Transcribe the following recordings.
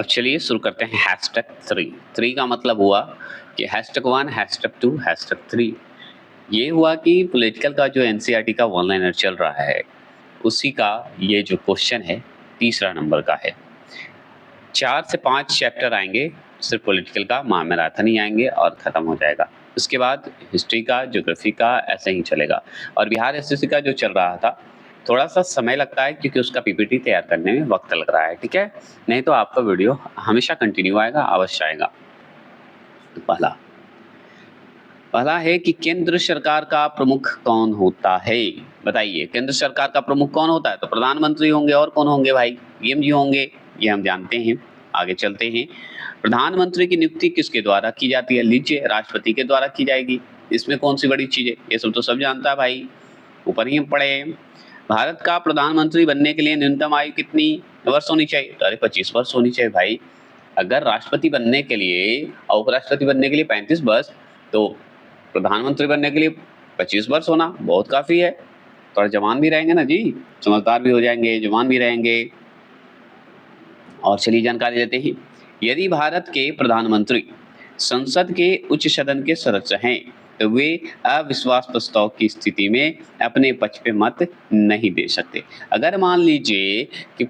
अब चलिए शुरू करते हैं हैशटैग 3 का मतलब हुआ कि हैशटैग 1 हैशटैग 2 हैशटैग 3 ये हुआ कि पॉलिटिकल का जो एनसीईआरटी का वन लाइनर चल रहा है उसी का ये जो क्वेश्चन है तीसरा नंबर का है। 4 से 5 चैप्टर आएंगे सिर्फ पॉलिटिकल का, महामैराथन ही आएंगे और ख़त्म हो जाएगा। उसके बाद हिस्ट्री का, ज्योग्राफी का ऐसे ही चलेगा। और बिहार एसएससी का जो चल रहा था थोड़ा सा समय लगता है क्योंकि उसका पीपीटी तैयार करने में वक्त लग रहा है, ठीक है। नहीं तो आपका वीडियो हमेशा कंटिन्यू आएगा, अवश्य आएगा। तो पहला है कि केंद्र सरकार का प्रमुख कौन होता है? बताइए, केंद्र सरकार का प्रमुख कौन होता है? तो प्रधानमंत्री होंगे, और कौन होंगे भाई? पीएम जी होंगे, ये हम जानते हैं। आगे चलते हैं। प्रधानमंत्री की नियुक्ति किसके द्वारा की जाती है? लीजिए, राष्ट्रपति के द्वारा की जाएगी। इसमें कौन सी बड़ी चीज है? ये सब तो सब जानता है भाई, ऊपर ही हम पढ़े हैं। भारत का प्रधानमंत्री बनने के लिए न्यूनतम आयु कितनी वर्ष होनी चाहिए? तो अरे 25 वर्ष होनी चाहिए भाई। अगर राष्ट्रपति बनने के लिए और उपराष्ट्रपति बनने के लिए 35 वर्ष, तो प्रधानमंत्री बनने के लिए 25 वर्ष होना बहुत काफी है। थोड़ा जवान भी रहेंगे ना जी, समझदार भी हो जाएंगे, जवान भी रहेंगे। और चलिए जानकारी लेते हैं। यदि भारत के प्रधानमंत्री संसद के उच्च सदन के सदस्य हैं तो वे अविश्वास प्रस्ताव की स्थिति में अपने पक्ष पे मत नहीं दे सकते। अगर मान लीजिए कि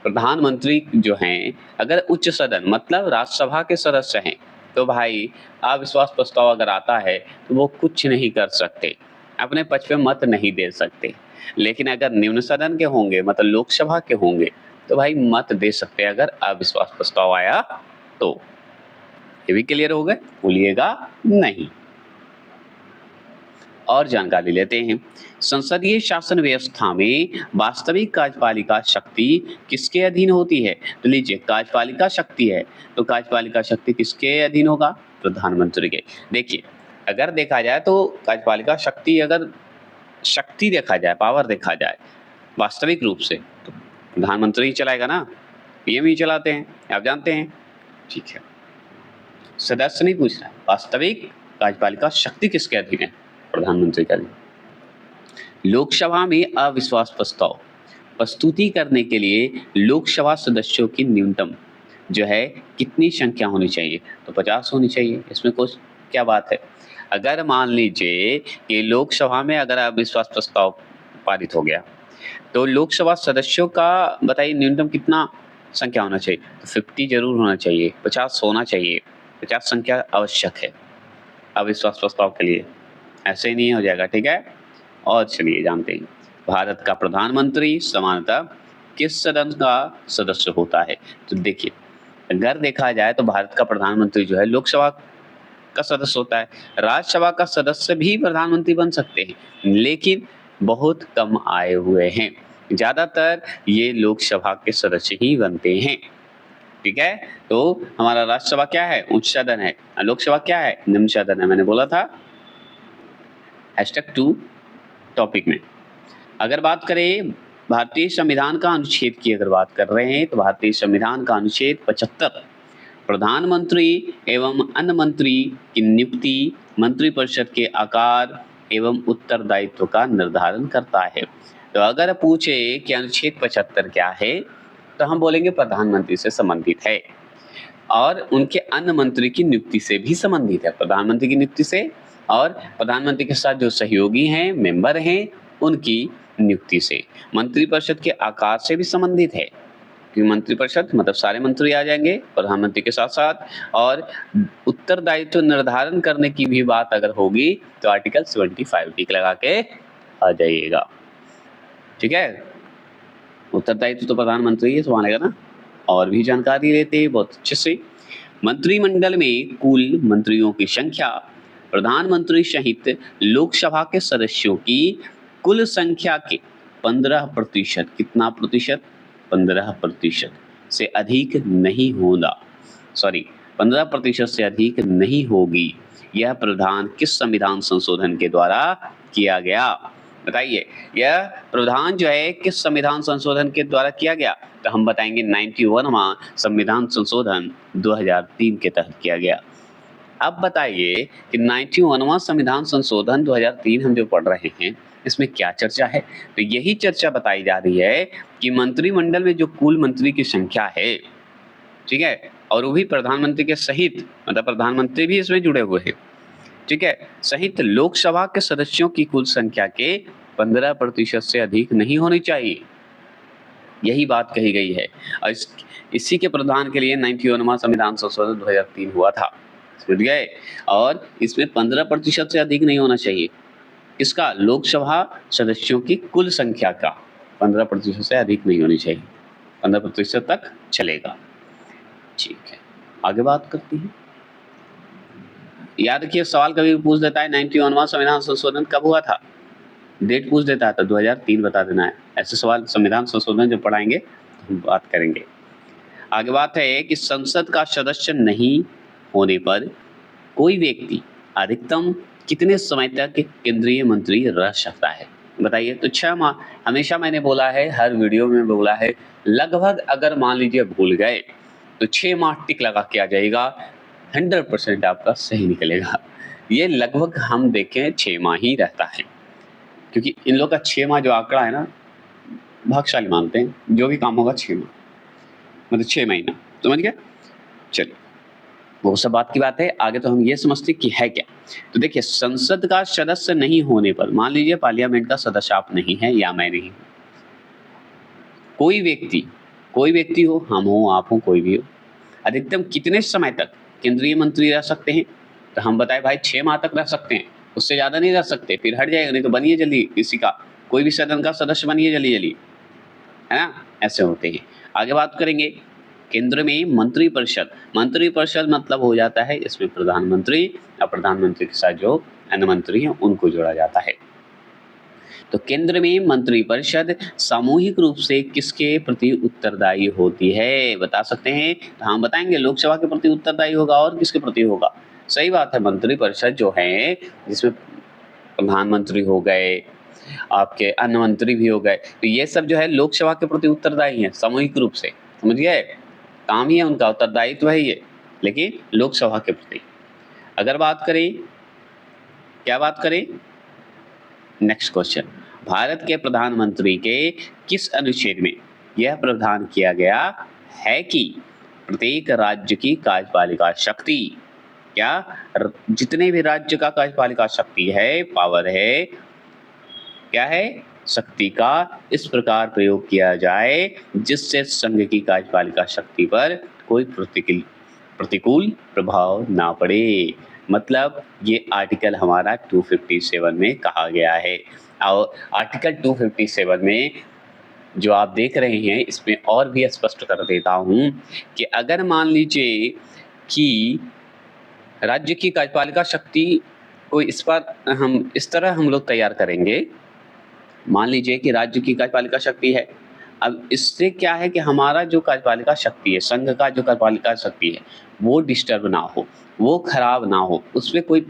प्रधानमंत्री जो हैं अगर उच्च सदन मतलब राज्यसभा के सदस्य हैं तो भाई अविश्वास प्रस्ताव अगर आता है तो वो कुछ नहीं कर सकते, अपने पक्ष पे मत नहीं दे सकते। लेकिन अगर निम्न सदन के होंगे मतलब लोकसभा के होंगे तो भाई मत दे सकते अगर अविश्वास प्रस्ताव आया तो। ये भी क्लियर हो गए, भूलिएगा नहीं। और जानकारी लेते हैं। संसदीय शासन व्यवस्था में वास्तविक कार्यपालिका शक्ति किसके अधीन होती है? तो लीजिए, कार्यपालिका शक्ति है तो कार्यपालिका शक्ति किसके अधीन होगा? प्रधानमंत्री के। देखिए, अगर देखा जाए तो कार्यपालिका शक्ति अगर शक्ति देखा जाए, पावर देखा जाए वास्तविक रूप से तो प्रधानमंत्री ही चलाएगा ना, पीएम ही चलाते हैं, आप जानते हैं, ठीक है। सदस्य नहीं पूछ रहा है, वास्तविक कार्यपालिका शक्ति किसके अधीन है? प्रधानमंत्री के अधीन। लोकसभा में अविश्वास प्रस्ताव प्रस्तुति करने के लिए लोकसभा सदस्यों की न्यूनतम जो है कितनी संख्या होनी चाहिए? तो 50 होनी चाहिए। इसमें कुछ क्या बात है? अगर मान लीजिए कि लोकसभा में अगर अविश्वास प्रस्ताव पारित हो गया तो लोकसभा सदस्यों का बताइए न्यूनतम कितना संख्या होना चाहिए? तो 50 जरूर होना चाहिए, 50 होना चाहिए। 50 संख्या आवश्यक है अविश्वास प्रस्ताव के लिए, ऐसे ही नहीं हो जाएगा, ठीक है। और चलिए जानते हैं, भारत का प्रधानमंत्री सामान्यतः किस सदन का सदस्य होता है? तो देखिए, अगर देखा जाए तो भारत का प्रधानमंत्री जो है लोकसभा का सदस्य होता है। राज्यसभा का सदस्य भी प्रधानमंत्री बन सकते हैं लेकिन बहुत कम आए हुए हैं, ज्यादातर ये लोकसभा के सदस्य ही बनते हैं, ठीक है। तो हमारा राज्यसभा क्या है? उच्च सदन है। लोकसभा क्या है? निम्न सदन है, मैंने बोला था हैशटैग 2 टॉपिक में। अगर बात करें भारतीय संविधान का अनुच्छेद की, अगर बात कर रहे हैं तो भारतीय संविधान का अनुच्छेद 75 प्रधानमंत्री एवं अन्य मंत्री की नियुक्ति मंत्रिपरिषद के आकार एवं उत्तरदायित्व का निर्धारण करता है। तो अगर पूछे कि अनुच्छेद 75 क्या है तो हम बोलेंगे प्रधानमंत्री से संबंधित है और उनके अन्य मंत्री की नियुक्ति से भी संबंधित है। प्रधानमंत्री की नियुक्ति से और प्रधानमंत्री के साथ जो सहयोगी हैं, मेंबर हैं, उनकी नियुक्ति से। मंत्रिपरिषद के आकार से भी संबंधित है कि मंत्रिपरिषद मतलब सारे मंत्री आ जाएंगे प्रधानमंत्री के साथ साथ। और उत्तरदायित्व निर्धारण करने की भी बात अगर होगी तो आर्टिकल 75 टिक लगा के आ जाइएगा, ठीक है। उत्तरदायित्व तो प्रधानमंत्री ही संभालेगा ना। और भी जानकारी लेते हैं बहुत अच्छे से। मंत्रिमंडल में कुल मंत्रियों की संख्या प्रधानमंत्री सहित लोकसभा के सदस्यों की कुल संख्या के 15%, कितना प्रतिशत? 15% से अधिक नहीं होगा, 15% से अधिक नहीं होगी। यह प्रावधान किस संविधान संशोधन के द्वारा किया गया? बताइए, यह प्रावधान जो है किस संविधान संशोधन के द्वारा किया गया? तो हम बताएंगे 91वां संविधान संशोधन 2003 के तहत किया गया। अब बताइए कि 91वां संविधान संशोधन 2003 हम जो पढ़ रहे हैं इसमें क्या चर्चा है? तो यही चर्चा बताई जा रही है कि मंत्रिमंडल में जो कुल मंत्री की संख्या है ठीक है, और वो भी प्रधानमंत्री के सहित, मतलब प्रधानमंत्री भी इसमें जुड़े हुए हैं, ठीक है, सहित लोकसभा के सदस्यों की कुल संख्या के 15% से अधिक नहीं होनी चाहिए। यही बात कही गई है और इसी के प्रावधान के लिए 91वां संविधान संशोधन 2003 हुआ था, समझ गए। और इसमें 15% से अधिक नहीं होना चाहिए, इसका लोकसभा सदस्यों की कुल संख्या का 15% से अधिक नहीं होनी चाहिए, 15% तक चलेगा। ठीक है, आगे बात करते हैं। याद रखिए, सवाल कभी भी पूछ देता है 91वां संविधान संशोधन कब हुआ था, डेट पूछ देता है तो 2003 बता देना है। ऐसे सवाल संविधान संशोधन जो पढ़ाएंगे हम बात करेंगे। आगे बात है कि संसद का सदस्य नहीं होने पर कोई व्यक्ति अधिकतम कितने समय तक केंद्रीय मंत्री रह सकता है, बताइए। तो 6 माह, हमेशा मैंने बोला है, हर वीडियो में बोला है, लगभग अगर मान लीजिए भूल गए तो 6 माह टिक लगा के आ जाएगा, 100% आपका सही निकलेगा। ये लगभग हम देखें 6 माह ही रहता है, क्योंकि इन लोग का 6 माह जो आंकड़ा है ना, भाग्यशाली मानते हैं, जो भी काम होगा 6 माह, मतलब 6 महीना, समझ गए। चलिए, वो सब बात की बात है। आगे तो हम ये समझते कि है क्या। तो देखिए, संसद का सदस्य नहीं होने पर, मान लीजिए पार्लियामेंट का सदस्य आप नहीं है या मैं नहीं हूं, कोई व्यक्ति हो, हम हो, आप हो, कोई भी हो, अधिकतम कितने समय तक केंद्रीय मंत्री रह सकते हैं, तो हम बताए भाई 6 माह तक रह सकते हैं, उससे ज्यादा नहीं रह सकते, फिर हट जाएगा। नहीं तो बनिए जल्दी किसी का, कोई भी सदन का सदस्य बनिए जल्दी, है ना, ऐसे होते हैं। आगे बात करेंगे, केंद्र में मंत्री परिषद मतलब हो जाता है इसमें प्रधानमंत्री और प्रधानमंत्री के साथ जो अन्य मंत्री हैं उनको जोड़ा जाता है। तो केंद्र में मंत्री परिषद सामूहिक रूप से किसके प्रति उत्तरदायी होती है, बता सकते हैं। तो हम बताएंगे लोकसभा के प्रति उत्तरदायी होगा, और किसके प्रति होगा। सही बात है, मंत्री परिषद जो है जिसमें प्रधानमंत्री हो गए, आपके अन्य मंत्री भी हो गए, तो ये सब जो है लोकसभा के प्रति उत्तरदायी है सामूहिक रूप से, समझ गए। काम ही है उनका, उत्तरदायित्व है ये, लेकिन लोकसभा के प्रति। अगर बात करें, क्या बात करें, नेक्स्ट क्वेश्चन, भारत के प्रधानमंत्री के किस अनुच्छेद में यह प्रावधान किया गया है कि प्रत्येक राज्य की कार्यपालिका शक्ति, क्या जितने भी राज्य का कार्यपालिका शक्ति है, पावर है, क्या है, शक्ति का इस प्रकार प्रयोग किया जाए जिससे संघ की कार्यपालिका शक्ति पर कोई प्रतिकूल प्रभाव ना पड़े। मतलब ये आर्टिकल हमारा 257 में कहा गया है। और आर्टिकल 257 में जो आप देख रहे हैं, इसमें और भी स्पष्ट कर देता हूं कि अगर मान लीजिए कि राज्य की कार्यपालिका शक्ति को इस पर हम इस तरह हम लोग तैयार करेंगे, मान लीजिए कि राज्य की कार्यपालिका शक्ति है, अब इससे क्या है कि हमारा जो कार्यपालिका शक्ति है, संघ का जो कार्यपालिका शक्ति है, वो डिस्टर्ब ना हो, वो खराब ना हो, उसमें कोई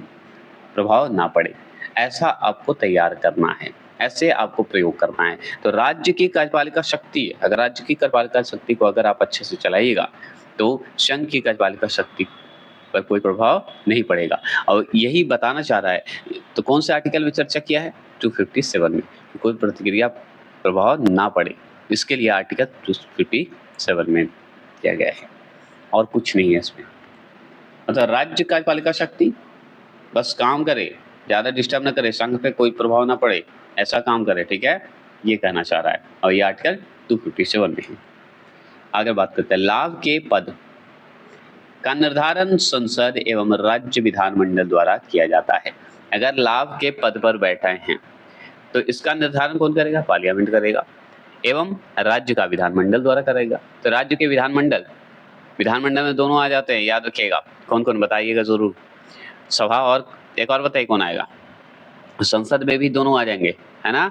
प्रभाव ना पड़े, ऐसा आपको तैयार करना है, ऐसे आपको प्रयोग करना है। तो राज्य की कार्यपालिका शक्ति, अगर राज्य की कार्यपालिका शक्ति को अगर आप अच्छे से चलाइएगा तो संघ की कार्यपालिका शक्ति पर कोई प्रभाव नहीं पड़ेगा। और यही बताना चाह रहा है। तो कौन से आर्टिकल में चर्चा किया है, 257 में, कोई प्रतिक्रिया प्रभाव ना पड़े, इसके लिए आर्टिकल 257 में किया गया है, और कुछ नहीं है इसमें। मतलब राज्य कार्यपालिका शक्ति बस काम करे, ज़्यादा डिस्टर्ब ना करे, संघ पे कोई प्रभाव ना पड़े, ऐसा काम करे, ठीक है, ये कहना चाह रहा है। और ये आर्टिकल 257 में है। आगे बात करते हैं, लाभ के पद का निर्धारण संसद एवं राज्य विधानमंडल द्वारा किया जाता है। अगर लाभ के पद पर बैठे हैं तो इसका निर्धारण कौन करेगा, पार्लियामेंट करेगा, एवं राज्य का विधानमंडल द्वारा करेगा। तो राज्य के विधानमंडल में दोनों आ जाते हैं, याद रखिएगा। कौन कौन बताइएगा जरूर, सभा और एक और बताइए कौन आएगा, संसद में भी दोनों आ जाएंगे, है ना,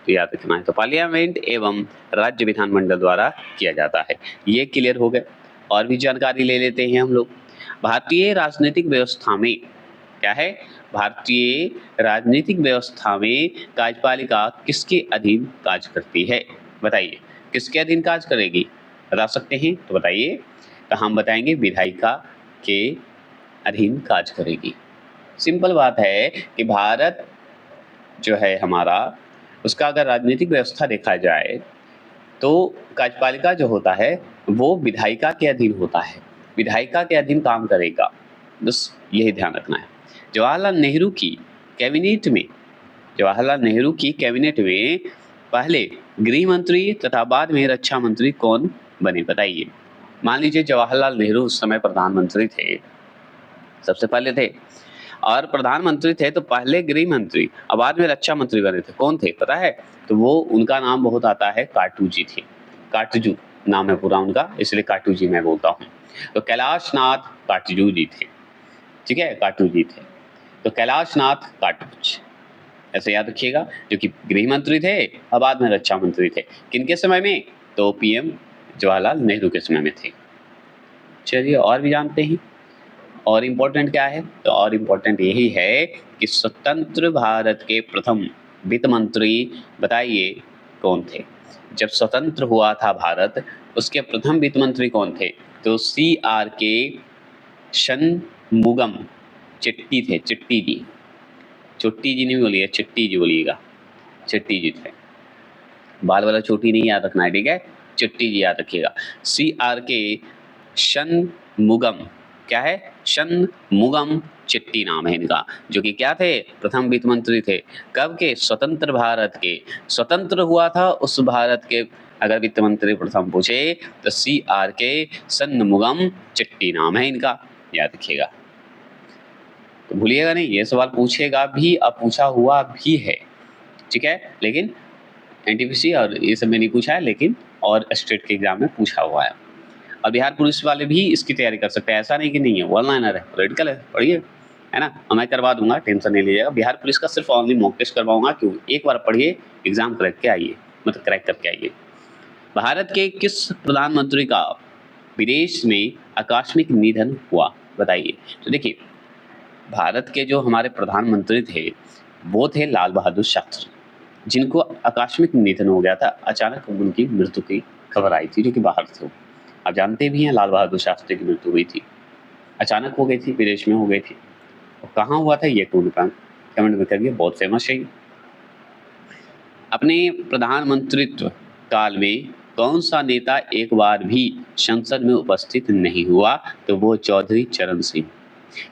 तो याद रखना है। तो पार्लियामेंट एवं राज्य विधानमंडल द्वारा किया जाता है। ये क्लियर हो गए। और भी जानकारी ले लेते हैं हम लोग। भारतीय राजनीतिक व्यवस्था में क्या है, भारतीय राजनीतिक व्यवस्था में कार्यपालिका किसके अधीन कार्य करती है, बताइए, किसके अधीन कार्य करेगी, बता सकते हैं तो बताइए। तो हम बताएंगे विधायिका के अधीन कार्य करेगी। सिंपल बात है कि भारत जो है हमारा, उसका अगर राजनीतिक व्यवस्था देखा जाए तो कार्यपालिका जो होता है वो विधायिका के अधीन होता है, विधायिका के अधीन काम करेगा, बस यही ध्यान रखना है। जवाहरलाल नेहरू की कैबिनेट में, जवाहरलाल नेहरू की कैबिनेट में पहले गृह मंत्री तथा बाद में रक्षा मंत्री कौन बने, बताइए। मान लीजिए जवाहरलाल नेहरू उस समय प्रधानमंत्री थे, सबसे पहले थे, और प्रधानमंत्री थे तो पहले गृह मंत्री और बाद में रक्षा मंत्री बने थे, कौन थे पता है? तो वो, उनका नाम बहुत आता है, काटू जी थे, काटजू नाम है पूरा उनका, इसलिए काटू जी मैं बोलता हूँ। तो कैलाश नाथ काटजू जी थे, ठीक है, काटू जी थे, तो कैलाश नाथ काटूज, ऐसे याद रखिएगा, जो कि गृह मंत्री थे और बाद में रक्षा मंत्री थे, किनके समय में? तो पीएम जवाहरलाल नेहरू के समय में थे। चलिए और भी जानते हैं, और इम्पोर्टेंट क्या है? तो और इम्पोर्टेंट यही है कि स्वतंत्र भारत के प्रथम वित्त मंत्री बताइए कौन थे? जब स्वतंत्र हुआ था भारत, उसके प्रथम वित्त मंत्री कौन थे? तो CRK शनमुगम चिट्टी थे, चिट्टी जी, चुट्टी जी नहीं बोलिए, चिट्टी जी बोलिएगा, चिट्टी जी थे, बाल वाला चोटी नहीं याद रखना है, ठीक है, चिट्टी जी याद रखिएगा। CRK शनमुगम, क्या है? शनमुगम चिट्टी नाम है इनका, जो कि क्या थे? प्रथम वित्त मंत्री थे, कब के? स्वतंत्र भारत के, स्वतंत्र हुआ था उस भारत के अगर वित्त मंत्री प्रथम पूछे तो CRK शनमुगम चिट्टी नाम है इनका, याद रखिएगा, तो भूलिएगा नहीं, ये सवाल पूछेगा भी और पूछा हुआ भी है, ठीक है, लेकिन NTPC और ये सब में नहीं पूछा है, लेकिन और स्टेट के एग्जाम में पूछा हुआ है। और बिहार पुलिस वाले भी इसकी तैयारी कर सकते हैं, ऐसा नहीं कि नहीं है, वन लाइनर है, पॉलिटिकल है, पढ़िए, है ना, और मैं करवा दूंगा, टेंशन नहीं लीजिएगा। बिहार पुलिस का सिर्फ ओनली मॉक टेस्ट करवाऊंगा, क्यों? एक बार पढ़िए, एग्जाम क्रैक के आइए, मतलब क्रैक करके आइए। भारत के किस प्रधानमंत्री का विदेश में आकस्मिक निधन हुआ, बताइए। तो देखिए, भारत के जो हमारे प्रधानमंत्री थे वो थे लाल बहादुर शास्त्री, जिनको आकस्मिक निधन हो गया था, अचानक उनकी मृत्यु की खबर आई थी, जो कि बाहर थे। आप जानते भी हैं लाल बहादुर शास्त्री की मृत्यु हुई थी, अचानक हो गई थी, विदेश में हो गई थी, और कहाँ हुआ था ये कमेंट में करिए, बहुत फेमस है। अपने प्रधानमंत्रित्व काल में कौन सा नेता एक बार भी संसद में उपस्थित नहीं हुआ? तो वो चौधरी चरण सिंह,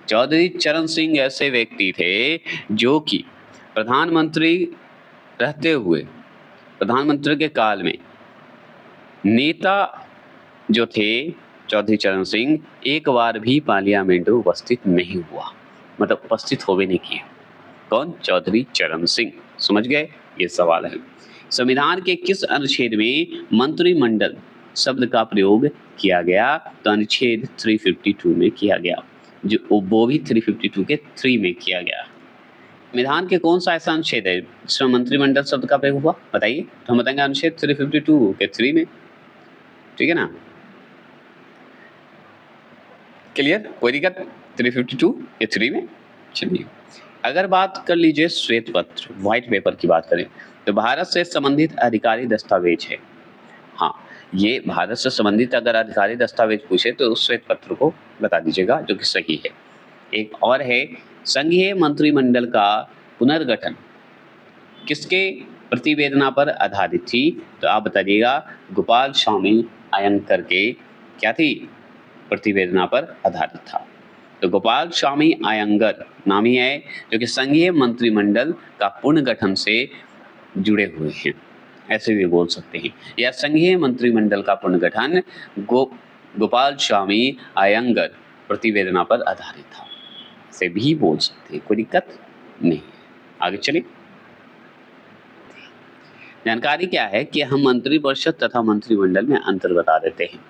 चौधरी चरण सिंह ऐसे व्यक्ति थे जो कि प्रधानमंत्री रहते हुए, प्रधानमंत्री के काल में नेता जो थे चौधरी चरण सिंह, एक बार भी पार्लियामेंट में उपस्थित नहीं हुआ, मतलब उपस्थित हो भी नहीं किए। कौन? चौधरी चरण सिंह, समझ गए? ये सवाल है। संविधान के किस अनुच्छेद में मंत्रिमंडल शब्द का प्रयोग किया गया? तो अनुच्छेद 352 में किया गया, जो वो भी 352 के 3 में किया गया। संविधान के कौन सा ऐसा अनुच्छेद है जिसमें मंत्रिमंडल शब्द का प्रयोग हुआ? बताइए। तो हम बताएंगे अनुच्छेद 352 के 3 में, ठीक है ना, क्लियर, कोई दिक्कत? 352 के 3 में। चलिए, अगर बात कर लीजिए श्वेत पत्र, व्हाइट पेपर की बात करें, तो भारत से संबंधित अधिकारी दस्तावेज है। हाँ, ये भारत से संबंधित अगर अधिकारी दस्तावेज पूछे तो उस श्वेत पत्र को बता दीजिएगा, जो कि सही है। एक और है, संघीय मंत्रिमंडल का पुनर्गठन किसके प्रतिवेदना पर आधारित थी? तो आप बताइएगा, गोपाल स्वामी अयंगर के क्या थी? प्रतिवेदना पर आधारित था। तो गोपाल स्वामी अयंगर नाम ही है, जो कि संघीय मंत्रिमंडल का पुनर्गठन से जुड़े हुए हैं, ऐसे भी बोल सकते हैं, या संघीय मंत्रिमंडल का पुनर्गठन गोपाल स्वामी अयंगर प्रतिवेदना पर आधारित था, ऐसे भी बोल सकते हैं, कोई दिक्कत नहीं। आगे चलिए, जानकारी क्या है कि हम मंत्रिपरिषद तथा मंत्रिमंडल में अंतर बता देते हैं।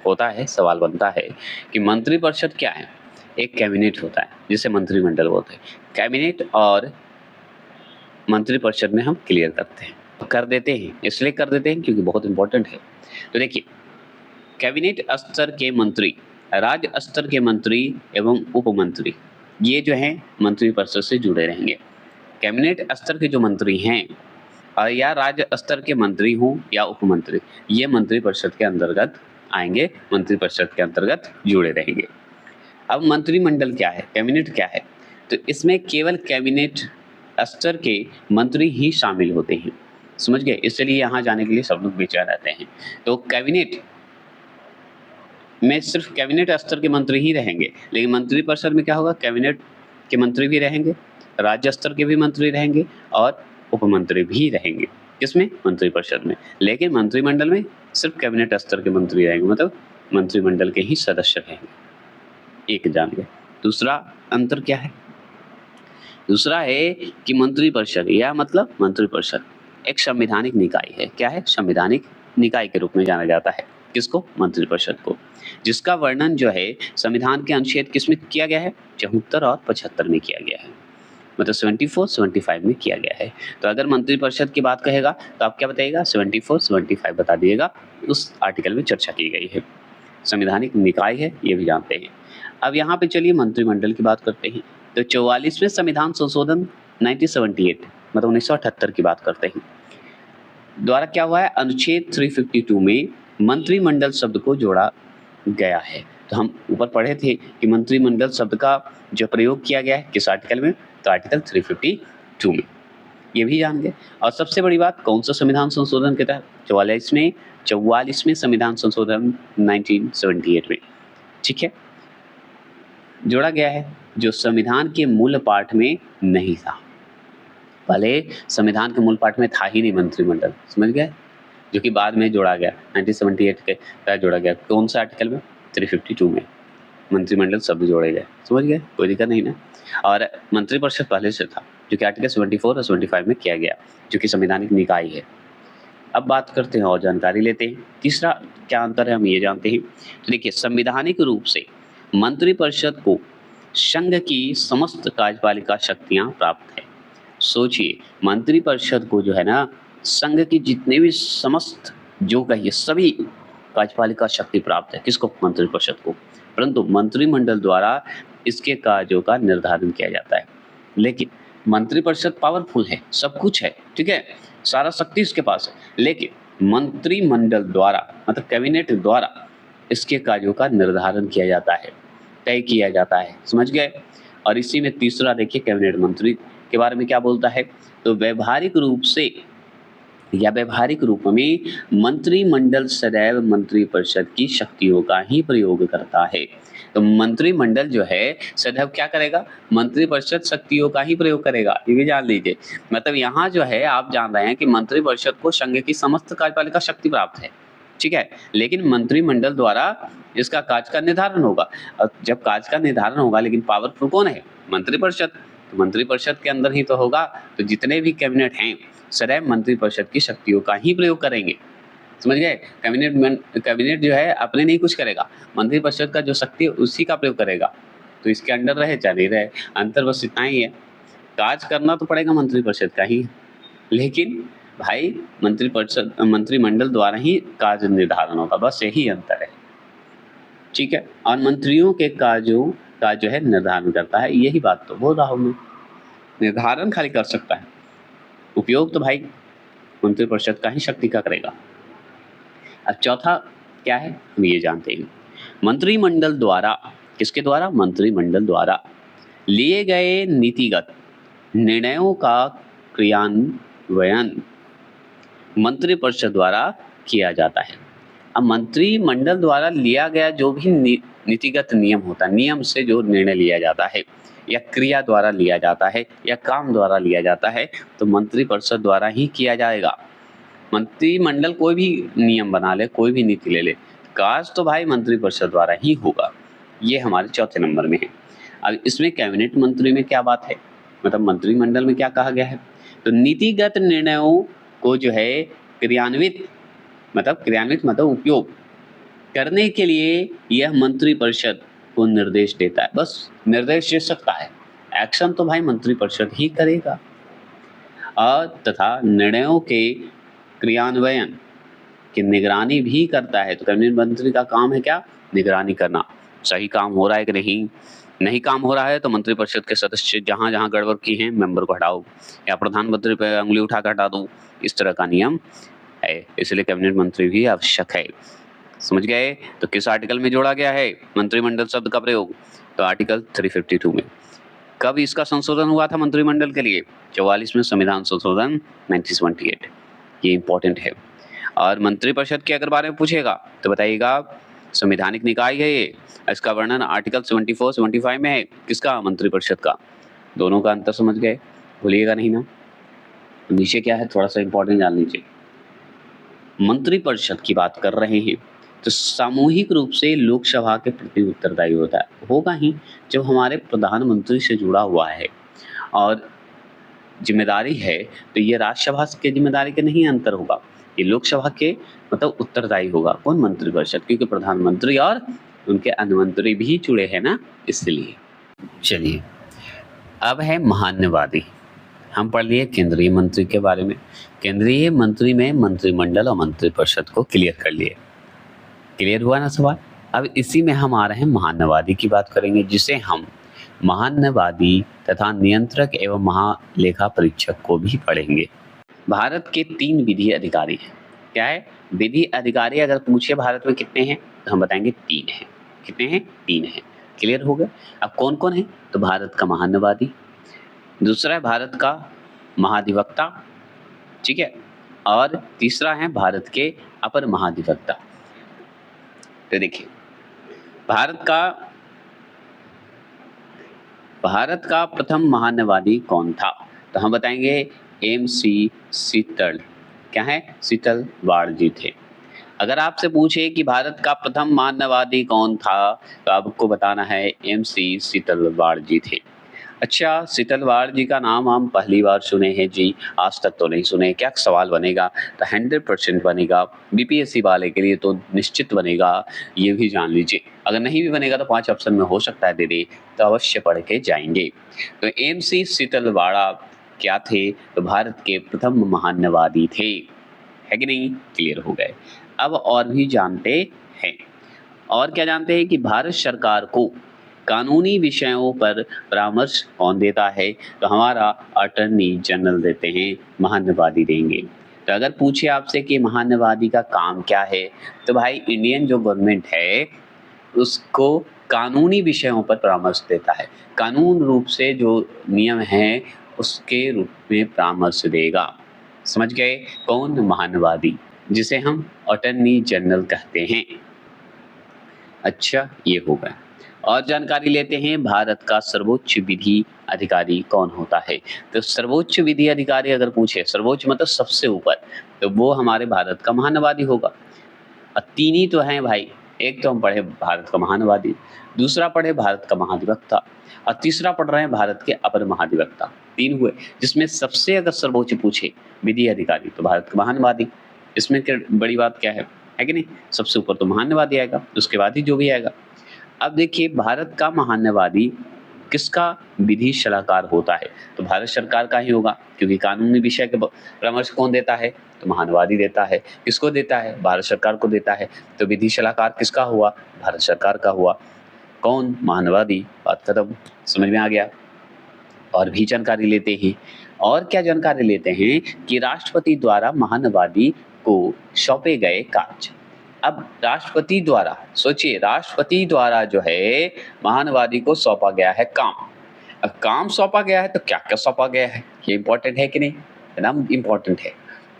होता है, सवाल बनता है कि मंत्रिपरिषद क्या है? एक कैबिनेट होता है जिसे मंत्रिमंडल बोलते हैं। कैबिनेट और मंत्रिपरिषद में हम क्लियर करते हैं, कर देते हैं, इसलिए कर देते हैं क्योंकि बहुत इंपॉर्टेंट है। तो देखिए, कैबिनेट स्तर के मंत्री, राज्य स्तर के मंत्री एवं उप मंत्री, ये जो है मंत्रिपरिषद से जुड़े रहेंगे। कैबिनेट स्तर के जो मंत्री हैं, या राज्य स्तर के मंत्री हों या उप मंत्री, ये मंत्रिपरिषद के अंतर्गत आएंगे, मंत्रिपरिषद के अंतर्गत जुड़े रहेंगे। अब मंत्रिमंडल क्या है, कैबिनेट क्या है? तो इसमें केवल कैबिनेट स्तर के मंत्री ही शामिल होते हैं, समझ गए? इसलिए यहाँ जाने के लिए सब लोग बेचैन रहते हैं। तो कैबिनेट में सिर्फ कैबिनेट स्तर के मंत्री ही रहेंगे, लेकिन मंत्रिपरिषद में क्या होगा, कैबिनेट के मंत्री भी रहेंगे, राज्य स्तर के भी मंत्री रहेंगे और उपमंत्री भी रहेंगे। किसमें? मंत्रिपरिषद में। लेकिन मंत्रिमंडल में सिर्फ कैबिनेट स्तर के मंत्री रहेंगे, मतलब मंत्रिमंडल के ही सदस्य रहेंगे। एक जान गए। दूसरा अंतर क्या है? दूसरा है कि मंत्रिपरिषद, यह मतलब मंत्रिपरिषद एक संवैधानिक निकाय है। क्या है? संवैधानिक निकाय के रूप में जाना जाता है। किसको? मंत्रिपरिषद को, जिसका वर्णन जो है संविधान के अनुच्छेद किसमें किया गया है? 74 और 75 में किया गया है, मतलब 74, 75 में किया गया है। तो अगर मंत्रिपरिषद की बात कहेगा तो आप क्या बताइएगा? 74, 75 बता दिएगा, उस आर्टिकल में चर्चा की गई है। संवैधानिक निकाय है, ये भी जानते हैं। अब यहाँ पे चलिए मंत्रिमंडल की बात करते हैं। तो 44वें संविधान संशोधन 1978 मतलब 1978 की बात करते हैं, द्वारा क्या हुआ है? अनुच्छेद 352 में मंत्रिमंडल शब्द को जोड़ा गया है। तो हम ऊपर पढ़े थे कि मंत्रिमंडल शब्द का जो प्रयोग किया गया है किस आर्टिकल में? तो आर्टिकल 352 में, ये भी जान गए। और सबसे बड़ी बात, कौन सा संविधान संशोधन के तहत? 44वें संविधान संशोधन 1978 में, ठीक है, जोड़ा गया है, जो संविधान के मूल पाठ में नहीं था। पहले संविधान के मूल पाठ में था ही नहीं मंत्रिमंडल, समझ गए, जो कि बाद में जोड़ा गया 1978 के तहत जोड़ा गया। कौन सा आर्टिकल में? 352 में मंत्रिमंडल शब्द जोड़े गए, समझ गए, कोई दिक्कत नहीं ना। और मंत्रिपरिषद पहले से था, जो कि आर्टिकल 74 और 75 में किया गया, जो कि संवैधानिक निकाय है। अब बात करते हैं और जानकारी लेते हैं। तीसरा क्या अंतर है, हम ये जानते हैं। तो देखिए, संवैधानिक रूप से मंत्रिपरिषद को संघ की समस्त कार्यपालिका शक्तियां प्राप्त है। सोचिए, मंत्रिपरिषद को जो है ना, संघ की जितने भी समस्त जो कहिए सभी कार्यपालिका शक्ति प्राप्त है। किसको? मंत्रिपरिषद को। परंतु मंत्रिमंडल द्वारा इसके कार्यों का निर्धारण किया जाता है। लेकिन मंत्रिपरिषद पावरफुल है, सब कुछ है, ठीक है, सारा शक्ति इसके पास है, लेकिन मंत्रिमंडल द्वारा मतलब कैबिनेट द्वारा इसके कार्यों का निर्धारण किया जाता है, तय किया जाता है, समझ गए। और इसी में तीसरा देखिए, कैबिनेट मंत्री के बारे में क्या बोलता है? तो व्यवहारिक रूप से या व्यवहारिक रूप में मंत्रिमंडल सदैव मंत्रिपरिषद की शक्तियों का ही प्रयोग करता है। तो मंत्रिमंडल जो है सदैव क्या करेगा? मंत्रिपरिषद शक्तियों का ही प्रयोग करेगा, ये भी जान लीजिए। मतलब यहाँ जो है आप जान रहे हैं कि मंत्रिपरिषद को संघ की समस्त कार्यपालिका शक्ति प्राप्त है, ठीक है, लेकिन मंत्रिमंडल द्वारा इसका कार्य का निर्धारण होगा। और जब कार्य का निर्धारण होगा, लेकिन पावरफुल कौन है? मंत्रिपरिषद। तो मंत्रिपरिषद के अंदर ही तो होगा, तो जितने भी कैबिनेट हैं सदैव मंत्रिपरिषद की शक्तियों का ही प्रयोग करेंगे, समझ गए। कैबिनेट जो है अपने नहीं कुछ करेगा, मंत्रिपरिषद का जो शक्ति है उसी का प्रयोग करेगा। तो इसके अंडर रहे चाहे नहीं रहे, अंतर बस इतना ही है। कार्य करना तो पड़ेगा मंत्रिपरिषद का ही, लेकिन भाई मंत्रिमंडल द्वारा ही कार्य निर्धारण होगा, बस यही अंतर है, ठीक है। और मंत्रियों के कार्यों का जो है निर्धारण करता है, यही बात तो बोल रहा हूँ मैं। निर्धारण खाली कर सकता है, उपयोग तो भाई मंत्रिपरिषद का ही शक्ति का करेगा। अब चौथा क्या है, हम ये जानते हैं। मंत्रिमंडल द्वारा, किसके द्वारा? मंत्रिमंडल द्वारा लिए गए नीतिगत निर्णयों का क्रियान्वयन मंत्रिपरिषद द्वारा किया जाता है। अब मंत्रिमंडल द्वारा लिया गया जो भी नीतिगत नियम होता है, नियम से जो निर्णय लिया जाता है या क्रिया द्वारा लिया जाता है या काम द्वारा लिया जाता है, तो मंत्रिपरिषद द्वारा ही किया जाएगा। मंत्रिमंडल कोई भी नियम बना ले, कोई भी नीति ले ले, कार्य तो भाई मंत्रिपरिषद द्वारा ही होगा। ये हमारे चौथे नंबर में है। अब इसमें कैबिनेट मंत्री में क्या बात है, मतलब मंत्रिमंडल में क्या कहा गया है? तो नीतिगत निर्णयों को जो है क्रियान्वित मतलब उपयोग करने के लिए यह मंत्रिपरिषद को निर्देश देता है। बस निर्देश दे सकता है, एक्शन तो भाई मंत्रिपरिषद ही करेगा। और तथा निर्णयों के क्रियान्वयन की निगरानी भी करता है। तो कैबिनेट मंत्री का काम है क्या? निगरानी करना, सही काम हो रहा है कि नहीं काम हो रहा है तो मंत्रिपरिषद के सदस्य जहाँ जहाँ गड़बड़ की हैं मेंबर को हटाओ, या प्रधानमंत्री पर उंगली उठा कर हटा दो, इस तरह का नियम है। इसलिए कैबिनेट मंत्री भी आवश्यक है, समझ गए। तो किस आर्टिकल में जोड़ा गया है मंत्रिमंडल शब्द का प्रयोग? तो आर्टिकल 352 में। कब इसका संशोधन हुआ था मंत्रिमंडल के लिए? 44वें संविधान संशोधन 1978, ये इंपॉर्टेंट है। और मंत्रिपरिषद के अगर बारे में पूछेगा तो बताइएगा संवैधानिक निकाय है ये, इसका वर्णन आर्टिकल 74-75 में है। किसका? मंत्रिपरिषद का। दोनों का अंतर समझ गए, भूलिएगा नहीं ना। नीचे क्या है, थोड़ा सा इंपॉर्टेंट जान लीजिए। मंत्रिपरिषद की बात कर रहे हैं तो सामूहिक रूप से लोकसभा के प्रति उत्तरदायी होता है, होगा ही जब हमारे प्रधानमंत्री से जुड़ा हुआ है और जिम्मेदारी है, तो ये राज्यसभा के जिम्मेदारी के नहीं अंतर होगा, ये लोकसभा के मतलब उत्तरदायी होगा। कौन? मंत्रिपरिषद, क्योंकि प्रधानमंत्री और उनके अनुमंत्री भी जुड़े हैं ना, इसलिए। चलिए, अब है महान्यवादी। हम पढ़ लिए केंद्रीय मंत्री के बारे में। केंद्रीय मंत्री में मंत्रिमंडल और मंत्रिपरिषद को क्लियर कर लिए। क्लियर हुआ ना सवाल? अब इसी में हम आ रहे हैं महान्यवादी की बात करेंगे, जिसे हम महान्यवादी तथा नियंत्रक एवं महालेखा परीक्षक को भी पढ़ेंगे। भारत के 3 विधि अधिकारी हैं। क्या है? विधि अधिकारी अगर पूछे भारत में कितने हैं तो हम बताएंगे 3 हैं। कितने हैं? 3 हैं। क्लियर हो गया? अब कौन कौन है? तो भारत का महान्यवादी, दूसरा है भारत का महाधिवक्ता, ठीक है, और तीसरा है भारत के अपर महाधिवक्ता। तो देखिए, भारत का प्रथम महान्यवादी कौन था? तो हम बताएंगे MC शीतल। क्या है? शीतल वाड़ जी थे। अगर आपसे पूछे कि भारत का प्रथम महान्यवादी कौन था, तो आपको बताना है MC शीतल वाड़ जी थे। अच्छा, शीतल वाड़ जी का नाम हम पहली बार सुने हैं जी, आज तक तो नहीं सुने। क्या सवाल बनेगा? तो 100% बनेगा। BPSC वाले के लिए तो निश्चित बनेगा, ये भी जान लीजिए। अगर नहीं भी बनेगा तो 5 ऑप्शन में हो सकता है दे दे, तो अवश्य पढ़ के जाएंगे। तो MC शीतल वाड़ा क्या थे? तो भारत के प्रथम महान्यवादी थे, है कि नहीं? क्लियर हो गए। अब और भी जानते हैं। और क्या जानते हैं कि भारत सरकार को कानूनी विषयों पर परामर्श कौन देता है? तो हमारा अटॉर्नी जनरल देते हैं, महान्यवादी देंगे। तो अगर पूछे आपसे कि महान्यवादी का काम क्या है, तो भाई इंडियन जो गवर्नमेंट है उसको कानूनी विषयों पर परामर्श देता है। कानून रूप से जो नियम हैं उसके रूप में परामर्श देगा। समझ गए? कौन? महान्यवादी, जिसे हम अटॉर्नी जनरल कहते हैं। अच्छा, ये हो गया। और जानकारी लेते हैं, भारत का सर्वोच्च विधि अधिकारी कौन होता है? तो सर्वोच्च विधि अधिकारी अगर पूछे, सर्वोच्च मतलब सबसे ऊपर, तो वो हमारे भारत का महान्यवादी होगा। और 3 ही तो हैं भाई, एक तो हम पढ़े भारत का महान्यवादी, दूसरा पढ़े भारत का महाधिवक्ता, और तीसरा पढ़ रहे हैं भारत के अपर महाधिवक्ता। 3 हुए, जिसमें सबसे अगर सर्वोच्च पूछे विधि अधिकारी तो भारत का महान्यवादी। इसमें क्या बड़ी बात क्या है कि नहीं? सबसे ऊपर तो महान्यवादी आएगा, उसके बाद ही जो भी आएगा। अब देखिए, भारत का महान्यवादी किसका विधि सलाहकार होता है? तो भारत सरकार का ही होगा, क्योंकि कानूनी विषय के परामर्श कौन देता है? तो महान्यवादी देता है। किसको देता है? भारत सरकार को देता है। तो विधि सलाहकार किसका हुआ? भारत सरकार का हुआ। कौन? महान्यवादी। बात खत्म। समझ में आ गया? और भी जानकारी लेते हैं। और क्या जानकारी लेते हैं कि राष्ट्रपति द्वारा महान्यवादी को सौंपे गए कार्य। अब राष्ट्रपति द्वारा, सोचिए, राष्ट्रपति द्वारा जो है महान्यवादी को सौंपा गया है काम। अब काम सौंपा गया है तो क्या क्या सौंपा गया है, ये इंपॉर्टेंट है कि नहीं? एकदम इंपॉर्टेंट है।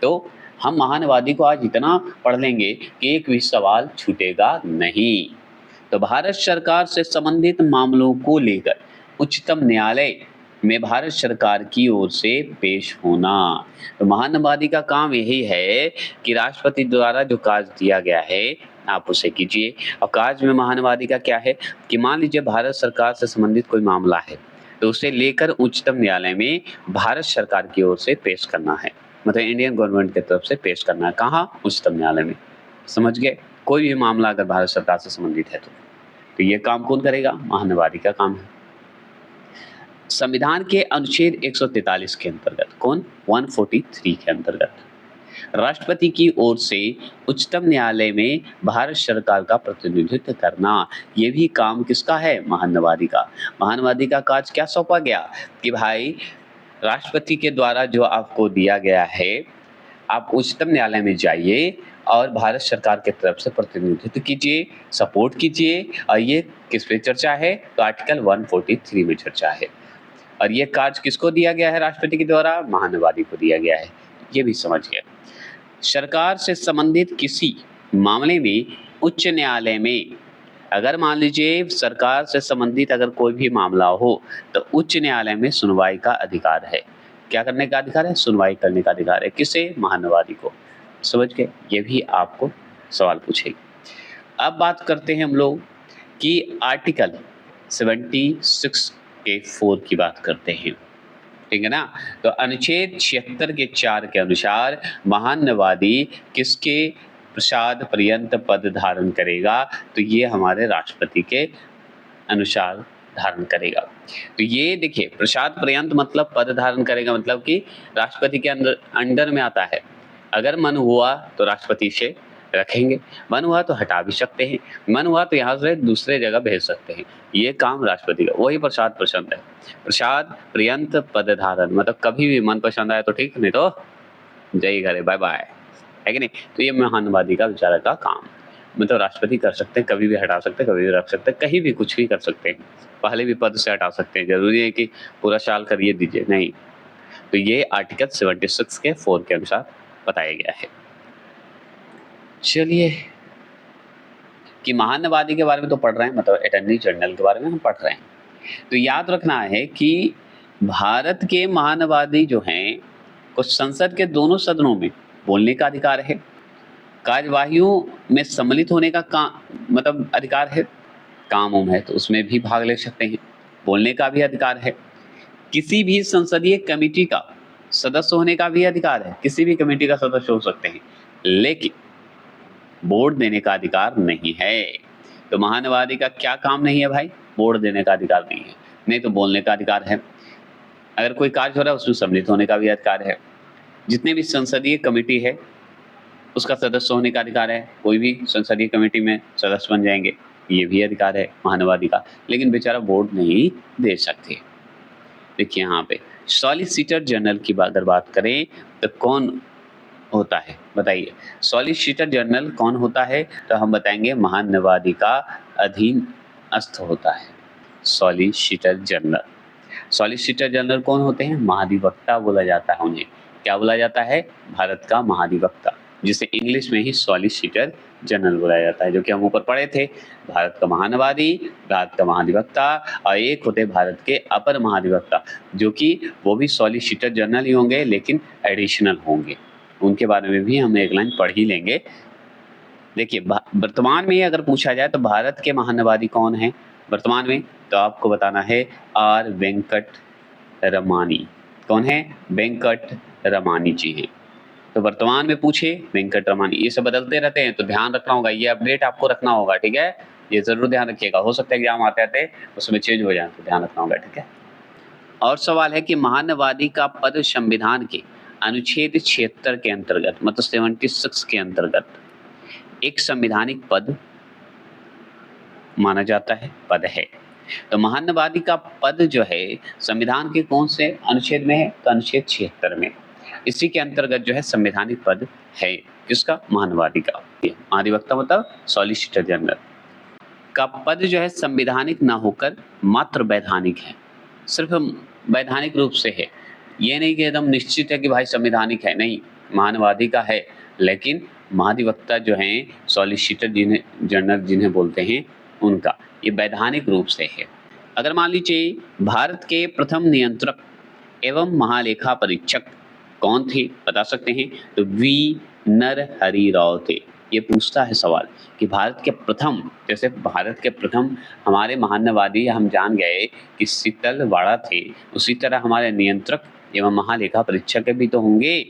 तो हम महान्यवादी को आज इतना पढ़ लेंगे कि एक भी सवाल छूटेगा नहीं। तो भारत सरकार से संबंधित मामलों को लेकर उच्चतम न्यायालय में भारत सरकार की ओर से पेश होना। तो महान्यवादी का काम यही है कि राष्ट्रपति द्वारा जो कार्य दिया गया है आप उसे कीजिए। और कार्य में महान्यवादी का क्या है कि मान लीजिए भारत सरकार से संबंधित कोई मामला है, तो उसे लेकर उच्चतम न्यायालय में भारत सरकार की ओर से पेश करना है, मतलब इंडियन गवर्नमेंट की तरफ से पेश करना है। कहाँ? उच्चतम न्यायालय में। समझ गए? कोई भी मामला अगर भारत सरकार से संबंधित है तो ये काम कौन करेगा? महान्यवादी का काम है। संविधान के अनुच्छेद 143 के अंतर्गत, कौन? 143 के अंतर्गत राष्ट्रपति की ओर से उच्चतम न्यायालय में भारत सरकार का प्रतिनिधित्व करना, ये भी काम किसका है? महान्यवादी का। महान्यवादी का कार्य क्या सौंपा गया कि भाई राष्ट्रपति के द्वारा जो आपको दिया गया है, आप उच्चतम न्यायालय में जाइए और भारत सरकार की तरफ से प्रतिनिधित्व कीजिए, सपोर्ट कीजिए। और ये किस पे चर्चा है? तो आर्टिकल 143 में चर्चा है। और ये कार्य किसको दिया गया है? राष्ट्रपति के द्वारा महान्यवादी को दिया गया है। ये भी समझ गए। सरकार से संबंधित किसी मामले में उच्च न्यायालय में, अगर मान लीजिए सरकार से संबंधित अगर कोई भी मामला हो तो उच्च न्यायालय में सुनवाई का अधिकार है। क्या करने का अधिकार है? सुनवाई करने का अधिकार है। किसे? महान्यवादी को। समझ गए? ये भी आपको सवाल पूछेगी। अब बात करते हैं हम लोग कि आर्टिकल 76 के 4 की बात करते हैं, ठीक है ना? तो अनुच्छेद 76 के 4 के अनुसार महान्यवादी किसके प्रसाद पर्यंत पद धारण करेगा? तो ये हमारे राष्ट्रपति के अनुसार धारण करेगा। तो ये देखिए, प्रसाद पर्यंत मतलब पद धारण करेगा, मतलब कि राष्ट्रपति के अंडर में आता है। अगर मन हुआ तो राष्ट्रपति से रखेंगे, मन हुआ तो हटा भी सकते हैं, मन हुआ तो यहाँ से दूसरे जगह भेज सकते हैं। ये काम राष्ट्रपति का, वही प्रसाद पसंद है। प्रसाद पर्यंत पद धारण मतलब कभी भी मन पसंद आए तो ठीक, नहीं तो जय घरे, बाय बाय, है कि नहीं? तो ये महान्यवादी का विचारक का काम, मतलब राष्ट्रपति कर सकते हैं, कभी भी हटा सकते हैं, कभी भी रख सकते हैं, कहीं भी कुछ भी कर सकते हैं। पहले भी पद से हटा सकते हैं, जरूरी है कि पूरा साल करिए दीजिए, नहीं। तो ये आर्टिकल 76 के 4 के अनुसार बताया गया है। चलिए, कि महान्यवादी के बारे में तो पढ़ रहे हैं, मतलब अटॉर्नी जनरल के बारे में हम पढ़ रहे हैं। तो याद रखना है कि भारत के महान्यवादी जो हैं, कुछ संसद के दोनों सदनों में बोलने का अधिकार है, कार्यवाहियों में सम्मिलित होने का मतलब अधिकार है, काम है तो उसमें भी भाग ले सकते हैं, बोलने का भी अधिकार है, किसी भी संसदीय कमेटी का सदस्य होने का भी अधिकार है, किसी भी कमेटी का सदस्य हो सकते हैं, लेकिन वोट देने का अधिकार नहीं है। तो महान्यवादी का क्या काम नहीं है भाई? वोट देने का अधिकार नहीं है, नहीं तो बोलने का अधिकार है। अगर कोई कार्य हो रहा है उसमें सम्मिलित होने का भी अधिकार है, जितने भी संसदीय कमेटी है उसका सदस्य होने का अधिकार है, कोई भी संसदीय कमेटी में सदस्य बन जाएंगे, ये भी अधिकार है महान्यवादी का, लेकिन बेचारा वोट नहीं दे सकते। देखिए यहाँ पे सॉलिसिटर जनरल की अगर बात करें तो कौन होता है, बताइए? सॉलिसिटर जनरल कौन होता है? तो हम बताएंगे महान्यवादी का अधीनस्थ होता है सॉलिसिटर जनरल। सॉलिसिटर जनरल कौन होते हैं? महाधिवक्ता बोला जाता है उन्हें। क्या बोला जाता है? भारत का महाधिवक्ता, जिसे इंग्लिश में ही सॉलिसिटर जनरल बोला जाता है, जो कि हम ऊपर पढ़े थे। भारत का महान्यवादी, भारत का महाधिवक्ता, और एक होते भारत के अपर महाधिवक्ता, जो कि वो भी सॉलिसिटर जनरल ही होंगे लेकिन एडिशनल होंगे। उनके बारे में भी हम एक लाइन पढ़ ही लेंगे। देखिए, वर्तमान में अगर पूछा जाए तो भारत के महान्यवादी कौन है वर्तमान में, तो आपको बताना है आर वेंकट रमानी। कौन है? वेंकट रमानी जी हैं। तो वर्तमान में पूछे वेंकट रमानी, ये सब बदलते रहते हैं तो ध्यान रखना होगा, ये अपडेट आपको रखना होगा, ठीक है? ये जरूर ध्यान रखिएगा, हो सकता है एग्जाम आते आते उसमें चेंज हो जाए, तो ध्यान रखना होगा, ठीक है? और सवाल है कि महान्यवादी का पद संविधान के अनुच्छेद 76 के अंतर्गत, मतलब 76 के अंतर्गत एक संवैधानिक पद माना जाता है, पद है। तो महान्यवादी का पद जो है संविधान के कौन से अनुच्छेद में है? तो अनुच्छेद 76 में। इसी के अंतर्गत जो है संवैधानिक पद है, किसका? महान्यवादी का। महाधिवक्ता मतलब सॉलिसिटर जनरल का पद जो है संवैधानिक ना होकर मात्र वैधानिक है, सिर्फ वैधानिक रूप से है। ये नहीं कि एकदम निश्चित है कि भाई संवैधानिक है, नहीं, महान्यवादी का है, लेकिन महाधिवक्ता जो हैं सॉलिसिटर जनरल जिन्हें बोलते हैं उनका ये वैधानिक रूप से है। अगर मान लीजिए भारत के प्रथम नियंत्रक एवं महालेखा परीक्षक कौन थे, बता सकते हैं? तो वी नरहरि राव थे। ये पूछता है सवाल कि भारत के प्रथम, जैसे भारत के प्रथम हमारे महान्यवादी हम जान गए कि शीतल वाड़ा थे, उसी तरह हमारे नियंत्रक एवं महालेखा परीक्षक भी तो होंगे।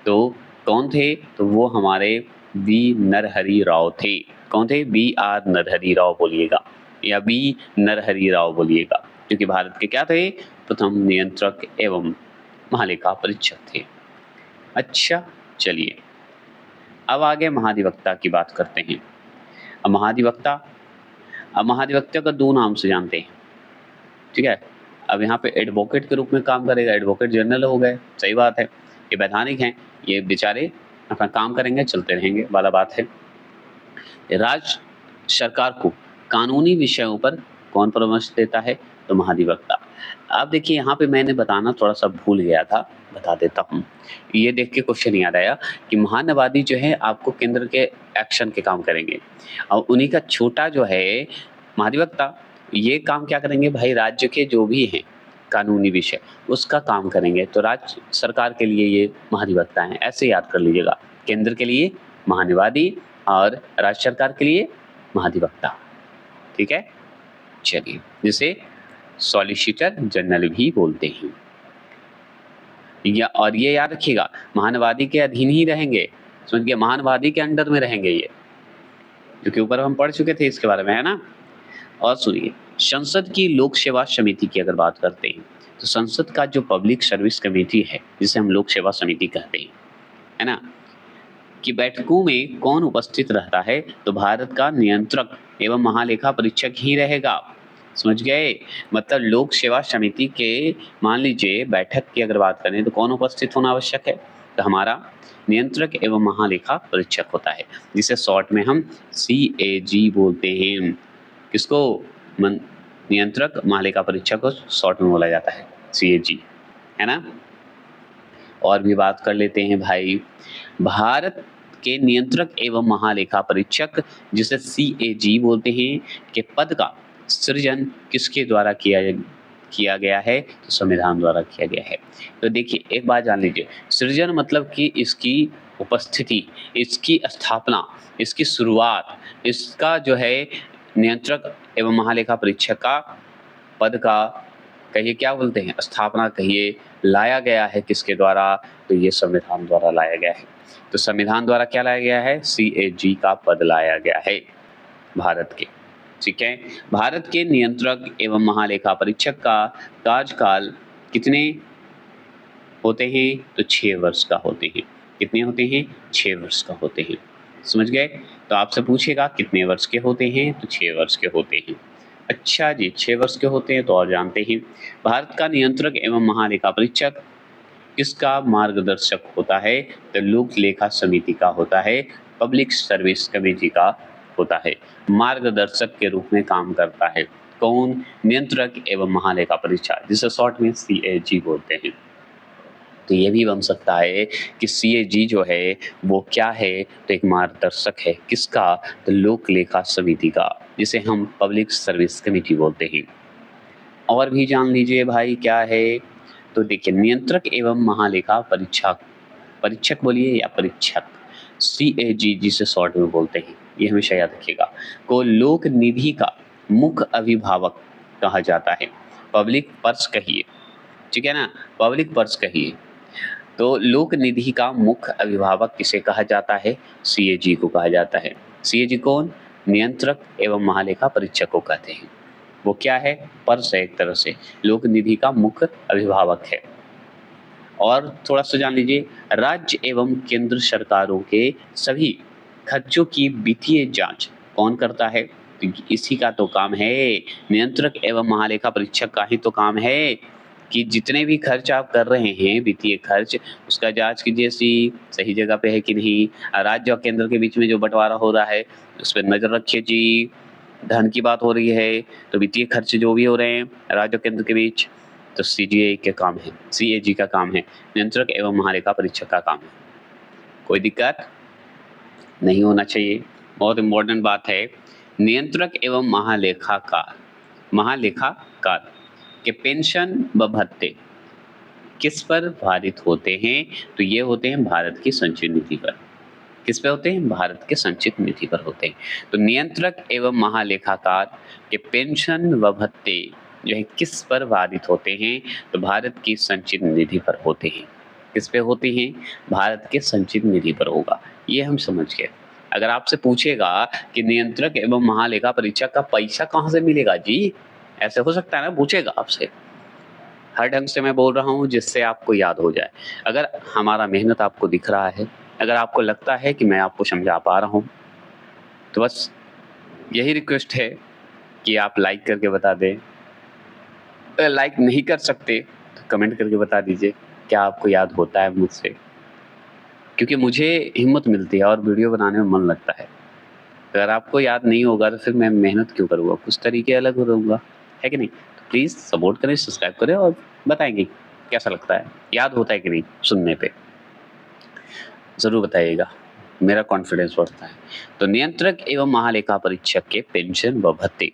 तो कौन थे? तो वो हमारे वी नरहरि राव थे। कौन थे? बी आर नरहरि राव बोलिएगा या बी नरहरि राव बोलिएगा, क्योंकि भारत के क्या थे? प्रथम नियंत्रक एवं महालेखा परीक्षक थे। अच्छा, चलिए अब आगे महाधिवक्ता की बात करते हैं। अब महाधिवक्ता का दो नाम से जानते हैं, ठीक है? अब यहाँ पे एडवोकेट के रूप में काम करेगा, एडवोकेट जनरल हो गए, सही बात है। ये वैधानिक हैं, ये बेचारे अपना काम करेंगे, चलते रहेंगे वाला बात है। राज्य सरकार को कानूनी विषयों पर कौन परामर्श देता है? तो महाधिवक्ता। अब देखिए यहाँ पे मैंने बताना थोड़ा सा भूल गया था, बता देता हूँ। ये देख के क्वेश्चन याद आया कि महान्यवादी जो है आपको केंद्र के एक्शन के काम करेंगे। और उन्हीं का छोटा जो है महाधिवक्ता, ये काम क्या करेंगे भाई, राज्य के जो भी हैं कानूनी विषय उसका काम करेंगे। तो राज्य सरकार के लिए ये महाधिवक्ता हैं, ऐसे याद कर लीजिएगा। केंद्र के लिए महान्यायवादी और राज्य सरकार के लिए महाधिवक्ता। ठीक है, चलिए, जिसे सॉलिसिटर जनरल भी बोलते हैं। या और ये याद रखिएगा, महान्यायवादी के अधीन ही रहेंगे, समझिए, महान्यायवादी के अंडर में रहेंगे ये, क्योंकि ऊपर हम पढ़ चुके थे इसके बारे में, है ना। और सुनिए, संसद की लोक सेवा समिति की अगर बात करते हैं तो संसद का जो पब्लिक सर्विस कमेटी है, जिसे हम लोक सेवा समिति कहते हैं, है ना, कि बैठकों में कौन उपस्थित रहता है, तो भारत का नियंत्रक एवं महालेखा परीक्षक ही रहेगा। समझ गए, मतलब लोक सेवा समिति के मान लीजिए बैठक की अगर बात करें तो कौन उपस्थित होना आवश्यक है, तो हमारा नियंत्रक एवं महालेखा परीक्षक होता है, जिसे शॉर्ट में हम CAG बोलते हैं। किसको, नियंत्रक महालेखा परीक्षक को शॉर्ट में बोला जाता है CAG, है ना। और भी बात कर लेते हैं भाई, भारत के नियंत्रक एवं महालेखा परीक्षक जिसे CAG बोलते हैं के पद का सृजन किसके द्वारा किया गया है, तो संविधान द्वारा किया गया है। तो देखिए एक बात जान लीजिए, सृजन मतलब कि इसकी उपस्थिति, इसकी स्थापना, इसकी शुरुआत, इसका जो है नियंत्रक एवं महालेखा परीक्षक का पद का कहिए क्या बोलते हैं, स्थापना कहिए, लाया गया है किसके द्वारा, तो ये संविधान द्वारा लाया गया है। तो संविधान द्वारा क्या लाया गया है, CAG का पद लाया गया है भारत के। ठीक है, भारत के नियंत्रक एवं महालेखा परीक्षक का कार्यकाल कितने होते हैं, तो 6 वर्ष का होते हैं। कितने होते हैं, 6 वर्ष का होते हैं। समझ गए, तो आपसे पूछेगा कितने वर्ष के होते हैं, तो 6 वर्ष के होते हैं। अच्छा जी, 6 वर्ष के होते हैं, तो और जानते हैं, भारत का नियंत्रक एवं महालेखा परीक्षक किसका मार्गदर्शक होता है, तो लोक लेखा समिति का होता है, पब्लिक सर्विस कमेटी का होता है, मार्गदर्शक के रूप में काम करता है। कौन, नियंत्रक एवं महालेखा परीक्षक, जिसे शॉर्ट में CAG बोलते हैं। तो ये भी बन सकता है कि CAG जो है वो क्या है, तो एक मार्गदर्शक है, किसका, तो लोक लेखा समिति का, जिसे हम पब्लिक सर्विस कमेटी बोलते हैं। और भी जान लीजिए भाई क्या है, तो देखिए नियंत्रक एवं महालेखा परीक्षक बोलिए या परीक्षक, CAG जिसे शॉर्ट में बोलते हैं, ये हमेशा याद रखिएगा, को लोक निधि का मुख्य अभिभावक कहा जाता है। पब्लिक पर्स कहिए, ठीक है ना, पब्लिक पर्स कहिए। तो लोक निधि का मुख्य अभिभावक किसे कहा जाता है, CAG को कहा जाता है। CAG कौन, नियंत्रक एवं महालेखा परीक्षक को कहते हैं। वो क्या है, पर्स है, एक तरह से लोक निधि का मुख्य अभिभावक है। और थोड़ा सा जान लीजिए, राज्य एवं केंद्र सरकारों के सभी खर्चों की वित्तीय जांच कौन करता है, तो इसी का तो काम है, नियंत्रक एवं महालेखा परीक्षक का ही तो काम है कि जितने भी खर्च आप कर रहे हैं, वित्तीय खर्च, उसका जांच कीजिए सही जगह पे है कि नहीं। राज्य और केंद्र के बीच में जो बंटवारा हो रहा है उस पर नजर रखिए जी। धन की बात हो रही है तो वित्तीय खर्च जो भी हो रहे हैं राज्य और केंद्र के बीच, तो CGA के काम है, CAG का काम है, नियंत्रक एवं महालेखा परीक्षक का काम है। कोई दिक्कत नहीं होना चाहिए, बहुत इम्पोर्टेंट बात है। नियंत्रक एवं महालेखाकार के पेंशन व भत्ते किस पर भारित होते हैं, तो ये होते हैं भारत की संचित निधि पर। किस पे होते हैं, भारत के संचित निधि पर होते हैं। तो नियंत्रक एवं महालेखाकार के पेंशन व भत्ते जो है किस पर भारित होते हैं, तो भारत की संचित निधि पर होते हैं। किस पे होते हैं, भारत के संचित निधि पर होगा, ये हम समझ गए। अगर आपसे पूछेगा कि नियंत्रक एवं महालेखा परीक्षक का पैसा कहाँ से मिलेगा जी, ऐसे हो सकता है ना, पूछेगा आपसे। हर ढंग से मैं बोल रहा हूँ जिससे आपको याद हो जाए। अगर हमारा मेहनत आपको दिख रहा है, अगर आपको लगता है कि मैं आपको समझा पा रहा हूँ, तो बस यही रिक्वेस्ट है कि आप लाइक करके बता दें। अगर लाइक नहीं कर सकते तो कमेंट करके बता दीजिए क्या आपको याद होता है मुझसे, क्योंकि मुझे हिम्मत मिलती है और वीडियो बनाने में मन लगता है। अगर आपको याद नहीं होगा तो फिर मैं मेहनत क्यों करूँगा, कुछ तरीके अलग हो रहूँगा, है कि नहीं। तो प्लीज़ सपोर्ट करें, सब्सक्राइब करें और बताएंगे कैसा लगता है, याद होता है कि नहीं, सुनने पे ज़रूर बताइएगा। मेरा कॉन्फिडेंस बढ़ता है। तो नियंत्रक एवं महालेखा परीक्षक के पेंशन व भत्ते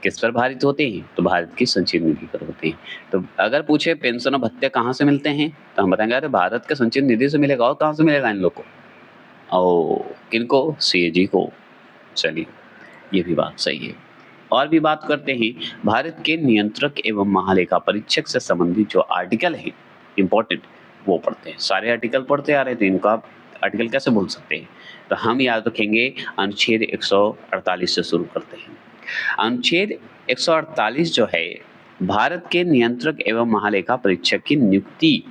किस पर भारित होते हैं? तो भारत की संचित निधि पर होते हैं। तो अगर पूछे पेंशन और भत्ते कहाँ से मिलते हैं, तो हम बताएंगे अरे भारत के संचित निधि से मिलेगा, और कहाँ से मिलेगा इन लोग को? और किनको? सीएजी को। चलिए, ये भी बात सही है। और भी बात करते हैं, भारत के नियंत्रक एवं महालेखा परीक्षक से संबंधित जो आर्टिकल है इंपॉर्टेंट, वो पढ़ते हैं। सारे आर्टिकल पढ़ते आ रहे थे, इनका आर्टिकल कैसे भूल सकते हैं? तो हम याद रखेंगे अनुच्छेद 148 से शुरू करते हैं। अनुच्छेद 148 जो है भारत के नियंत्रक एवं महालेखा परीक्षक की नियुक्ति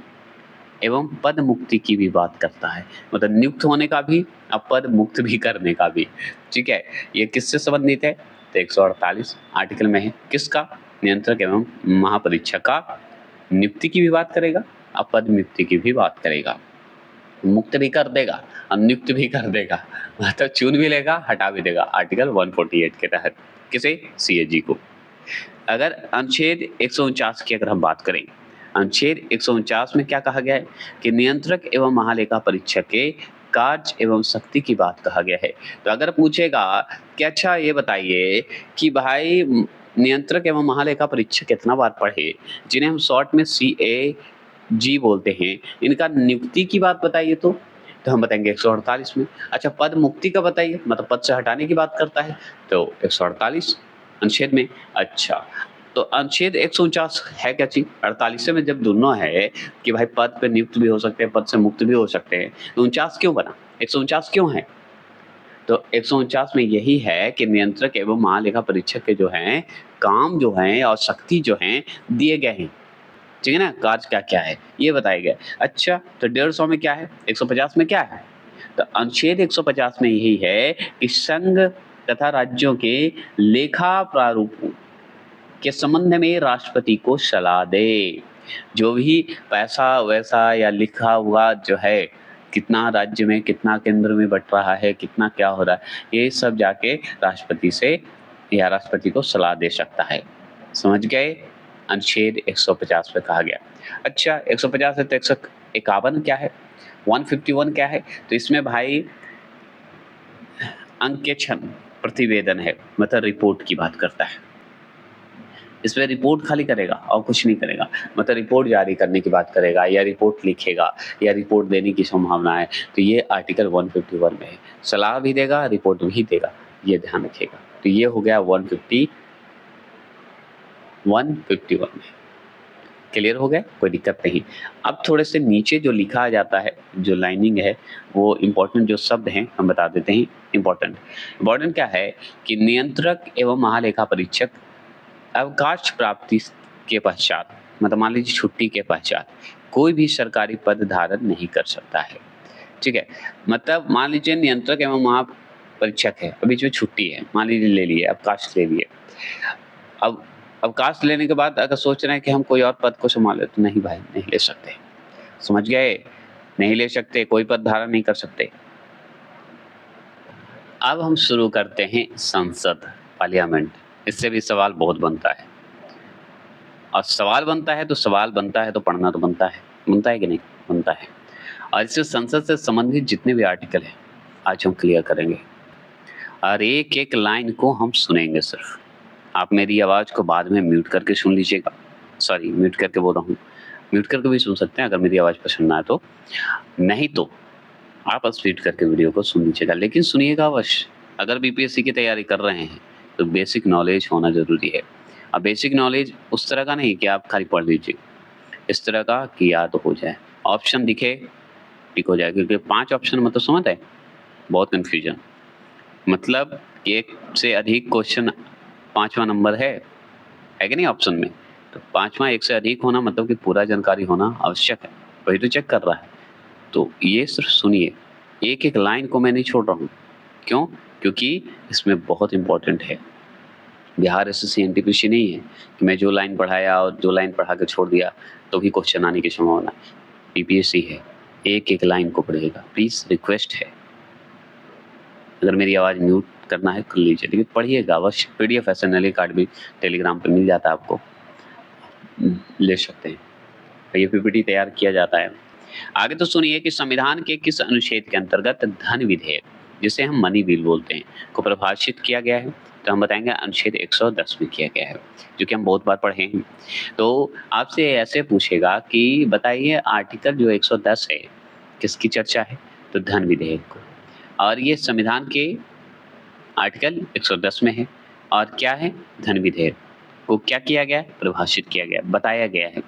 एवं पद मुक्ति की भी बात करता है, मतलब नियुक्त होने का भी और पद मुक्त भी करने का भी। ठीक है, ये किससे संबंधित है? तो 148 आर्टिकल में है, किसका? नियंत्रक एवं महापरीक्षक का नियुक्ति की भी बात करेगा और पद मुक्ति की भी बात करेगा। मुक्त भी कर देगा और नियुक्त भी कर देगा, मतलब चुन भी लेगा, हटा भी देगा, आर्टिकल 148 के तहत। किसे? सीएजी को। अगर अनुच्छेद 149 की अगर हम बात करें, अनुच्छेद 149 में क्या कहा गया है कि नियंत्रक एवं महालेखा परीक्षक के कार्य एवं शक्ति की बात कहा गया है। तो अगर पूछेगा कि अच्छा ये बताइए कि भाई नियंत्रक एवं महालेखा परीक्षक कितना बार पढ़े, जिन्हें हम शॉर्ट में CAG बोलते हैं, इनका नियुक्ति की बात बताइए तो हम बताएंगे 148 में। अच्छा, पद मुक्ति का बताइए, मतलब पद से हटाने की बात करता है, तो 148 अनुच्छेद में। अच्छा, तो अनुच्छेद 149 है क्या चीज? 48 में जब दोनों है कि भाई पद पे नियुक्त भी हो सकते हैं, पद से मुक्त भी हो सकते हैं, तो 49 क्यों बना? 149 क्यों है? तो 149 में यही है कि नियंत्रक एवं महालेखा परीक्षक के जो हैं काम जो हैं और शक्ति जो हैं दिए गए हैं, ठीक है ना, कार्य क्या क्या है ये बताया गया। अच्छा, तो 150 में क्या है? 150 में क्या है? तो अनुच्छेद 150 में यही है कि संघ तथा राज्यों के लेखा प्रारूपों के संबंध में राष्ट्रपति को सलाह दे। जो भी पैसा वैसा या लिखा हुआ जो है, कितना राज्य में, कितना केंद्र में बट रहा है, कितना क्या हो रहा है, ये सब जाके राष्ट्रपति से या राष्ट्रपति को सलाह दे सकता है। समझ गए? अनुच्छेद 150 पे कहा गया। अच्छा, 150 है तो 151 क्या है? 151 क्या है? तो इसमें भाई अंकेक्षण प्रतिवेदन है, मतलब रिपोर्ट की बात करता है। इसमें रिपोर्ट खाली करेगा और कुछ नहीं करेगा, मतलब रिपोर्ट जारी करने की बात करेगा या रिपोर्ट लिखेगा या रिपोर्ट देने की संभावना है। तो ये आर्टिकल 151 में है, सलाह भी देगा, रिपोर्ट भी देगा, ये ध्यान रखिएगा। तो ये हो गया 151 में। क्लियर हो गया? कोई दिक्कत नहीं। अब थोड़े से नीचे जो लिखा जाता है, जो लाइनिंग है, वो इम्पोर्टेंट जो शब्द हैं हम बता देते हैं। इम्पोर्टेंट क्या है कि नियंत्रक एवं महालेखा परीक्षक अवकाश प्राप्ति के पश्चात, मतलब मान लीजिए छुट्टी के पश्चात, कोई भी सरकारी पद धारण नहीं कर सकता है। ठीक है, मतलब मान लीजिए नियंत्रक एवं महापरीक्षक है, बीच में छुट्टी है, मान लीजिए ले लिए, अवकाश ले लिए। अब अवकाश लेने के बाद अगर सोच रहे हैं कि हम कोई और पद को संभाले, तो नहीं भाई, नहीं ले सकते। समझ गए? नहीं ले सकते, कोई पद धारण नहीं कर सकते। अब हम शुरू करते हैं संसद, पार्लियामेंट। इससे भी सवाल बहुत बनता है, और सवाल बनता है तो पढ़ना तो बनता है कि नहीं? बनता है। और इससे संसद से संबंधित जितने भी आर्टिकल हैं आज हम क्लियर करेंगे, और एक एक लाइन को हम सुनेंगे सिर्फ। आप मेरी आवाज़ को बाद में म्यूट करके सुन लीजिएगा, सॉरी म्यूट करके बोल रहा हूँ, म्यूट करके भी सुन सकते हैं अगर मेरी आवाज़ पसंद ना आए तो, नहीं तो आप स्पीड करके वीडियो को सुन लीजिएगा, लेकिन सुनिएगा अवश्य। अगर बीपीएससी की तैयारी कर रहे हैं तो बेसिक नॉलेज होना जरूरी है। अब बेसिक नॉलेज उस तरह का नहीं कि आप खाली पढ़ लीजिए, इस तरह का कि याद हो जाए, ऑप्शन दिखे टिक हो जाए, क्योंकि 5 ऑप्शन मतलब समझ है बहुत कन्फ्यूजन, मतलब एक से अधिक क्वेश्चन 5वां नंबर है कि नहीं ऑप्शन में, तो 5वां एक से अधिक होना मतलब कि पूरा जानकारी होना आवश्यक है, वही तो चेक कर रहा है। तो ये सिर्फ सुनिए, एक एक लाइन को मैं नहीं छोड़ रहा हूँ। क्यों? क्योंकि इसमें बहुत इंपॉर्टेंट है। बिहार एसएससी एनटीपीसी नहीं है कि मैं जो लाइन पढ़ाया और जो लाइन पढ़ा के छोड़ दिया तो भी क्वेश्चन आने की संभावना है। बीपीएससी है, एक एक लाइन को पढ़िएगा, प्लीज रिक्वेस्ट है। अगर मेरी आवाज़ म्यूट करना है कर लीजिए, लेकिन पढ़िएगा अवश्य। PDF SNLA कार्ड भी टेलीग्राम पे मिल जाता है, आपको ले सकते हैं। ये PPT तैयार किया जाता है, आगे तो सुनिए कि संविधान के किस अनुच्छेद के अंतर्गत धन विधेयक, जिसे हम मनी बिल बोलते हैं, को परिभाषित किया गया है? तो हम बताएंगे अनुच्छेद 110 में किया गया है, जो कि हम बहुत बार पढ़े हैं। तो आपसे ऐसे पूछेगा कि बताइए आर्टिकल जो 110 है किसकी चर्चा है? तो धन विधेयक को। और ये संविधान के आर्टिकल 110 में है। और क्या है? धन विधेयक को क्या किया गया है? परिभाषित किया गया, बताया गया है।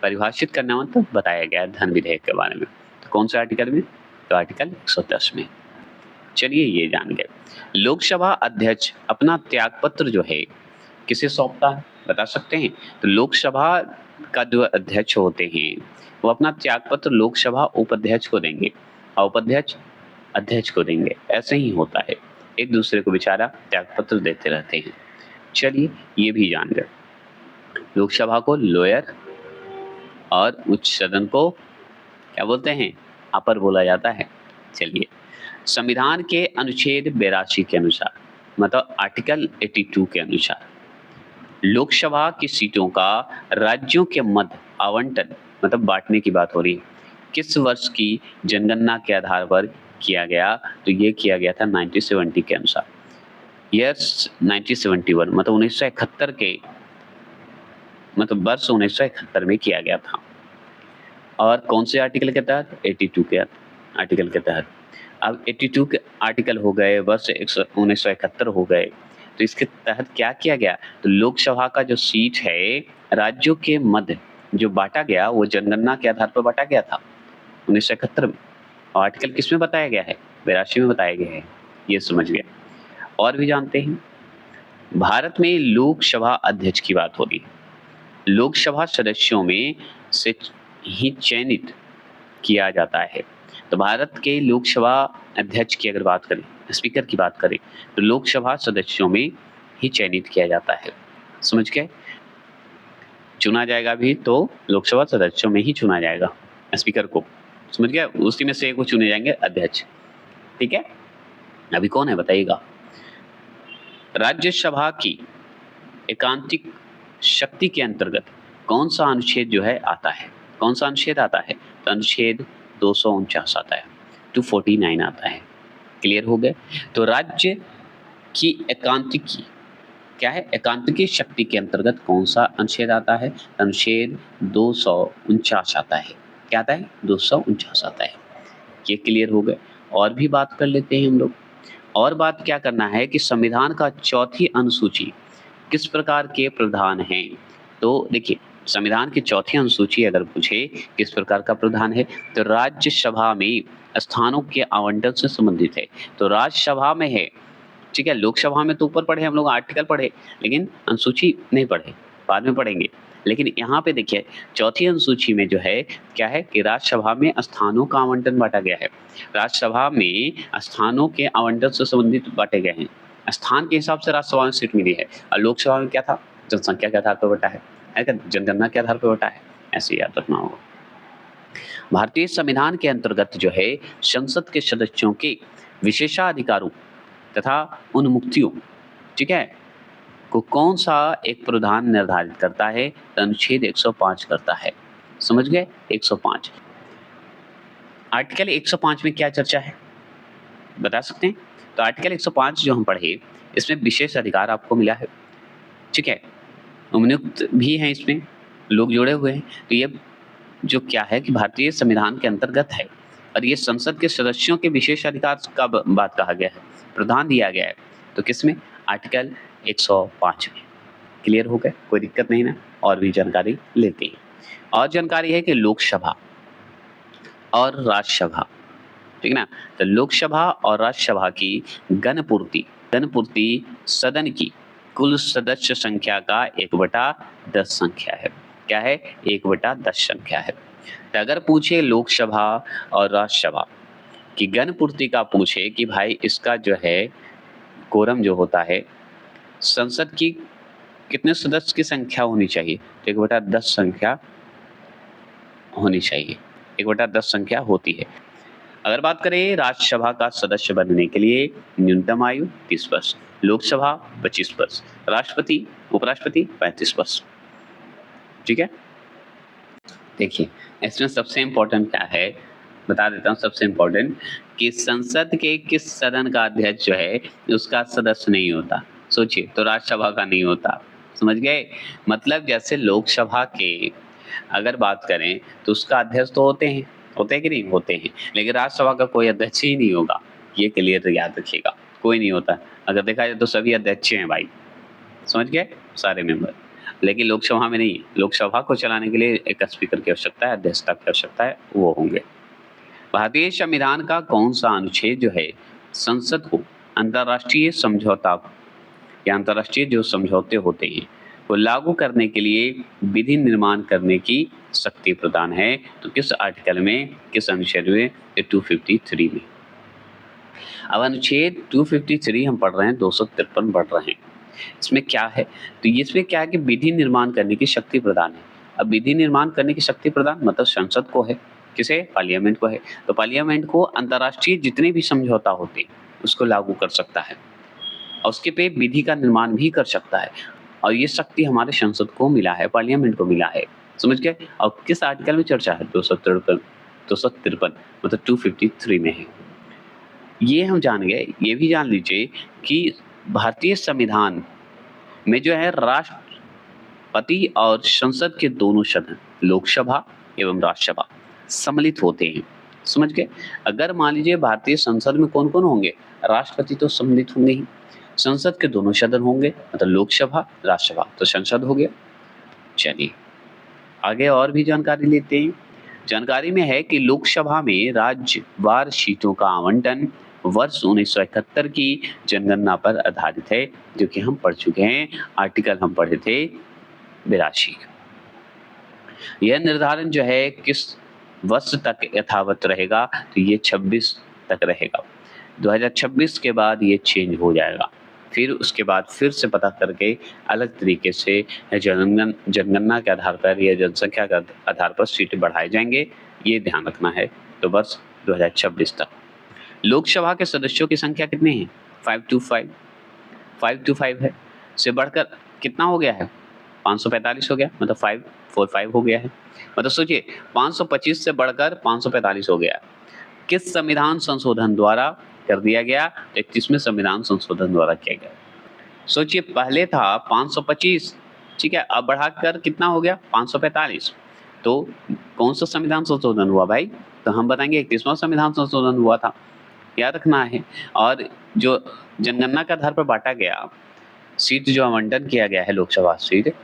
परिभाषित करना मतलब बताया गया है धन विधेयक के बारे में। तो कौन से आर्टिकल में? तो आर्टिकल 110 में। चलिए ये जान गए। लोकसभा अध्यक्ष अपना त्यागपत्र जो है किसे सौंपता है? बता सकते हैं? तो लोकसभा का जो अध्यक्ष होते हैं वो अपना त्यागपत्र लोकसभा उपाध्यक्ष को देंगे और उपाध्यक्ष अध्यक्ष को देंगे। ऐसे ही होता है, एक दूसरे को बेचारा त्यागपत्र देते रहते हैं। चलिए ये भी जान गए। लोकसभा को लोअर और उच्च सदन को क्या बोलते हैं? अपर बोला जाता है। चलिए, संविधान के अनुच्छेद 82 के अनुसार, मतलब आर्टिकल 82 के अनुसार लोकसभा की सीटों का राज्यों के मध्य आवंटन, मतलब बांटने की बात हो रही है, किस वर्ष की जनगणना के आधार पर किया गया? तो ये किया गया था 1970 के अनुसार। यस 1971 मतलब 1971 के, मतलब वर्ष 1971 में किया गया था। और कौन से आर्टिकल के तहत? 82 के आर्टिकल के तहत। अब 82 के आर्टिकल हो गए, वर्ष 1971 हो गए, तो इसके तहत क्या किया गया? तो लोकसभा का जो सीट है राज्यों के मध्य जो बांटा गया वो जनगणना के आधार पर बांटा गया था 1971 में। और आर्टिकल किस में बताया गया है? 82 में बताया गया है। ये समझ गया। और भी जानते हैं, भारत में लोकसभा अध्यक्ष की बात हो रही है। लोकसभा सदस्यों में से ही चयनित किया जाता है। तो भारत के लोकसभा अध्यक्ष की अगर बात करें, स्पीकर की बात करें, तो लोकसभा सदस्यों में ही चयनित किया जाता है। समझ गए? चुना जाएगा भी तो लोकसभा सदस्यों में ही चुना जाएगा स्पीकर को। समझ गए? उसी में से एक को चुने जाएंगे अध्यक्ष। ठीक है, अभी कौन है बताइएगा? राज्यसभा की एकांतिक शक्ति के अंतर्गत कौन सा अनुच्छेद जो है आता है? कौन सा अनुच्छेद आता है? तो अनुच्छेद 249 आता है, 249 आता है। क्लियर हो गए? तो राज्य की एकांतिकी क्या है? एकांतिकी शक्ति के अंतर्गत कौन सा अनुच्छेद आता है? अनुच्छेद 249 आता है। क्या आता है? 249 आता है। ये क्लियर हो गए। और भी बात कर लेते हैं हम लोग। और बात क्या करना है कि संविधान का चौथी अनुसूची किस प्रकार के प्रावधान हैं? तो देखिए, संविधान की चौथी अनुसूची अगर पूछे किस प्रकार का प्रावधान है, तो राज्यसभा में स्थानों के आवंटन से संबंधित है। तो राज्यसभा में है, ठीक है। लोकसभा में तो ऊपर पढ़े हम लोग, आर्टिकल पढ़े, लेकिन अनुसूची नहीं पढ़े, बाद में पढ़ेंगे। लेकिन यहाँ पे देखिए चौथी अनुसूची में जो है क्या है कि राज्यसभा में स्थानों का आवंटन बांटा गया है। राज्यसभा में स्थानों के आवंटन से संबंधित बांटे गए हैं। स्थान के हिसाब से राज्यसभा में सीट मिली है, और लोकसभा में क्या था? जनसंख्या के आधार पर बटा है, जनगणना के आधार पर बटा है। ऐसे याद रखना होगा। भारतीय संविधान के अंतर्गत जो है संसद के सदस्यों के विशेषाधिकारों तथा उन्मुक्तियों, ठीक है, को कौन सा एक प्रावधान निर्धारित करता है? तो अनुच्छेद 105 करता है। समझ गए? 105। आर्टिकल 105 में क्या चर्चा है बता सकते हैं? तो आर्टिकल 105 जो हम पढ़े, इसमें विशेष अधिकार आपको मिला है, ठीक है। उन्मुक्त भी हैं, इसमें लोग जुड़े हुए हैं। तो ये जो क्या है कि भारतीय संविधान के अंतर्गत है, और ये संसद के सदस्यों के विशेष अधिकार का बात कहा गया है, प्रावधान दिया गया है। तो किसमें? आर्टिकल 105 में। क्लियर हो गए? कोई दिक्कत नहीं ना? और भी जानकारी लेते हैं। और जानकारी है कि लोकसभा और राज्यसभा, ठीक है ना, तो लोकसभा और राज्यसभा की गणपूर्ति सदन की कुल सदस्य संख्या का 1/10 संख्या है। क्या है? 1/10 संख्या है। तो अगर पूछे लोकसभा और राज्यसभा की गणपूर्ति का, पूछे कि भाई इसका जो है कोरम जो होता है, संसद की कितने सदस्य की संख्या होनी चाहिए? तो 1/10 संख्या होनी चाहिए। 1/10 संख्या होती है। अगर बात करें राज्यसभा का सदस्य बनने के लिए न्यूनतम आयु 30 वर्ष, लोकसभा 25 वर्ष, राष्ट्रपति उपराष्ट्रपति 35 वर्ष, ठीक है। देखिए, इसमें सबसे इम्पोर्टेंट क्या है, बता देता हूँ सबसे इम्पोर्टेंट कि संसद के किस सदन का अध्यक्ष जो है, उसका सदस्य नहीं होता। सोचिए, तो राज्यसभा का नहीं होता, समझ गए? मतलब जैसे लोकसभा के अगर बात करें, तो उसका अध्यक्ष तो होते हैं कि नहीं? होते हैं, लेकिन राज्यसभा का कोई अध्यक्ष ही नहीं होगा, ये क्लियर याद रखिएगा, कोई नहीं होता। अगर देखा जाए तो सभी अध्यक्ष हैं भाई, समझ गए? सारे मेंबर। लेकिन लोकसभा में नहीं, लोकसभा को चलाने के लिए एक स्पीकर की आवश्यकता है, अध्यक्षता की आवश्यकता है, वो होंगे। भारतीय संविधान का कौन-सा अनुच्छेद जो है, संसद को अंतर्राष्ट्रीय समझौता या अंतर्राष्ट्रीय जो समझौते होते हैं, को लागू करने के लिए विधि निर्माण करने की शक्ति प्रदान है? तो किस आर्टिकल में, किस अनुच्छेद में? 253 में। अब अनुच्छेद 253 हम पढ़ रहे हैं, 253 पढ़ रहे हैं। इसमें क्या है? तो इसमें क्या है कि विधि निर्माण करने की शक्ति प्रदान है। अब विधि निर्माण करने की शक्ति प्रदान मतलब संसद को है, किसे? पार्लियामेंट को है। तो पार्लियामेंट को अंतर्राष्ट्रीय जितने भी समझौता होते हैं, उसको लागू कर सकता है और उसके पे विधि का निर्माण भी कर सकता है, और ये शक्ति हमारे संसद को मिला है, पार्लियामेंट को मिला है, समझ गए? और किस आर्टिकल में चर्चा है? 253 मतलब 253 में है। ये हम जान गए। ये भी जान लीजिए कि भारतीय संविधान में जो है राष्ट्रपति और संसद के दोनों सदन, लोकसभा एवं राज्यसभा, सम्मिलित होते हैं, समझ गए? अगर मान लीजिए भारतीय संसद में कौन-कौन होंगे? राष्ट्रपति तो सम्मिलित होंगे ही, संसद के दोनों सदन होंगे, मतलब लोकसभा, राज्यसभा, तो संसद हो गया। चलिए आगे और भी जानकारी लेते हैं। जानकारी में है कि लोकसभा में राज्यवार सीटों का आवंटन वर्ष 1971 की जनगणना पर आधारित है, जो कि हम पढ़ चुके हैं। आर्टिकल हम पढ़े थे 82। यह निर्धारण जो है किस वर्ष तक यथावत रहेगा? तो ये 26 तक रहेगा। 2026 के बाद ये चेंज हो जाएगा, फिर उसके बाद फिर से पता करके अलग तरीके से जनगणना के आधार पर या जनसंख्या के आधार पर सीटें बढ़ाए जाएंगे, ये ध्यान रखना है। तो वर्ष 2026 तक। लोकसभा के सदस्यों की संख्या कितनी है? 525 है, से बढ़कर कितना हो गया है? 545 हो गया, मतलब 545 हो गया है। मतलब सोचिए 525 से बढ़कर 545 हो गया। किस संविधान संशोधन द्वारा कर दिया गया? 31वें संविधान संशोधन द्वारा किया गया। सोचिए पहले था 525, ठीक है, अब बढ़ाकर कितना हो गया? 545। तो कौन सा संविधान संशोधन हुआ भाई? तो हम बताएंगे 31वां संविधान संशोधन हुआ था, याद रखना है। और जो जनगणना के आधार पर बांटा गया, सीट जो आवंटन किया गया है लोकसभा सीट,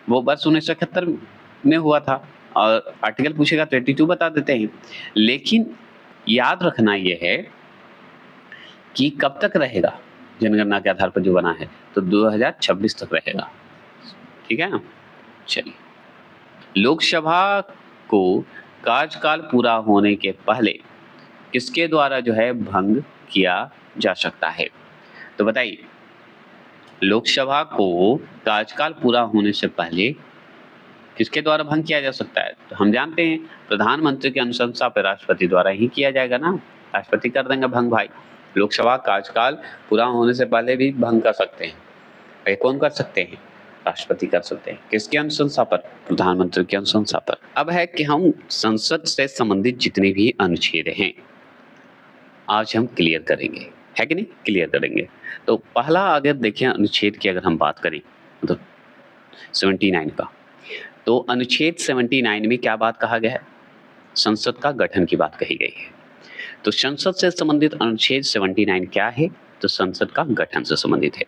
वो वर्ष 1971 में हुआ था, और आर्टिकल पूछेगा तो 82 बता देते हैं। लेकिन याद रखना ये है कि कब तक रहेगा जनगणना के आधार पर जो बना है? तो 2026 तक रहेगा, ठीक है ना? चलिए, लोकसभा को कार्यकाल पूरा होने के पहले किसके द्वारा जो है भंग किया जा सकता है? तो बताइए, लोकसभा को कार्यकाल पूरा होने से पहले किसके द्वारा भंग किया जा सकता है? तो हम जानते हैं प्रधानमंत्री की अनुशंसा पर राष्ट्रपति द्वारा ही किया जाएगा ना, राष्ट्रपति कर देंगे भंग भाई। लोकसभा कार्यकाल पूरा होने से पहले भी भंग कर सकते हैं। ये कौन कर सकते हैं? राष्ट्रपति कर सकते हैं। किसकी अनुशंसा पर? प्रधानमंत्री की अनुशंसा पर। अब है कि हम संसद से संबंधित जितने भी अनुच्छेद हैं आज हम क्लियर करेंगे, है कि नहीं? क्लियर करेंगे। तो पहला अगर देखें अनुच्छेद की अगर हम बात करें तो 79 का, तो अनुच्छेद 79 में क्या बात कहा गया है? संसद का गठन की बात कही गई है। तो संसद से संबंधित अनुच्छेद 79 क्या है? तो संसद का गठन से संबंधित है।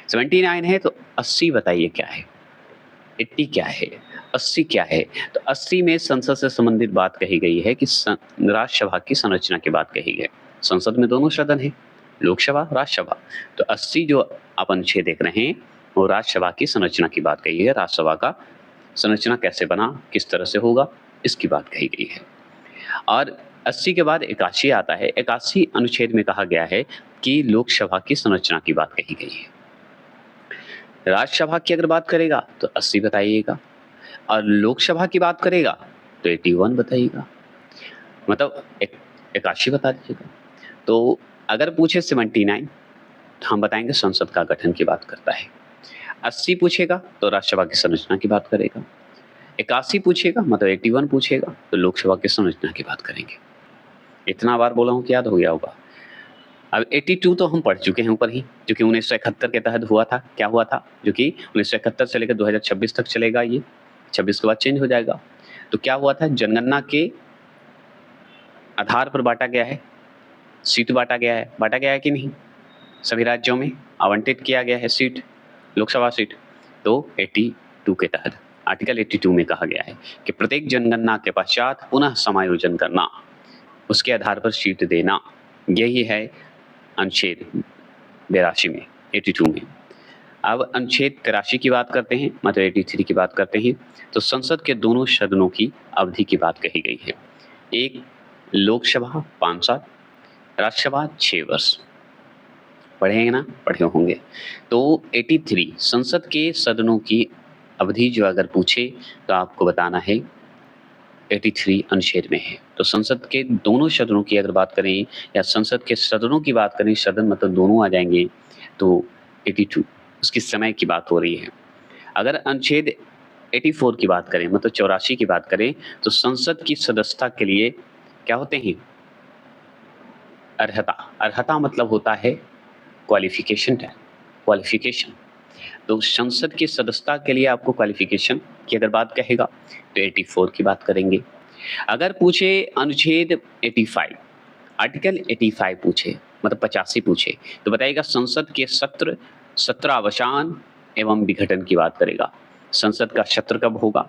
79 है तो 80 बताइए क्या है? 80 क्या है? 80 क्या है? तो 80 में संसद से संबंधित बात कही गई है कि राज्यसभा की संरचना की बात कही है। संसद में दोनों सदन है, लोकसभा, राज्यसभा। तो 80 जो आप अनुच्छेद देख रहे हैं वो राज्यसभा की संरचना की बात कही है। राज्यसभा का संरचना कैसे बना, किस तरह से होगा, इसकी बात कही गई है। और 80 के बाद 81 आता है। 81 अनुच्छेद में कहा गया है कि लोकसभा की संरचना की बात कही गई है। राज्यसभा की अगर बात करेगा तो 80 बताइएगा, और लोकसभा की बात करेगा तो 81 बताइएगा, मतलब 81 बता दीजिएगा। तो अगर पूछे 79 तो हम बताएंगे संसद का गठन की बात करता है। 80 पूछेगा तो राज्यसभा की संरचना की बात करेगा। 81 पूछेगा मतलब 81 पूछेगा तो लोकसभा की संरचना की बात करेंगे। इतना बार बोला हूँ कि याद हो गया होगा। अब 82 तो हम पढ़ चुके हैं ऊपर ही, जो कि 1971 के तहत हुआ था। क्या हुआ था? जो कि 1971 से लेकर 2026 तक चलेगा ये, 26 के बाद चेंज हो जाएगा। तो क्या हुआ था? जनगणना के आधार पर बाँटा गया है, सीट बाँटा गया है कि नहीं? सभी राज्यों में आवंटित किया गया है सीट, लोकसभा सीट। तो 82 के तहत आर्टिकल 82 में कहा गया है कि प्रत्येक जनगणना के पश्चात पुनः समायोजन करना, उसके आधार पर सीट देना, यही है अनुच्छेद 82 में, 82 में। अब अनुच्छेद 83 की बात करते हैं, मतलब 83 की बात करते हैं, तो संसद के दोनों सदनों की अवधि की बात कही गई है। एक लोकसभा 5 साल, राज्यसभा 6 वर्ष। पढ़े हैं ना? पढ़े होंगे। तो 83 संसद के सदनों की अवधि जो अगर पूछे तो आपको बताना है 83 अनुच्छेद में है। तो संसद के दोनों सदनों की अगर बात करें या संसद के सदनों की बात करें, सदन मतलब दोनों आ जाएंगे, तो 82 उसकी समय की बात हो रही है। अगर अनुच्छेद 84 की बात करें मतलब 84 की बात करें, तो संसद की सदस्यता के लिए क्या होते हैं? अर्हता। अर्हता मतलब होता है क्वालिफिकेशन है, क्वालिफिकेशन। तो संसद की सदस्यता के लिए आपको क्वालिफिकेशन की अगर बात कहेगा तो 84 की बात करेंगे। अगर पूछे अनुच्छेद 85, आर्टिकल 85 पूछे मतलब 85 पूछे, तो बताइएगा संसद के सत्र, सत्रावसान एवं विघटन की बात करेगा। संसद का सत्र कब होगा,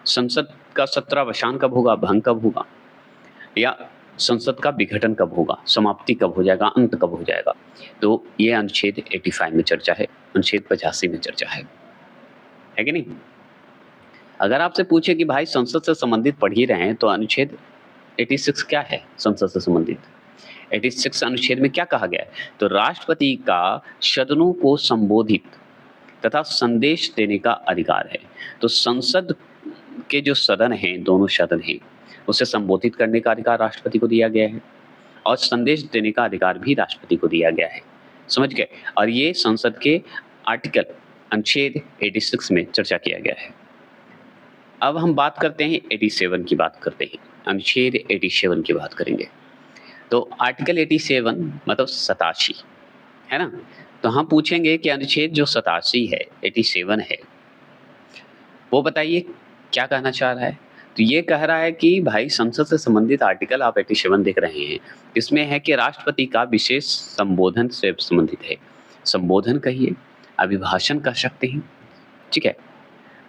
संसद का सत्रावसान कब होगा, भंग कब होगा, या संसद का विघटन कब होगा, समाप्ति कब हो जाएगा, अंत कब हो जाएगा। तो ये अनुच्छेद 85 में चर्चा है, अनुच्छेद 85 में चर्चा है कि नहीं? अगर आपसे पूछे कि भाई संसद से संबंधित पढ़ ही रहे हैं तो अनुच्छेद 86 क्या है संसद से संबंधित? 86 अनुच्छेद में क्या कहा गया है? तो राष्ट्रपति का सदनों को संबोधित तथा संदेश देने का अधिकार है। तो संसद के जो सदन हैं, दोनों सदन हैं, उसे संबोधित करने का अधिकार राष्ट्रपति को दिया गया है और संदेश देने का अधिकार भी राष्ट्रपति को दिया गया है। समझ गए? और ये संसद के आर्टिकल अनुच्छेद 86 में चर्चा किया गया है। अब हम बात करते हैं 87 की बात करते हैं, अनुच्छेद 87 की बात करेंगे। तो आर्टिकल 87 मतलब 87 है ना? तो हम पूछेंगे कि अनुच्छेद जो 87 है, 87 है, वो बताइए क्या कहना चाह रहा है? तो ये कह रहा है कि भाई संसद से संबंधित आर्टिकल आप 87 देख रहे हैं, इसमें है कि राष्ट्रपति का विशेष संबोधन से संबंधित है। संबोधन कहिए, अभिभाषण कह सकते हैं, ठीक है?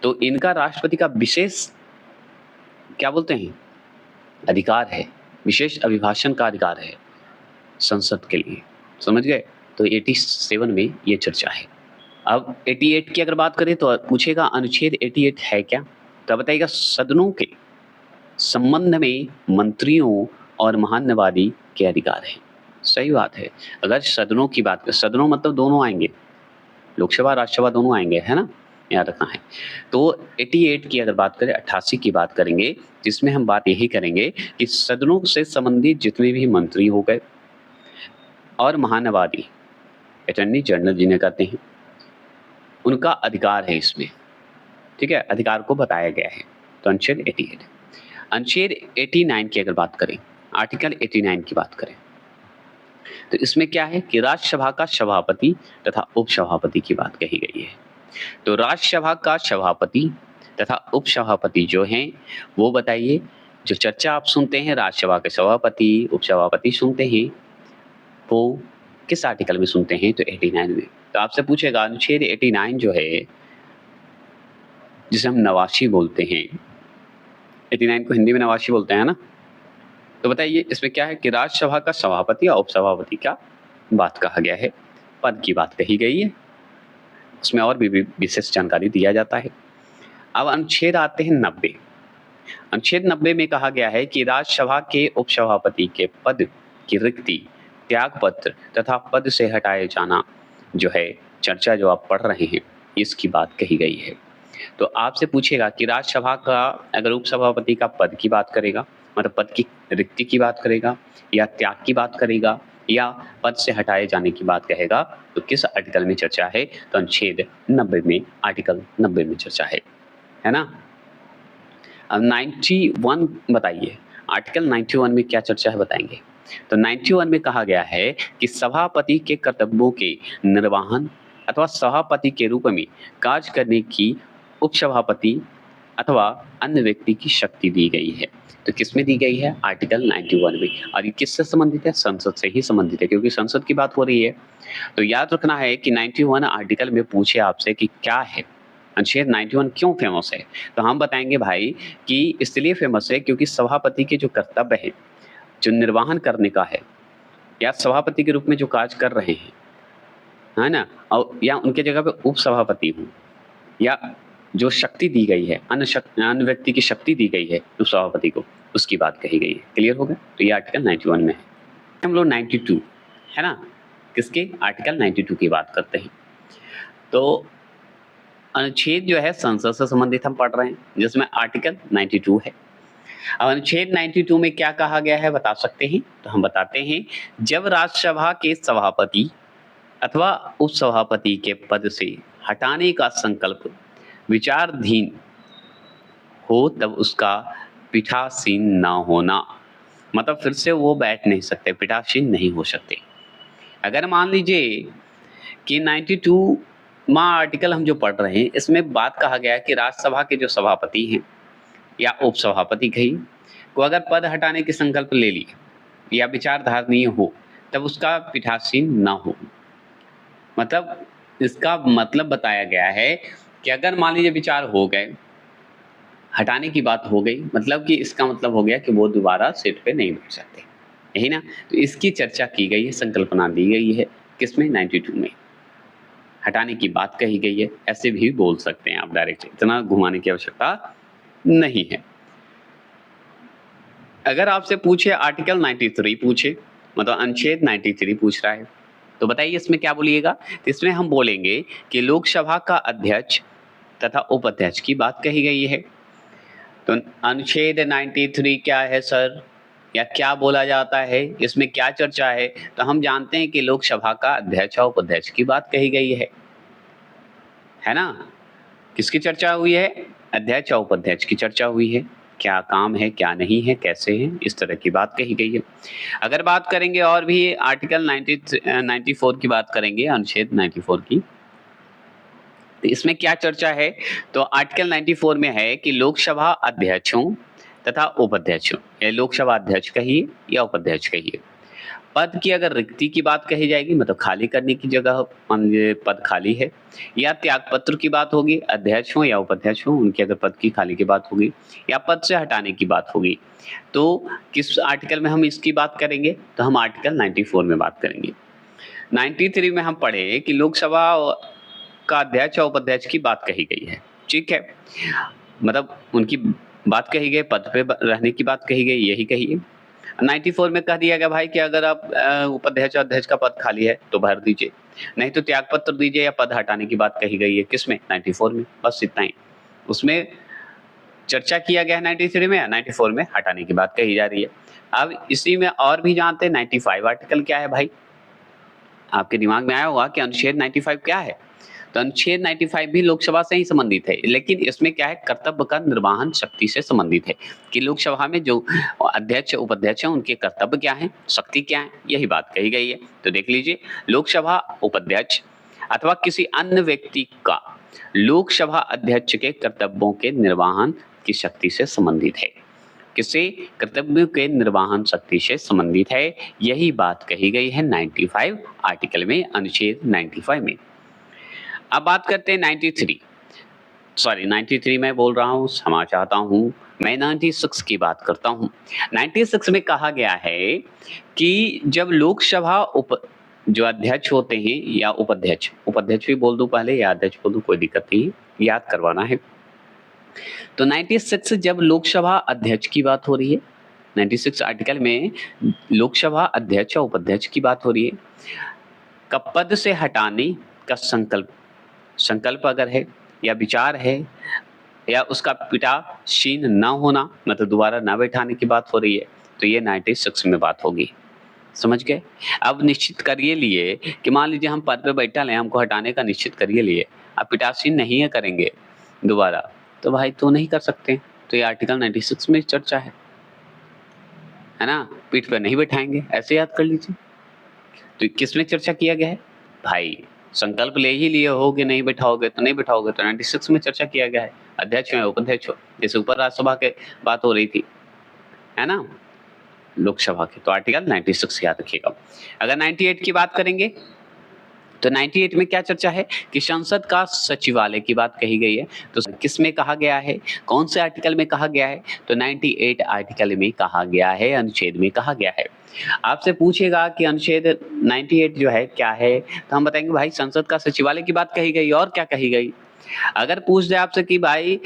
तो इनका राष्ट्रपति का विशेष क्या बोलते हैं? अधिकार है, विशेष अभिभाषण का अधिकार है संसद के लिए। समझ गए? तो 87 में ये चर्चा है। अब 88 की अगर बात करें तो पूछेगा अनुच्छेद 88 है क्या? तो बताइएगा सदनों के संबंध में मंत्रियों और महान्यवादी के अधिकार हैं। सही बात है। अगर सदनों की बात करें, सदनों मतलब दोनों आएंगे, लोकसभा राज्यसभा दोनों आएंगे, है ना? याद रखना है। तो 88 की अगर बात करें, 88 की बात करेंगे, जिसमें हम बात यही करेंगे कि सदनों से संबंधित जितने भी मंत्री हो गए और महान्यवादी, अटॉर्नी जनरल जिन्हें कहते हैं, उनका अधिकार है इसमें, ठीक है? अधिकार को बताया गया है। तो अनुच्छेद 88। अनुच्छेद 89 की अगर बात करें, आर्टिकल 89 की बात करें, तो इसमें क्या है कि राज्यसभा का सभापति तथा उपसभापति की बात कही गई है। तो राज्यसभा का सभापति तथा उपसभापति जो हैं, वो बताइए, जो चर्चा आप सुनते हैं राज्यसभा के सभापति, उपसभापति सुनते हैं, वो किस आर्टिकल में सुनते हैं? तो 89 में। तो आपसे पूछेगा अनुच्छेद 89 जो है, जिसे हम नवासी बोलते हैं, 89 को हिंदी में नवासी बोलते हैं ना? तो बताइए इसमें क्या है कि राज्यसभा का सभापति और उपसभापति का बात कहा गया है, पद की बात कही गई है, उसमें और भी विशेष जानकारी दिया जाता है। अब अनुच्छेद आते हैं 90। अनुच्छेद 90 में कहा गया है कि राज्यसभा के उपसभापति के पद की रिक्ति, त्यागपत्र तथा पद से हटाए जाना जो है, चर्चा जो आप पढ़ रहे हैं, इसकी बात कही गई है। तो आपसे पूछेगा कि राज्यसभा का अगर उपसभापति का पद की बात करेगा, मतलब पद की रिक्ति की बात करेगा, या त्याग की बात करेगा, या पद से हटाए जाने की बात कहेगा, तो किस आर्टिकल में चर्चा है? तो अनुच्छेद 90 में, आर्टिकल 90 में चर्चा है ना? अब 91 बताइए, आर्टिकल 91 में क्या चर्चा है बताएंगे। तो 91 में कहा गया है कि सभापति के कर्तव्यों के निर्वहन अथवा सभापति के रूप में कार्य करने की उपसभापति अथवा अन्य व्यक्ति की शक्ति दी गई है। तो किसमें दी गई है? आर्टिकल 91 में। और ये किससे संबंधित है? संसद से ही संबंधित है, क्योंकि संसद की बात हो रही है। तो याद रखना है कि 91 आर्टिकल में पूछे आपसे कि क्या है, अनुच्छेद 91 क्यों फेमस है, तो हम बताएंगे भाई कि इसलिए फेमस है क्योंकि सभापति के जो कर्तव्य है, जो निर्वहन करने का है, या सभापति के रूप में जो कार्य कर रहे हैं, है ना, और या उनके जगह पे उप सभापति हूँ, या जो शक्ति दी गई है, अन्य व्यक्ति की शक्ति दी गई है उप सभापति को, उसकी बात कही गई है। क्लियर हो गया? तो ये आर्टिकल 91 में है। हम लोग 92 है ना, किसके? आर्टिकल 92 की बात करते हैं। तो अनुच्छेद जो है संसद से संबंधित हम पढ़ रहे हैं, जिसमें आर्टिकल 92 है। अब अनुच्छेद 92 में क्या कहा गया है बता सकते हैं? तो हम बताते हैं, जब राज्यसभा के सभापति अथवा उपसभापति के पद से हटाने का संकल्प विचाराधीन हो तब उसका पीठासीन न होना, मतलब फिर से वो बैठ नहीं सकते, पीठासीन नहीं हो सकते। अगर मान लीजिए कि 92वां आर्टिकल हम जो पढ़ रहे हैं, इसमें बात कहा गया है कि राज्यसभा के जो सभापति हैं या उपसभापति कही को अगर पद हटाने के संकल्प ले लिए या विचारधारणीय हो तब उसका पीठासीन न हो। मतलब इसका मतलब बताया गया है कि अगर मान लीजिए विचार हो गए, हटाने की बात हो गई, मतलब कि इसका मतलब हो गया कि वो दोबारा सीट पे नहीं बैठ सकते, यही ना। तो इसकी चर्चा की गई है, संकल्पना दी गई है किसमें? 92 में। हटाने की बात कही गई है, ऐसे भी बोल सकते हैं आप डायरेक्ट, इतना घुमाने की आवश्यकता नहीं है। अगर आपसे पूछे आर्टिकल 93 पूछे, मतलब अनुच्छेद 93 पूछ रहा है, तो बताइए इसमें क्या बोलिएगा? तो इसमें हम बोलेंगे कि लोकसभा का अध्यक्ष तथा उपाध्यक्ष की बात कही गई है। तो अनुच्छेद 93 क्या है सर, या क्या बोला जाता है, इसमें क्या चर्चा है? तो हम जानते हैं कि लोकसभा का अध्यक्ष और उपाध्यक्ष की बात कही गई है ना। किसकी चर्चा हुई है? अध्यक्ष और उपाध्यक्ष की चर्चा हुई है, क्या काम है, क्या नहीं है, कैसे है, इस तरह की बात कही गई है। अगर बात करेंगे और भी आर्टिकल 94 की बात करेंगे, अनुच्छेद 94 की, तो इसमें क्या चर्चा है? तो आर्टिकल 94 में है कि लोकसभा अध्यक्षों तथा उपाध्यक्षों, या लोकसभा अध्यक्ष कहिए या उपाध्यक्ष कहिए, पद की अगर रिक्ति की बात कही जाएगी, मतलब खाली करने की जगह मान लीजिए पद खाली है, या त्यागपत्र की बात होगी, अध्यक्ष हो या उपाध्यक्ष हो उनकी अगर पद की खाली की बात होगी, या पद से हटाने की बात होगी, तो किस आर्टिकल में हम इसकी बात करेंगे? तो हम आर्टिकल 94 में बात करेंगे। 93 में हम पढ़े कि लोकसभा का अध्यक्ष और उपाध्यक्ष की बात कही गई है, ठीक है, मतलब उनकी बात कही गई, पद पे रहने की बात कही गई, यही कहिए। 94 में कह दिया गया भाई कि अगर आप उपाध्यक्ष और अध्यक्ष का पद खाली है तो भर दीजिए, नहीं तो त्यागपत्र दीजिए, या पद हटाने की बात कही गई है किसमें? 94 में। बस इतना ही उसमें चर्चा किया गया है। 93 में, 94 में हटाने की बात कही जा रही है। अब इसी में और भी जानते हैं 95 आर्टिकल क्या है भाई। आपके दिमाग में आया होगा कि अनुच्छेद 95 क्या है। तो अनुच्छेद 95 भी लोकसभा से ही संबंधित है, लेकिन इसमें क्या है, कर्तव्य का निर्वहन शक्ति से संबंधित है कि लोकसभा में जो अध्यक्ष उपाध्यक्ष हैं उनके कर्तव्य क्या हैं, शक्ति क्या है, यही बात कही गई है। तो देख लीजिए, लोकसभा उपाध्यक्ष अथवा किसी अन्य व्यक्ति का लोकसभा अध्यक्ष के कर्तव्यों के निर्वहन की शक्ति से संबंधित है, किसी कर्तव्यों के निर्वहन शक्ति से संबंधित है, यही बात कही गई है 95 आर्टिकल में, अनुच्छेद 95 में। अब बात करते हैं 93 में बोल रहा हूँ, क्षमा चाहता हूँ, मैं 96 की बात करता हूँ। 96 में कहा गया है कि जब लोकसभा जो अध्यक्ष होते हैं या उपाध्यक्ष भी बोल दूं पहले या अध्यक्ष बोल दूं, कोई दिक्कत नहीं, याद करवाना है। तो 96 जब लोकसभा अध्यक्ष की बात हो रही है, 96 आर्टिकल में लोकसभा अध्यक्ष और उपाध्यक्ष की बात हो रही है, का पद से हटाने का संकल्प अगर है या विचार है, या उसका पीठासीन न होना, मतलब दोबारा न बैठाने की बात हो रही है, तो ये 96 में बात होगी। समझ गए? अब निश्चित करिए लिए कि मान लीजिए हम पद पे बैठा लें, हमको हटाने का निश्चित करिए लिए, अब पीठासीन नहीं है करेंगे दोबारा, तो भाई तो नहीं कर सकते, तो ये आर्टिकल 96 में चर्चा है ना। पीठ पर नहीं बैठाएंगे, ऐसे याद कर लीजिए। तो किसमें चर्चा किया गया है भाई? संकल्प ले ही लिए हो कि नहीं बैठाओगे तो नहीं बैठाओगे, तो 96 में चर्चा किया गया है। अध्यक्ष हो, उपाध्यक्ष हो, जैसे ऊपर राज्यसभा के बात हो रही थी, है ना, लोकसभा के, तो आर्टिकल 96 याद रखिएगा। अगर 98 की बात करेंगे तो 98 में क्या चर्चा है कि संसद का सचिवालय की बात कही गई है। तो किस में कहा गया है, कौन से आर्टिकल में कहा गया है? तो 98 आर्टिकल में कहा गया है, अनुच्छेद में कहा गया है। आपसे पूछेगा कि अनुच्छेद 98 जो है क्या है, तो हम बताएंगे भाई संसद का सचिवालय की बात कही गई, और क्या कही गई। अगर पूछ दे आपसे कि भाई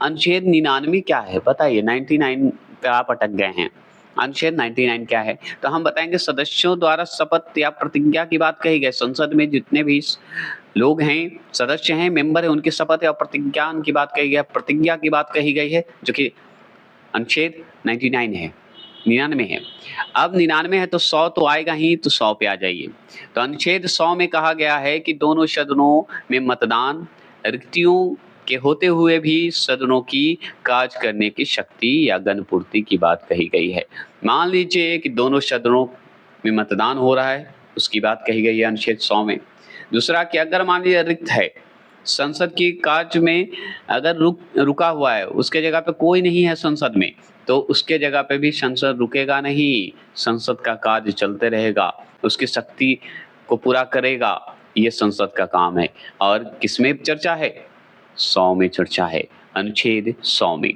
अनुच्छेद 99 क्या है, बताइए, 99 पे आप अटक गए हैं, अनुच्छेद 99 क्या है, तो हम बताएंगे सदस्यों द्वारा शपथ या प्रतिज्ञा की बात कही गई। संसद में जितने भी लोग हैं, सदस्य हैं, मेंबर हैं, उनकी शपथ या प्रतिज्ञा की बात कही गई है, प्रतिज्ञा की बात कही गई है, जो कि अनुच्छेद 99 है, 99 है। अब 99 है तो 100 तो आएगा ही, तो 100 पे आ जाइए। तो अनुच्छेद 100 में कहा गया है कि दोनों सदनों में मतदान, रिक्तियों के होते हुए भी सदनों की कार्य करने की शक्ति या गणपूर्ति की बात कही गई है। मान लीजिए कि दोनों सदनों में मतदान हो रहा है, उसकी बात कही गई है अनुच्छेद 100 में। दूसरा कि अगर मान लीजिए रिक्त है, संसद की कार्य में अगर रुका हुआ है, उसके जगह पे कोई नहीं है संसद में, तो उसके जगह पे भी संसद रुकेगा नहीं, संसद का कार्य चलते रहेगा, उसकी शक्ति को पूरा करेगा, ये संसद का काम है। और किसमें चर्चा है? 100 में चर्चा है, अनुच्छेद 100 में।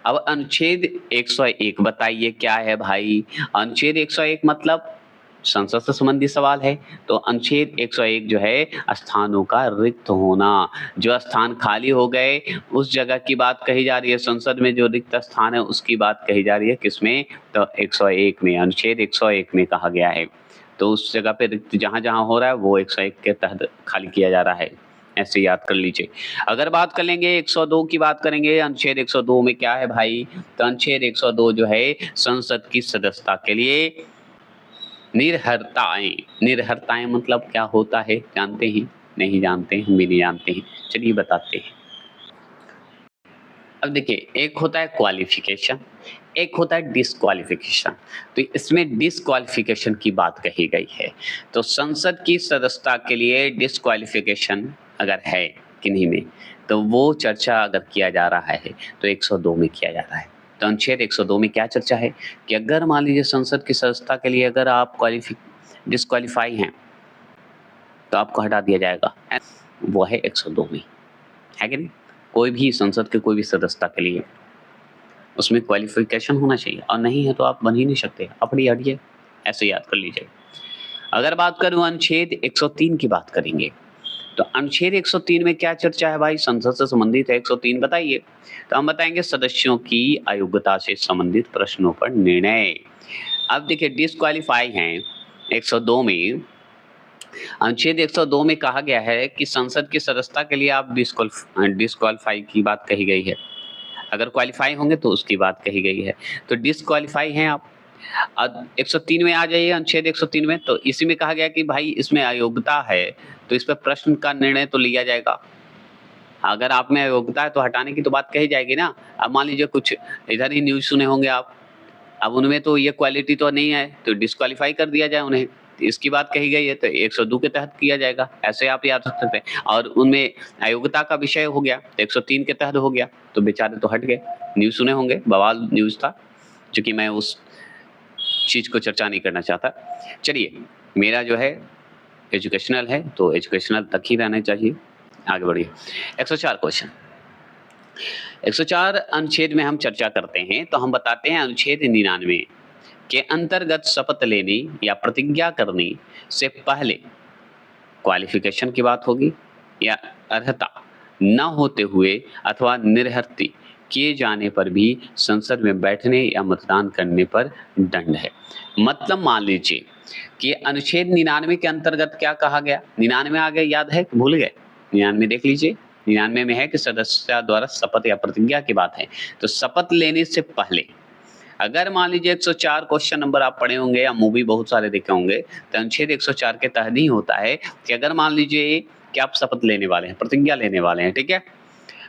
अब अनुच्छेद 101 बताइए क्या है भाई? अनुच्छेद 101 मतलब संसद से संबंधित सवाल है। तो अनुच्छेद 101 जो है स्थानों का रिक्त होना, जो स्थान खाली हो गए उस जगह की बात कही जा रही है। संसद में जो रिक्त स्थान है उसकी बात कही जा रही है, किसमें? तो 101 में, अनुच्छेद 101 में कहा गया है। तो उस जगह पे रिक्त जहां-जहां हो रहा है वो 101 के तहत खाली किया जा रहा है, ऐसे याद कर लीजिए। अगर बात कर लेंगे 102 की बात करेंगे, अनुच्छेद 102 में क्या है भाई? तो अनुच्छेद 102 जो है संसद की सदस्यता के लिए निर्हरताएं मतलब क्या होता है, जानते हैं? नहीं जानते, हम भी नहीं जानते हैं, चलिए बताते हैं। अब देखिए, एक होता है क्वालिफिकेशन, एक होता है डिस्क्वालिफिकेशन। तो इसमें डिस्क्वालिफिकेशन की बात कही गई है। तो संसद की सदस्यता के लिए डिस्क्वालिफिकेशन अगर है किन्हीं में, तो वो चर्चा अगर किया जा रहा है तो 102 में किया जा रहा है। तो अनुच्छेद 102 में क्या चर्चा है कि अगर मान लीजिए संसद की सदस्यता के लिए अगर आप डिस्क्वालीफाई हैं तो आपको हटा दिया जाएगा, वो है 102 में, है कि नहीं? कोई भी संसद के कोई भी सदस्यता के लिए उसमें क्वालिफिकेशन होना चाहिए, और नहीं है तो आप बन ही नहीं सकते, अपनी हटिए, ऐसे याद कर लीजिए। अगर बात करूं अनुच्छेद 103 की बात करेंगे, तो अनुच्छेद 103 में क्या चर्चा है भाई? संसद से संबंधित है 103, बताइए। तो हम बताएंगे सदस्यों की अयोग्यता से संबंधित प्रश्नों पर निर्णय। अब देखिए, डिस्क्वालीफाई हैं 102 में, अनुच्छेद 102 में कहा गया है कि संसद की सदस्यता के लिए आप डिस्क्वालीफाई की बात कही गई है, अगर क्वालिफाई होंगे तो उसकी बात कही गई है। तो डिस्क्वालीफाई हैं आप। अब 103 में आ जाइए, अनुच्छेद 103 में, तो इसी में कहा गया कि भाई इसमें अयोग्यता है तो इस पर प्रश्न का निर्णय तो लिया जाएगा। अगर आप में अयोग्यता है तो हटाने की तो बात कही जाएगी ना। अब मान लीजिए कुछ इधर ही न्यूज़ सुने होंगे आप, अब उनमें तो ये क्वालिटी तो नहीं है तो डिस्क्वालीफाई कर दिया जाए उन्हें, इसकी बात कही गई है तो 102 के तहत किया जाएगा, ऐसे आप याद रख सकते हैं। और उनमें अयोग्यता का विषय हो गया तो 103 के तहत हो गया, तो बेचारे तो हट गए। न्यूज़ सुने होंगे, बवाल न्यूज़ था, जो कि मैं उस चीज़ को चर्चा नहीं करना चाहता। चलिए, मेरा जो है एजुकेशनल है तो एजुकेशनल तक ही रहना चाहिए, आगे बढ़िए। 104 क्वेश्चन, 104 अनुच्छेद में हम चर्चा करते हैं, तो हम बताते हैं अनुच्छेद 99 के अंतर्गत शपथ लेने या प्रतिज्ञा करने से पहले क्वालिफिकेशन की बात होगी या अर्हता न होते हुए अथवा निर्हर्ती किए जाने पर भी संसद में बैठने या मतदान करने पर दंड है। मतलब मान लीजिए कि अनुच्छेद 99 के अंतर्गत क्या कहा गया, 99 आ गए, याद है कि भूल गए? 99 देख लीजिए, 99 में है कि सदस्य द्वारा शपथ या प्रतिज्ञा की बात है। तो शपथ लेने से पहले अगर मान लीजिए 104 क्वेश्चन नंबर आप पढ़े होंगे या मूवी बहुत सारे देखे होंगे, तो अनुच्छेद 104 के तहत ही होता है कि अगर मान लीजिए कि आप शपथ लेने वाले हैं, प्रतिज्ञा लेने वाले हैं, ठीक है,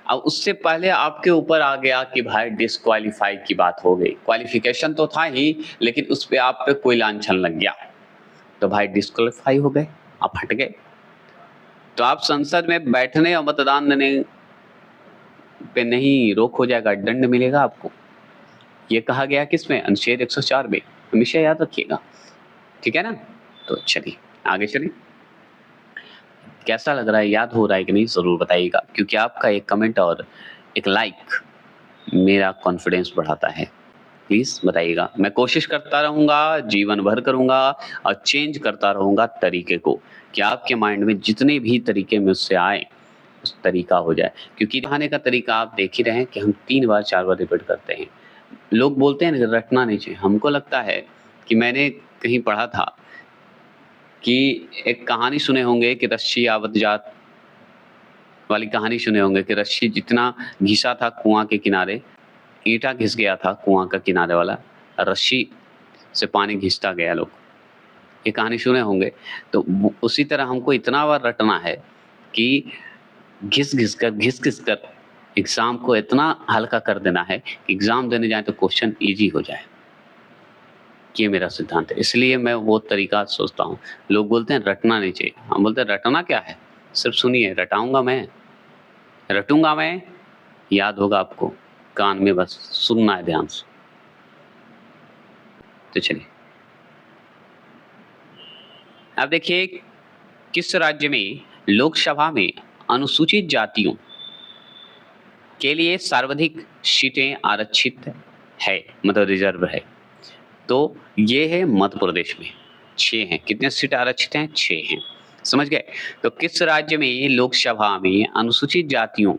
अब उससे पहले आपके ऊपर आ गया कि भाई डिस्क्वालीफाई की बात हो गई, क्वालिफिकेशन तो था ही लेकिन उस पे आप पे कोई लांछन लग गया, तो भाई डिस्क्वालीफाई हो गए, आप हट गए। तो आप संसद में बैठने और मतदान देने पे नहीं, रोक हो जाएगा, दंड मिलेगा आपको। ये कहा गया किसमें? अनुच्छेद 104 में, हमेशा याद रखिएगा, ठीक है ना। तो चलिए आगे चलिए। कैसा लग रहा है, याद हो रहा है कि नहीं, जरूर बताइएगा, क्योंकि आपका एक कमेंट और एक लाइक मेरा कॉन्फिडेंस बढ़ाता है। प्लीज बताइएगा, मैं कोशिश करता रहूंगा, जीवन भर करूंगा और चेंज करता रहूंगा तरीके को, कि आपके माइंड में जितने भी तरीके मुझसे आए उस तरीका हो जाए। क्योंकि पढ़ाने का तरीका आप देख ही रहे हैं कि हम 3 बार 4 बार रिपीट करते हैं। लोग बोलते हैं ना रटना नहीं चाहिए, हमको लगता है कि मैंने कहीं पढ़ा था कि एक कहानी सुने होंगे कि रस्सी आवत जात वाली कहानी सुने होंगे कि रस्सी जितना घिसा था कुआं के किनारे, ईंटा घिस गया था कुआं का किनारे वाला, रस्सी से पानी घिसता गया। लोग ये कहानी सुने होंगे। तो उसी तरह हमको इतना बार रटना है कि घिस घिस कर एग्जाम को इतना हल्का कर देना है कि एग्जाम देने जाए तो क्वेश्चन इजी हो जाए। ये मेरा सिद्धांत है, इसलिए मैं वो तरीका सोचता हूँ। लोग बोलते हैं रटना नहीं चाहिए, हम बोलते हैं रटना क्या है, सिर्फ सुनिए, रटाऊंगा मैं, रटूंगा मैं, याद होगा आपको, कान में बस सुनना है ध्यान से। तो चलिए अब देखिए, किस राज्य में लोकसभा में अनुसूचित जातियों के लिए सर्वाधिक सीटें आरक्षित है, मतलब रिजर्व है? तो ये है मध्य प्रदेश में 6 हैं। कितने सीट आरक्षित हैं? 6 हैं। समझ गए? तो किस राज्य में लोकसभा में अनुसूचित जातियों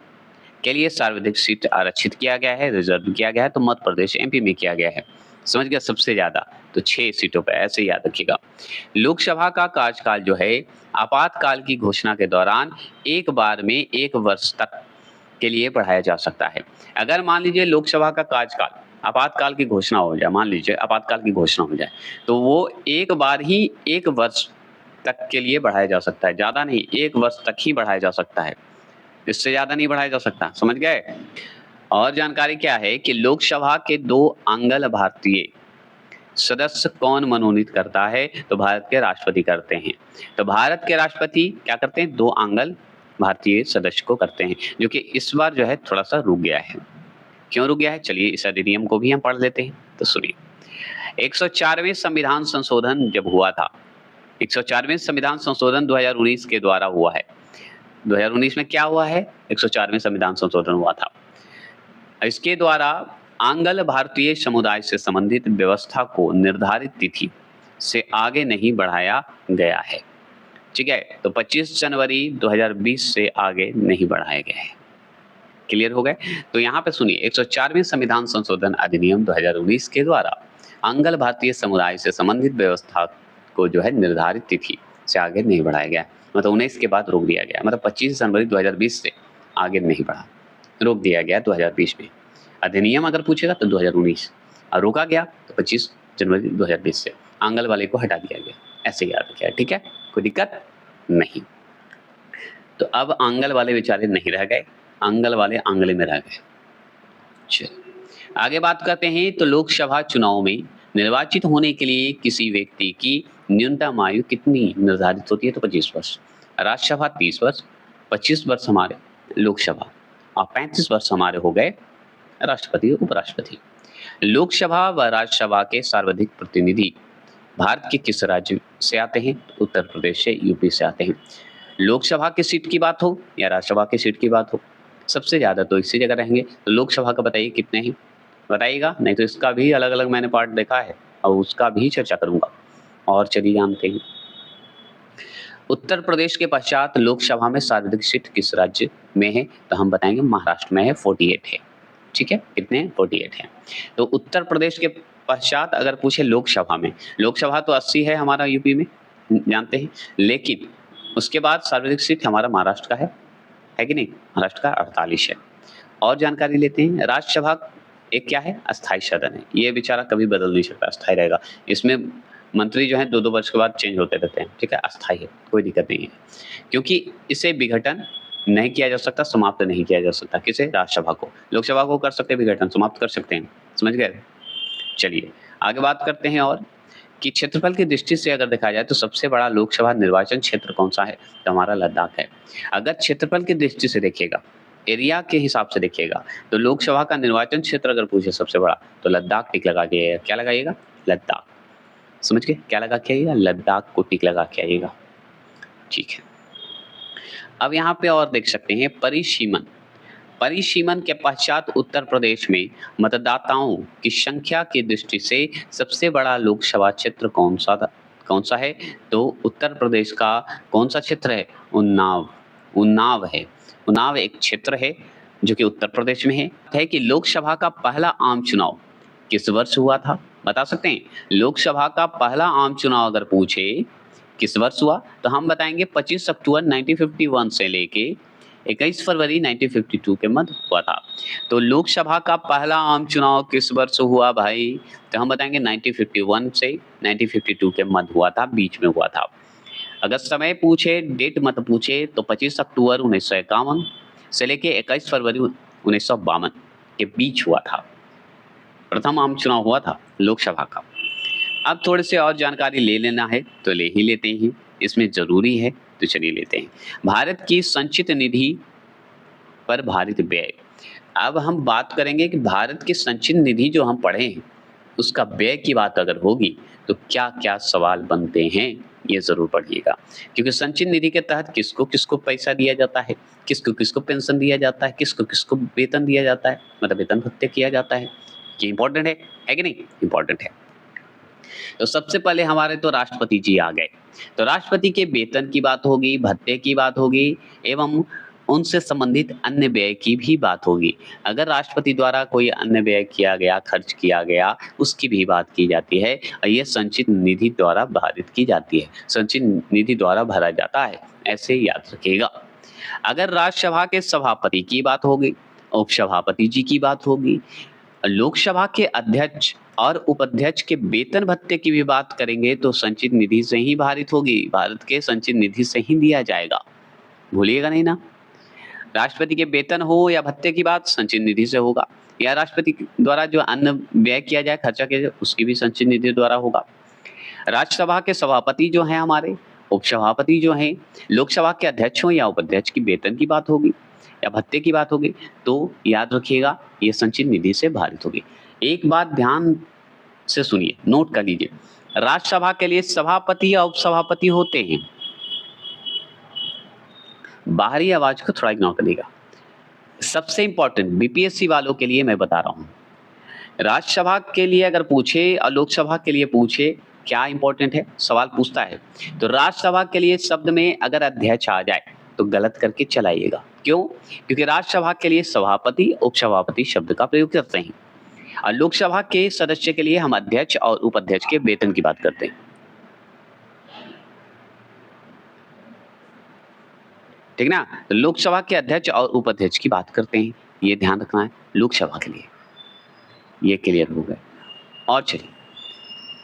के लिए सर्वाधिक सीट आरक्षित किया गया है, रिजर्व किया गया है? तो मध्य प्रदेश एमपी में किया गया है। समझ गया? सबसे ज्यादा, तो 6 सीटों पर, ऐसे याद रखिएगा। लोकसभा का कार्यकाल जो है आपातकाल की घोषणा के दौरान एक बार में 1 वर्ष तक के लिए बढ़ाया जा सकता है। अगर मान लीजिए लोकसभा का कार्यकाल आपातकाल की घोषणा हो जाए, मान लीजिए आपातकाल की घोषणा हो जाए, तो वो एक बार ही 1 वर्ष तक के लिए बढ़ाया जा सकता है, ज्यादा नहीं, 1 वर्ष तक ही बढ़ाया जा सकता है, इससे ज्यादा नहीं बढ़ाया जा सकता। समझ गए? और जानकारी क्या है कि लोकसभा के 2 आंगल भारतीय सदस्य कौन मनोनीत करता है? तो भारत के राष्ट्रपति करते हैं। तो भारत के राष्ट्रपति क्या करते हैं? 2 आंगल भारतीय सदस्य को करते हैं, जो कि इस बार जो है थोड़ा सा रुक गया है। क्यों रुक गया है? चलिए इस अधिनियम को भी हम पढ़ लेते हैं। तो सुनिए, 104वें संविधान संशोधन जब हुआ था, 104वें संविधान संशोधन 2019 के द्वारा हुआ है। 2019 में क्या हुआ है? 104वें संविधान संशोधन हुआ था। इसके द्वारा आंगल भारतीय समुदाय से संबंधित व्यवस्था को निर्धारित तिथि से आगे नहीं बढ़ाया गया है। ठीक है, तो 25 जनवरी 2020 से आगे नहीं बढ़ाया गया है। क्लियर हो गए? तो यहाँ पे सुनिए, 104वें संविधान संशोधन अधिनियम 2019 के द्वारा आंगल भारतीय समुदाय से संबंधित व्यवस्था को जो है निर्धारित तिथि से आगे नहीं बढ़ाया गया, मतलब 19 के बाद रोक दिया गया, मतलब 25 जनवरी 2020 से आगे नहीं बढ़ा, रोक दिया गया 2020 में। अधिनियम अगर पूछेगा तो 2019, और रोका गया तो 25 जनवरी 2020 से आंगल वाले को हटा दिया गया। ऐसे याद रखिए, ठीक है, कोई दिक्कत नहीं। तो अब आंगल वाले बेचारे नहीं रह गए, आंगल वाले आंगले में रह गए। चलिए आगे बात करते हैं। तो लोकसभा चुनाव में निर्वाचित होने के लिए किसी व्यक्ति की न्यूनतम आयु कितनी निर्धारित होती है? तो 25 वर्ष। राज्यसभा 30 वर्ष, 25 वर्ष हमारे लोकसभा, और 35 वर्ष हमारे हो गए राष्ट्रपति उपराष्ट्रपति। लोकसभा व राज्यसभा के सर्वाधिक प्रतिनिधि भारत के किस राज्य से आते हैं? उत्तर प्रदेश से, यूपी से आते हैं। लोकसभा की सीट की बात हो या राज्यसभा की सीट की बात हो, सबसे ज्यादा तो इसी जगह रहेंगे। तो लोकसभा का बताइए कितने हैं, बताइएगा, नहीं तो इसका भी अलग अलग मैंने पार्ट देखा है और उसका भी चर्चा करूंगा। और चलिए जानते हैं, उत्तर प्रदेश के पश्चात लोकसभा में सर्वाधिक सीट किस राज्य में है? तो हम बताएंगे महाराष्ट्र में है, 48 है। ठीक है, कितने? 48 है। तो उत्तर प्रदेश के पश्चात अगर पूछे लोकसभा में, लोकसभा तो 80 है हमारा यूपी में, जानते हैं, लेकिन उसके बाद सर्वाधिक सीट हमारा महाराष्ट्र का है कि नहीं? महाराष्ट्र का 48 है। और जानकारी लेते हैं, राज्यसभा एक क्या है? अस्थायी सदन है, ये बेचारा कभी बदल नहीं सकता, अस्थायी रहेगा। इसमें मंत्री जो है 2-2 वर्ष के बाद चेंज होते रहते हैं, ठीक है, अस्थायी है, कोई दिक्कत नहीं है, क्योंकि इसे विघटन नहीं किया जा सकता, समाप्त नहीं किया जा सकता। किसे? राज्यसभा को। लोकसभा को कर सकते हैं विघटन, समाप्त कर सकते हैं। समझ गए? चलिए आगे बात करते हैं और कि क्षेत्रफल की दृष्टि से अगर देखा जाए तो सबसे बड़ा लोकसभा निर्वाचन क्षेत्र कौन सा है? तो हमारा लद्दाख है। अगर क्षेत्रफल की दृष्टि से देखिएगा, एरिया के हिसाब से देखिएगा, तो लोकसभा का निर्वाचन क्षेत्र अगर पूछे सबसे बड़ा, तो लद्दाख टिक लगा के आइएगा। क्या लगाइएगा? लद्दाख। समझ गए? क्या लगा के आइएगा? लद्दाख को टिक लगा के आइएगा। ठीक है। अब यहाँ पे और देख सकते हैं परिसीमन। परिसीमन के पश्चात उत्तर प्रदेश में मतदाताओं की संख्या की दृष्टि से सबसे बड़ा लोकसभा क्षेत्र कौन सा है? तो उत्तर प्रदेश का कौन सा क्षेत्र है? उन्नाव। उन्नाव है। उन्नाव एक क्षेत्र है जो कि उत्तर प्रदेश में है कि लोकसभा का पहला आम चुनाव किस वर्ष हुआ था? बता सकते हैं? लोकसभा का पहला आम चुनाव अगर पूछे किस वर्ष हुआ, तो हम बताएंगे 25 अक्टूबर 1951 से लेके 21 फरवरी 1952 के मध्य हुआ था। तो लोकसभा का पहला आम चुनाव किस वर्ष हुआ भाई? तो हम बताएंगे 1951 से 1952 के मध्य हुआ था, बीच में हुआ था। अगर समय पूछे, डेट मत पूछे, तो 25 अक्टूबर 1951 से लेके 21 फरवरी 1952 के बीच हुआ था। प्रथम आम चुनाव हुआ था लोकसभा का। अब थोड़े से और जानकारी ले लेना है तो ले ही लेते हैं, इसमें जरूरी है तो चलिए लेते हैं। भारत की संचित निधि पर भारित व्यय। अब हम बात करेंगे कि भारत की संचित निधि जो हम पढ़े हैं उसका व्यय की बात अगर होगी तो क्या क्या सवाल बनते हैं, ये जरूर पढ़िएगा। क्योंकि संचित निधि के तहत किसको किसको पैसा दिया जाता है, किसको किसको पेंशन दिया जाता है, किसको किसको वेतन दिया जाता है, मतलब वेतन भत्ते किया जाता है। ये इंपॉर्टेंट है कि नहीं? इंपॉर्टेंट है। तो सबसे पहले हमारे तो राष्ट्रपति जी आ गए। तो राष्ट्रपति के वेतन की बात होगी, भत्ते की बात होगी एवं उनसे संबंधित अन्य व्यय की भी बात होगी। अगर राष्ट्रपति द्वारा कोई अन्य व्यय किया गया, खर्च किया गया, उसकी भी बात की जाती है और ये संचित निधि द्वारा भारित की जाती है, संचित निधि द्वारा भरा जाता है, ऐसे याद रखिएगा। अगर राज्यसभा के सभापति की बात होगी, उपसभापति जी की बात होगी, लोकसभा के अध्यक्ष और उपाध्यक्ष के वेतन भत्ते की भी बात करेंगे तो संचित निधि से ही भारित होगी, भारत के संचित निधि से ही दिया जाएगा, भूलिएगा नहीं ना। राष्ट्रपति के वेतन हो या भत्ते की बात संचित निधि से होगा, या राष्ट्रपति द्वारा जो अन्य व्यय किया जाए, खर्चा किया जाए, उसकी भी संचित निधि द्वारा होगा। राज्यसभा के सभापति जो हैं हमारे, उपसभापति जो हैं, लोकसभा के अध्यक्ष हो या उपाध्यक्ष की वेतन की बात होगी या भत्ते की बात होगी, तो याद रखिएगा ये संचित निधि से भारित होगी। एक बात ध्यान से सुनिए, नोट कर लीजिए, राज्यसभा के लिए सभापति या उपसभापति होते हैं। बाहरी आवाज को थोड़ा इग्नोर करिएगा। सबसे इंपॉर्टेंट बीपीएससी वालों के लिए मैं बता रहा हूं, राज्यसभा के लिए अगर पूछे और लोकसभा के लिए पूछे, क्या इंपॉर्टेंट है, सवाल पूछता है तो राज्यसभा के लिए शब्द में अगर अध्यक्ष आ जाए तो गलत करके चलाइएगा। क्यों? क्योंकि राज्यसभा के लिए सभापति उपसभापति शब्द का प्रयोग करते हैं और लोकसभा के सदस्य के लिए हम अध्यक्ष और उपाध्यक्ष के वेतन की बात करते हैं। ठीक ना? तो लोकसभा के अध्यक्ष और उपाध्यक्ष की बात करते हैं, ये ध्यान रखना है लोकसभा के लिए। ये क्लियर हो गए। और चलिए,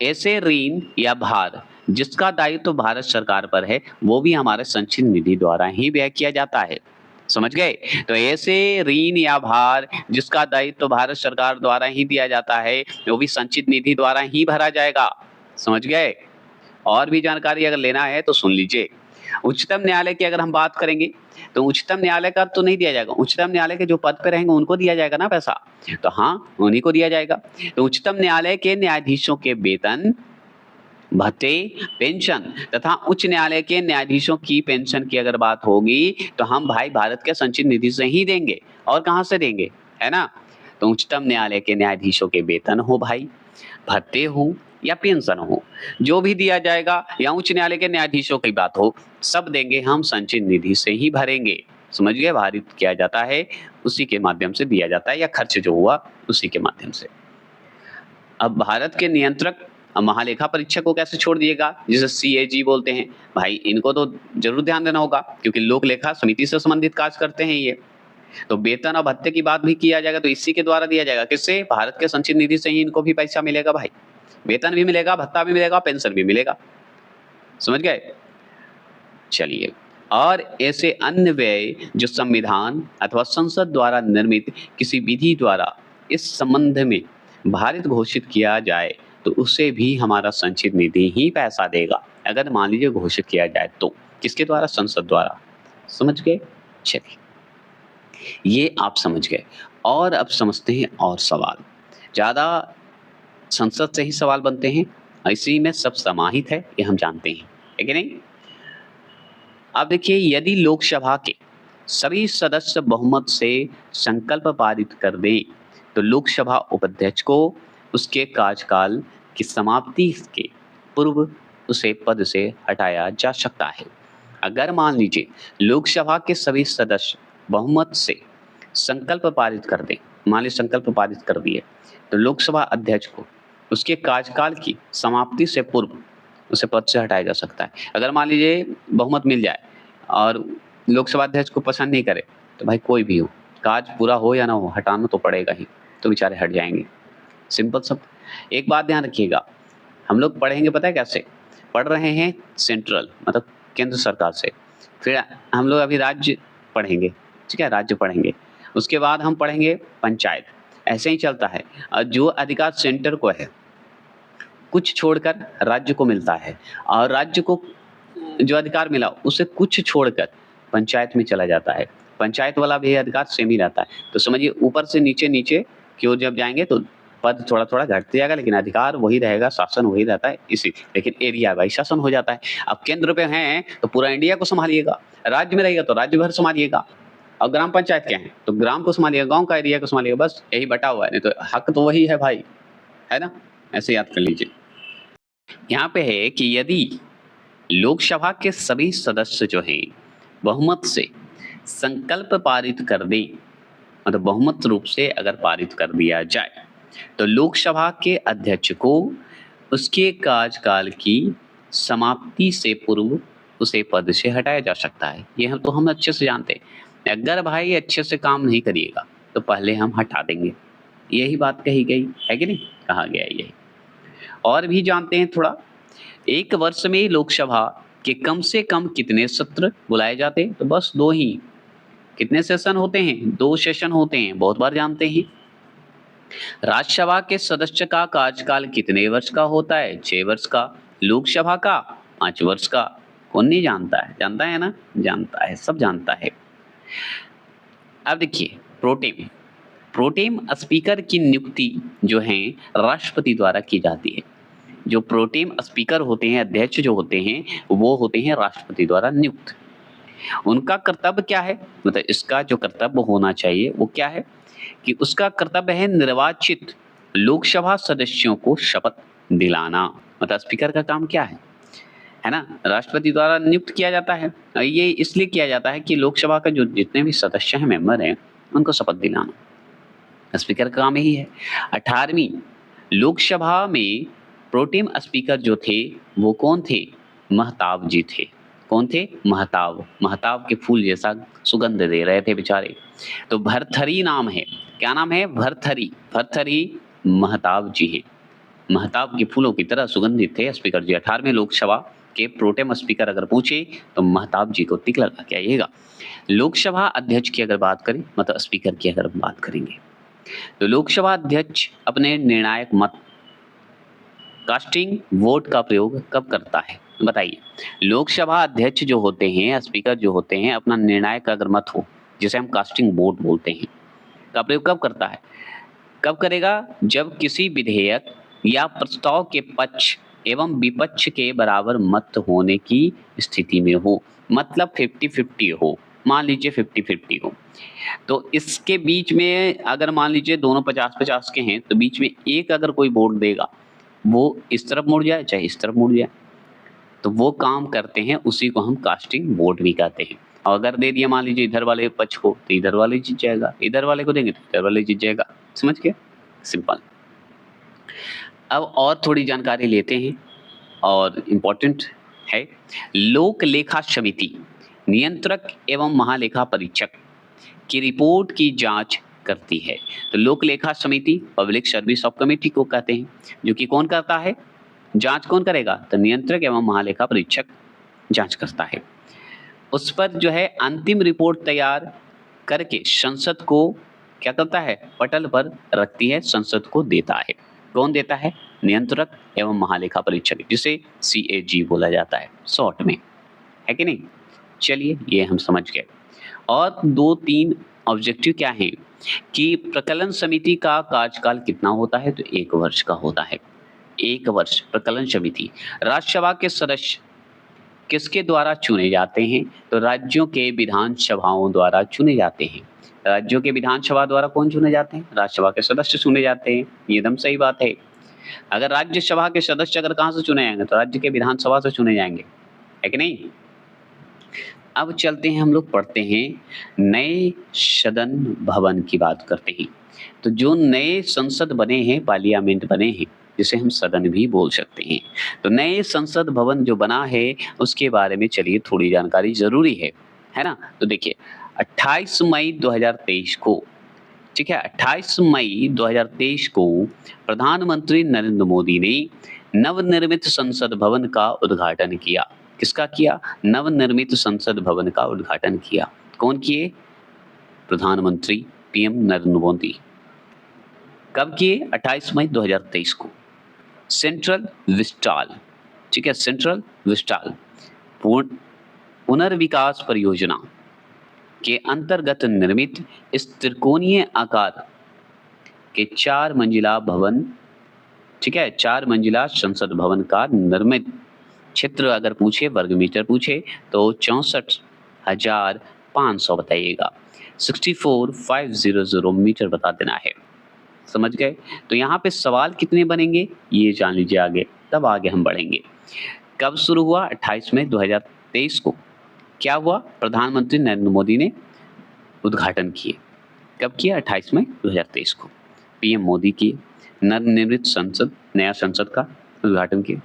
ऐसे ऋण या भार जिसका दायित्व तो भारत सरकार पर है वो भी हमारे संचित निधि द्वारा ही व्यय किया जाता है। समझ गए? तो ऐसे ऋण या भार जिसका दायित्व तो भारत सरकार द्वारा ही दिया जाता है वो भी संचित निधि द्वारा ही भरा जाएगा। समझ गए? और भी जानकारी अगर लेना है तो सुन लीजिए। उच्चतम न्यायालय की अगर हम बात करेंगे तो उच्चतम न्यायालय का तो नहीं दिया जाएगा, उच्चतम न्यायालय के जो पद पे रहेंगे उनको दिया जाएगा ना पैसा, तो हाँ उन्हीं को दिया जाएगा। तो उच्चतम न्यायालय के न्यायाधीशों के वेतन, भत्ते, पेंशन तथा उच्च न्यायालय के न्यायाधीशों की पेंशन की अगर बात होगी तो हम भाई भारत के संचित निधि से ही देंगे, और कहां से देंगे, है ना। तो उच्चतम न्यायालय के न्यायाधीशों के वेतन हो भाई, भत्ते हो या पेंशन हो, जो भी दिया जाएगा, या उच्च न्यायालय के न्यायाधीशों की बात हो, सब देंगे हम संचित निधि से ही भरेंगे। समझ गए? भारित किया जाता है, उसी के माध्यम से दिया जाता है, या खर्च जो हुआ उसी के माध्यम से। अब भारत के नियंत्रक महालेखा परीक्षक को कैसे छोड़ दिएगा, जिसे CAG बोलते हैं, भाई इनको तो जरूर ध्यान देना होगा क्योंकि लोक लेखा समिति से संबंधित कार्य करते हैं ये। तो वेतन और भत्ते की बात भी किया जाएगा तो इसी के द्वारा दिया जाएगा, किससे, भारत के संचित निधि से ही इनको भी पैसा मिलेगा भाई, वेतन भी मिलेगा, भत्ता भी मिलेगा, पेंशन भी मिलेगा। समझ गए? चलिए और ऐसे अन्य व्यय जो संविधान अथवा संसद द्वारा निर्मित किसी विधि द्वारा इस संबंध में भारित घोषित किया जाए तो उससे भी हमारा संचित निधि ही पैसा देगा। अगर मान लीजिए घोषित किया जाए तो किसके द्वारा? संसद द्वारा। समझ गए? चलिए, ये आप समझ गए। और अब समझते हैं और सवाल। ज़्यादा संसद से ही सवाल बनते हैं, इसी में सब समाहित है, ये हम जानते हैं, है कि नहीं? अब देखिए, यदि लोकसभा के सभी सदस्य बहुमत से संकल्प पारित कर दें तो लोकसभा उपाध्यक्ष को उसके कार्यकाल की समाप्ति के पूर्व उसे पद से हटाया जा सकता है। अगर मान लीजिए लोकसभा के सभी सदस्य बहुमत से संकल्प पारित कर दें, मान लीजिए संकल्प पारित कर दिए, तो लोकसभा अध्यक्ष को उसके कार्यकाल की समाप्ति से पूर्व उसे पद से हटाया जा सकता है। अगर मान लीजिए बहुमत मिल जाए और लोकसभा अध्यक्ष को पसंद नहीं करे तो भाई कोई भी हो, काज पूरा हो या ना हो, हटाना तो पड़ेगा ही, तो बेचारे हट जाएंगे। सिंपल सब। एक बात ध्यान रखिएगा, हम लोग पढ़ेंगे पता है कैसे? पढ़ रहे हैं सेंट्रल मतलब केंद्र सरकार से, फिर हम लोग अभी राज्य पढ़ेंगे, ठीक है, राज्य पढ़ेंगे, उसके बाद हम पढ़ेंगे पंचायत। ऐसे ही चलता है। जो अधिकार सेंटर को है कुछ छोड़कर राज्य को मिलता है, और राज्य को जो अधिकार मिला उसे कुछ छोड़कर पंचायत में चला जाता है। पंचायत वाला भी अधिकार सेम ही रहता है। तो समझिए ऊपर से नीचे नीचे की ओर जब जाएंगे तो पद थोड़ा थोड़ा घटते जाएगा, लेकिन अधिकार वही रहेगा, शासन वही रहता है इसी, लेकिन एरिया वाइज शासन हो जाता है। अब केंद्र पे हैं तो पूरा इंडिया को संभालिएगा, राज्य में रहेगा तो राज्य भर संभालिएगा, और ग्राम पंचायत क्या है तो ग्राम को संभालिएगा, गांव का एरिया को संभालिएगा, बस यही बटा हुआ है। नहीं तो हक तो वही है भाई, है ना? ऐसे याद कर लीजिए। यहाँ पे है कि यदि लोकसभा के सभी सदस्य जो हैं बहुमत से संकल्प पारित कर दें, मतलब बहुमत रूप से अगर पारित कर दिया जाए तो लोकसभा के अध्यक्ष को उसके कार्यकाल की समाप्ति से पूर्व उसे पद से हटाया जा सकता है। ये हम अच्छे से जानते हैं। अगर भाई अच्छे से काम नहीं करिएगा तो पहले हम हटा देंगे, यही बात कही गई है कि नहीं? कहा गया यही। और भी जानते हैं थोड़ा। एक वर्ष में लोकसभा के कम से कम कितने सत्र बुलाए जाते हैं? तो बस 2 ही। कितने सेशन होते हैं? 2 सेशन होते हैं, बहुत बार जानते हैं। राज्यसभा के सदस्य का कार्यकाल कितने वर्ष का होता है? 6 वर्ष का। लोकसभा का 5 वर्ष का। कौन नहीं जानता है? जानता है ना? जानता है, सब जानता है। अब देखिए, प्रोटेम स्पीकर की नियुक्ति जो है राष्ट्रपति द्वारा की जाती है। जो प्रोटेम स्पीकर होते हैं, अध्यक्ष जो होते हैं, वो होते हैं राष्ट्रपति द्वारा नियुक्त। उनका कर्तव्य क्या है? मतलब इसका जो कर्तव्य होना चाहिए वो क्या है कि उसका कर्तव्य है निर्वाचित लोकसभा सदस्यों को शपथ दिलाना। मतलब स्पीकर का काम क्या है ना? राष्ट्रपति द्वारा नियुक्त किया जाता है। ये इसलिए किया जाता है कि लोकसभा का जो जितने भी सदस्य हैं, मेंबर हैं, उनको शपथ दिलाना स्पीकर का काम यही है। 18वीं लोकसभा में प्रोटेम स्पीकर जो थे वो कौन थे? महताब जी थे। कौन थे? महताब। महताब के फूल जैसा सुगंध दे रहे थे बेचारे। तो भरथरी नाम है। क्या नाम है? भरथरी। भरथरी महताब जी हैं। महताब के फूलों की तरह सुगंधित थे स्पीकर जी। 18वें लोकसभा के प्रोटेम स्पीकर अगर पूछे तो महताब जी को टिक लगा के आइएगा। लोकसभा अध्यक्ष की अगर बात करें, मतलब स्पीकर की अगर बात करेंगे, तो लोकसभा अध्यक्ष अपने निर्णायक मत कास्टिंग वोट का प्रयोग कब करता है? बताइए। लोकसभा अध्यक्ष जो होते हैं, स्पीकर जो होते हैं, अपना निर्णायक अगर मत हो, जिसे हम कास्टिंग वोट बोलते हैं, का प्रयोग कब करता है? कब करेगा? जब किसी विधेयक या प्रस्ताव के पक्ष एवं विपक्ष के बराबर मत होने की स्थिति में हो, मतलब 50-50 हो। मान लीजिए 50-50 हो, तो इसके बीच में अगर मान लीजिए दोनों 50-50 के हैं, तो बीच में एक अगर कोई वोट देगा, वो इस तरफ मुड़ जाए चाहे इस तरफ मुड़ जाए, तो वो काम करते हैं, उसी को हम कास्टिंग वोट भी कहते हैं। और अगर दे दिया मान लीजिए इधर वाले पक्ष को, तो इधर वाले जीत जाएगा, इधर वाले को देंगे तो इधर वाले जीत जाएगा। समझ गए? सिंपल। अब और थोड़ी जानकारी लेते हैं, और इम्पोर्टेंट है। लोक लेखा समिति नियंत्रक एवं महालेखा परीक्षक की रिपोर्ट की जांच करती है। तो लोक लेखा समिति पब्लिक सर्विस सब कमेटी को कहते हैं, जो कि कौन करता है? जांच कौन करेगा? तो नियंत्रक एवं महालेखा परीक्षक जांच करता है। उस पर जो है अंतिम रिपोर्ट तैयार करके संसद को क्या करता है, पटल पर रखती है, संसद को देता है। कौन देता है? नियंत्रक एवं महालेखा परीक्षक, जिसे CAG बोला जाता है शॉर्ट में, है कि नहीं। चलिए ये हम समझ गए। और 2-3 ऑब्जेक्टिव क्या हैं कि प्रकलन समिति का कार्यकाल कितना होता है, तो 1 वर्ष का होता है। 1 वर्ष प्रकलन समिति। राज्यसभा के सदस्य किसके द्वारा चुने जाते हैं, तो राज्यों के विधानसभाओं द्वारा चुने जाते हैं। राज्यों के विधानसभा द्वारा कौन चुने जाते हैं? राज्यसभा के सदस्य चुने जाते हैं। ये एकदम सही बात है। अगर राज्यसभा के सदस्य अगर कहाँ से चुने जाएंगे, तो राज्य के विधानसभा से चुने जाएंगे, है कि नहीं। अब चलते हैं, हम लोग पढ़ते हैं नए सदन भवन की बात करते हैं। तो जो नए संसद बने हैं, पार्लियामेंट बने हैं, जिसे हम सदन भी बोल सकते हैं, तो नए संसद भवन जो बना है उसके बारे में चलिए थोड़ी जानकारी जरूरी है ना। तो देखिए 28 मई 2023 को, ठीक है, 28 मई 2023 को प्रधानमंत्री नरेंद्र मोदी ने नवनिर्मित संसद भवन का उद्घाटन किया। किसका किया? नवनिर्मित संसद भवन का उद्घाटन किया। कौन किए? प्रधानमंत्री PM नरेंद्र मोदी। कब किए? 28 मई 2023 को। सेंट्रल विस्टाल, ठीक है, सेंट्रल विस्टाल पुनर्विकास परियोजना के अंतर्गत निर्मित इस त्रिकोणीय आकार के 4 मंजिला भवन, ठीक है, 4 मंजिला संसद भवन का निर्मित क्षेत्र अगर पूछे, वर्ग मीटर पूछे, तो 64,500 बताइएगा। 64,500 मीटर बता देना है। समझ गए। तो यहाँ पे सवाल कितने बनेंगे ये जान लीजिए आगे, तब आगे हम बढ़ेंगे। कब शुरू हुआ? 28 मई 2023 को। क्या हुआ? प्रधानमंत्री नरेंद्र मोदी ने उद्घाटन किए। कब किया? 28 मई 2023 को PM मोदी किए। नवनिर्मित संसद, नया संसद का उद्घाटन किया।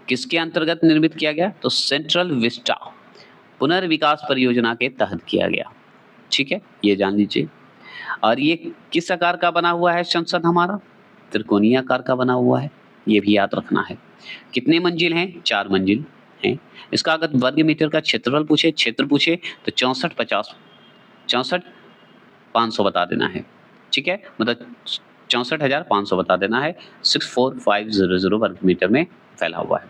किसके अंतर्गत निर्मित किया गया? तो सेंट्रल विस्टा पुनर्विकास परियोजना के तहत किया गया। ठीक है, ये जान लीजिए। और ये किस आकार का बना हुआ है संसद हमारा? त्रिकोणीय आकार का बना हुआ है, ये भी याद रखना है। कितने मंजिल हैं? 4 मंजिल हैं। इसका अगर वर्ग मीटर का क्षेत्रफल पूछे, क्षेत्र पूछे, तो 64,500 बता देना है। ठीक है, मतलब 64,500 बता देना है। 64,500 वर्ग मीटर में फैला हुआ है।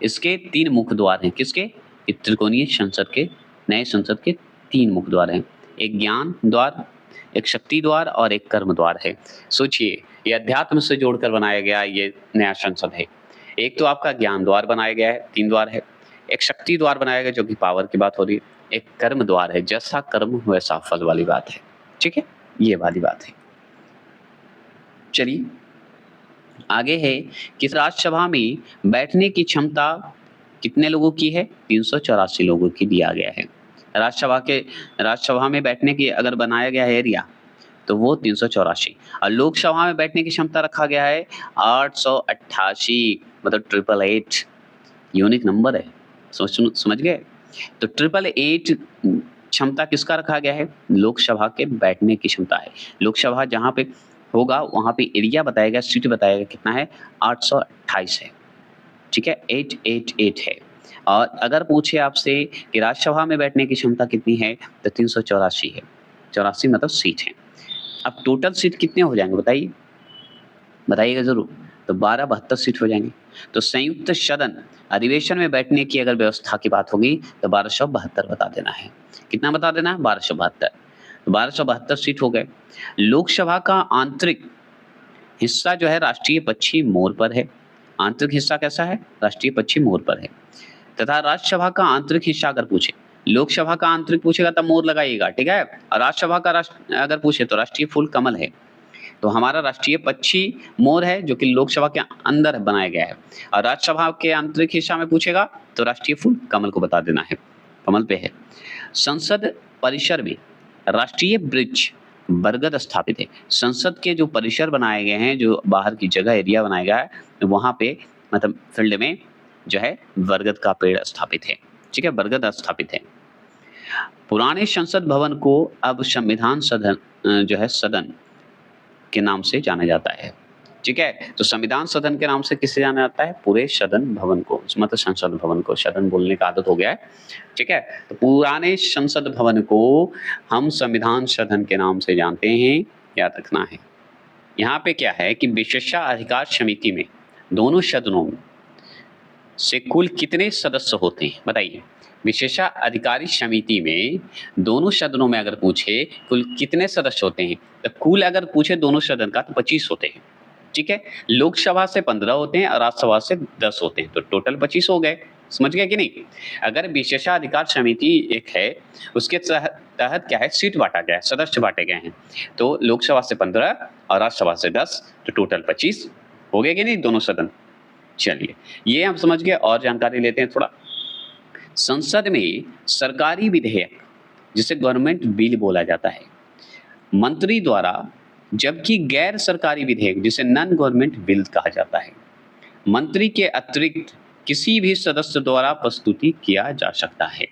इसके 3 मुख्य द्वार हैं। किसके? त्रिकोणीय संसद के, नए संसद के 3 मुख्य द्वार हैं। एक ज्ञान द्वार, एक शक्ति द्वार और एक कर्म द्वार है। सोचिए, ये अध्यात्म से जोड़कर बनाया गया ये नया संसद है। एक तो आपका ज्ञान द्वार बनाया गया है, 3 द्वार है। एक शक्ति द्वार बनाया गया जो कि पावर की बात हो रही है। एक कर्म द्वार है, जैसा कर्म वैसा फल वाली बात है। ठीक है, ये वाली बात है। चलिए आगे है कि राज्यसभा में बैठने की क्षमता कितने लोगों की है? 384 लोगों की दिया गया है। राज्यसभा में बैठने की अगर बनाया गया है एरिया, तो वो 384। और लोकसभा में बैठने की क्षमता रखा गया है 888, मतलब 888 यूनिक नंबर है। समझ गए। तो 888 क्षमता किसका रखा गया है? लोकसभा के बैठने की क्षमता है। लोकसभा जहाँ पे होगा वहाँ पे एरिया बताएगा, सीट बताएगा कितना है, 828 है। ठीक है, 888 है। और अगर पूछे आपसे कि राज्यसभा में बैठने की क्षमता कितनी है, तो 384 है। 84 मतलब सीट है। अब टोटल सीट कितने हो जाएंगे बताइए, बताइएगा जरूर। तो 1272 सीट हो जाएंगे। तो संयुक्त सदन अधिवेशन में बैठने की अगर व्यवस्था की बात होगी तो 1272 बता देना है। कितना बता देना है? 1272। तो 1272 सीट हो गए। लोकसभा का आंतरिक हिस्सा जो है राष्ट्रीय पक्षी मोर पर है। आंतरिक हिस्सा कैसा है? राष्ट्रीय पक्षी मोर पर है। तथा राज्यसभा का आंतरिक हिस्सा अगर पूछे, लोकसभा का आंतरिक पूछेगा तब मोर लगाइएगा, ठीक है। और राज्यसभा का अगर पूछे तो राष्ट्रीय फूल कमल है। तो हमारा राष्ट्रीय पक्षी मोर है जो कि लोकसभा के अंदर बनाया गया है। और राज्यसभा के आंतरिक हिस्सा में पूछेगा तो राष्ट्रीय फूल कमल को बता देना है, कमल पे है। संसद परिसर में राष्ट्रीय वृक्ष बरगद स्थापित है। संसद के जो परिसर बनाए गए हैं, जो बाहर की जगह एरिया बनाया गया है, वहां पे मतलब फील्ड में जो है बरगद का पेड़ स्थापित है। ठीक है, बरगद स्थापित है। पुराने संसद भवन को अब संविधान सदन जो है सदन के नाम से जाना जाता है। ठीक है। तो संविधान सदन के नाम से किसे जाना जाता है? पूरे सदन भवन को, मतलब संसद भवन को, सदन बोलने का आदत हो गया है, ठीक है। तो पुराने संसद भवन को हम संविधान सदन के नाम से जानते हैं, याद रखना है। यहाँ पे क्या है कि विशेषाधिकार समिति में दोनों सदनों में से कुल कितने सदस्य होते हैं बताइए? विशेषाधिकारी समिति में दोनों सदनों में अगर पूछे कुल कितने सदस्य होते हैं, तो कुल अगर पूछे दोनों सदन का तो 25 होते हैं, ठीक है। लोकसभा से 15 होते हैं और राज्यसभा से 10 होते हैं, तो टोटल 25 हो गए। समझ गए कि नहीं? अगर विशेषाधिकार समिति एक है, उसके तहत क्या है, सीट बांटा गया है, सदस्य बांटे गए हैं, तो लोकसभा से 15 और राज्यसभा से 10, तो टोटल 25 हो गए कि नहीं दोनों सदन। चलिए, ये हम समझ गए। और जानकारी लेते हैं थोड़ा। संसद में सरकारी विधेयक, जिसे गवर्नमेंट बिल बोला जाता है, मंत्री द्वारा, जबकि गैर सरकारी विधेयक, जिसे नॉन गवर्नमेंट बिल कहा जाता है, मंत्री के अतिरिक्त किसी भी सदस्य द्वारा प्रस्तुति किया जा सकता है।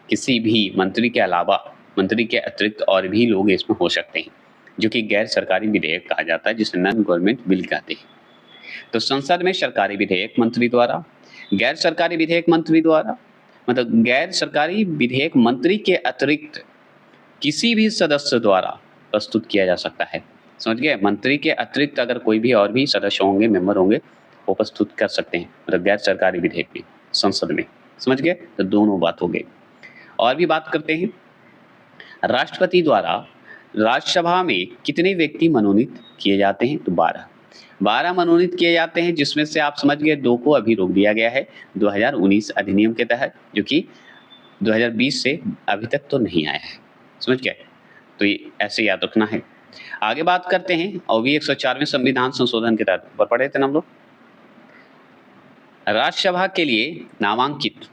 किसी भी मंत्री के अलावा, मंत्री के अतिरिक्त और भी लोग इसमें हो सकते हैं, जो कि गैर सरकारी विधेयक कहा जाता है, जिसे नॉन गवर्नमेंट बिल कहते हैं। तो संसद में सरकारी विधेयक मंत्री द्वारा, गैर सरकारी विधेयक मंत्री द्वारा, मतलब गैर सरकारी विधेयक मंत्री के अतिरिक्त किसी भी सदस्य द्वारा प्रस्तुत किया जा सकता है। समझ गए? मंत्री के अतिरिक्त अगर कोई भी और भी सदस्य होंगे, मेंबर होंगे, वो प्रस्तुत कर सकते हैं, मतलब गैर सरकारी विधेयक में संसद में। समझ गए? तो दोनों बात हो गई। और भी बात करते हैं। राष्ट्रपति द्वारा राज्यसभा में कितने व्यक्ति मनोनीत किए जाते हैं? तो 12 मनोनीत किए जाते हैं, जिसमें से आप समझ गए 2 को अभी रोक दिया गया है 2019 अधिनियम के तहत, जो कि 2020 से अभी तक तो नहीं आया है। समझ गए? तो ये ऐसे याद रखना है। आगे बात करते हैं। और भी 104वें संविधान संशोधन के तहत ऊपर पढ़े थे ना हम लोग। राज्यसभा के लिए नामांकित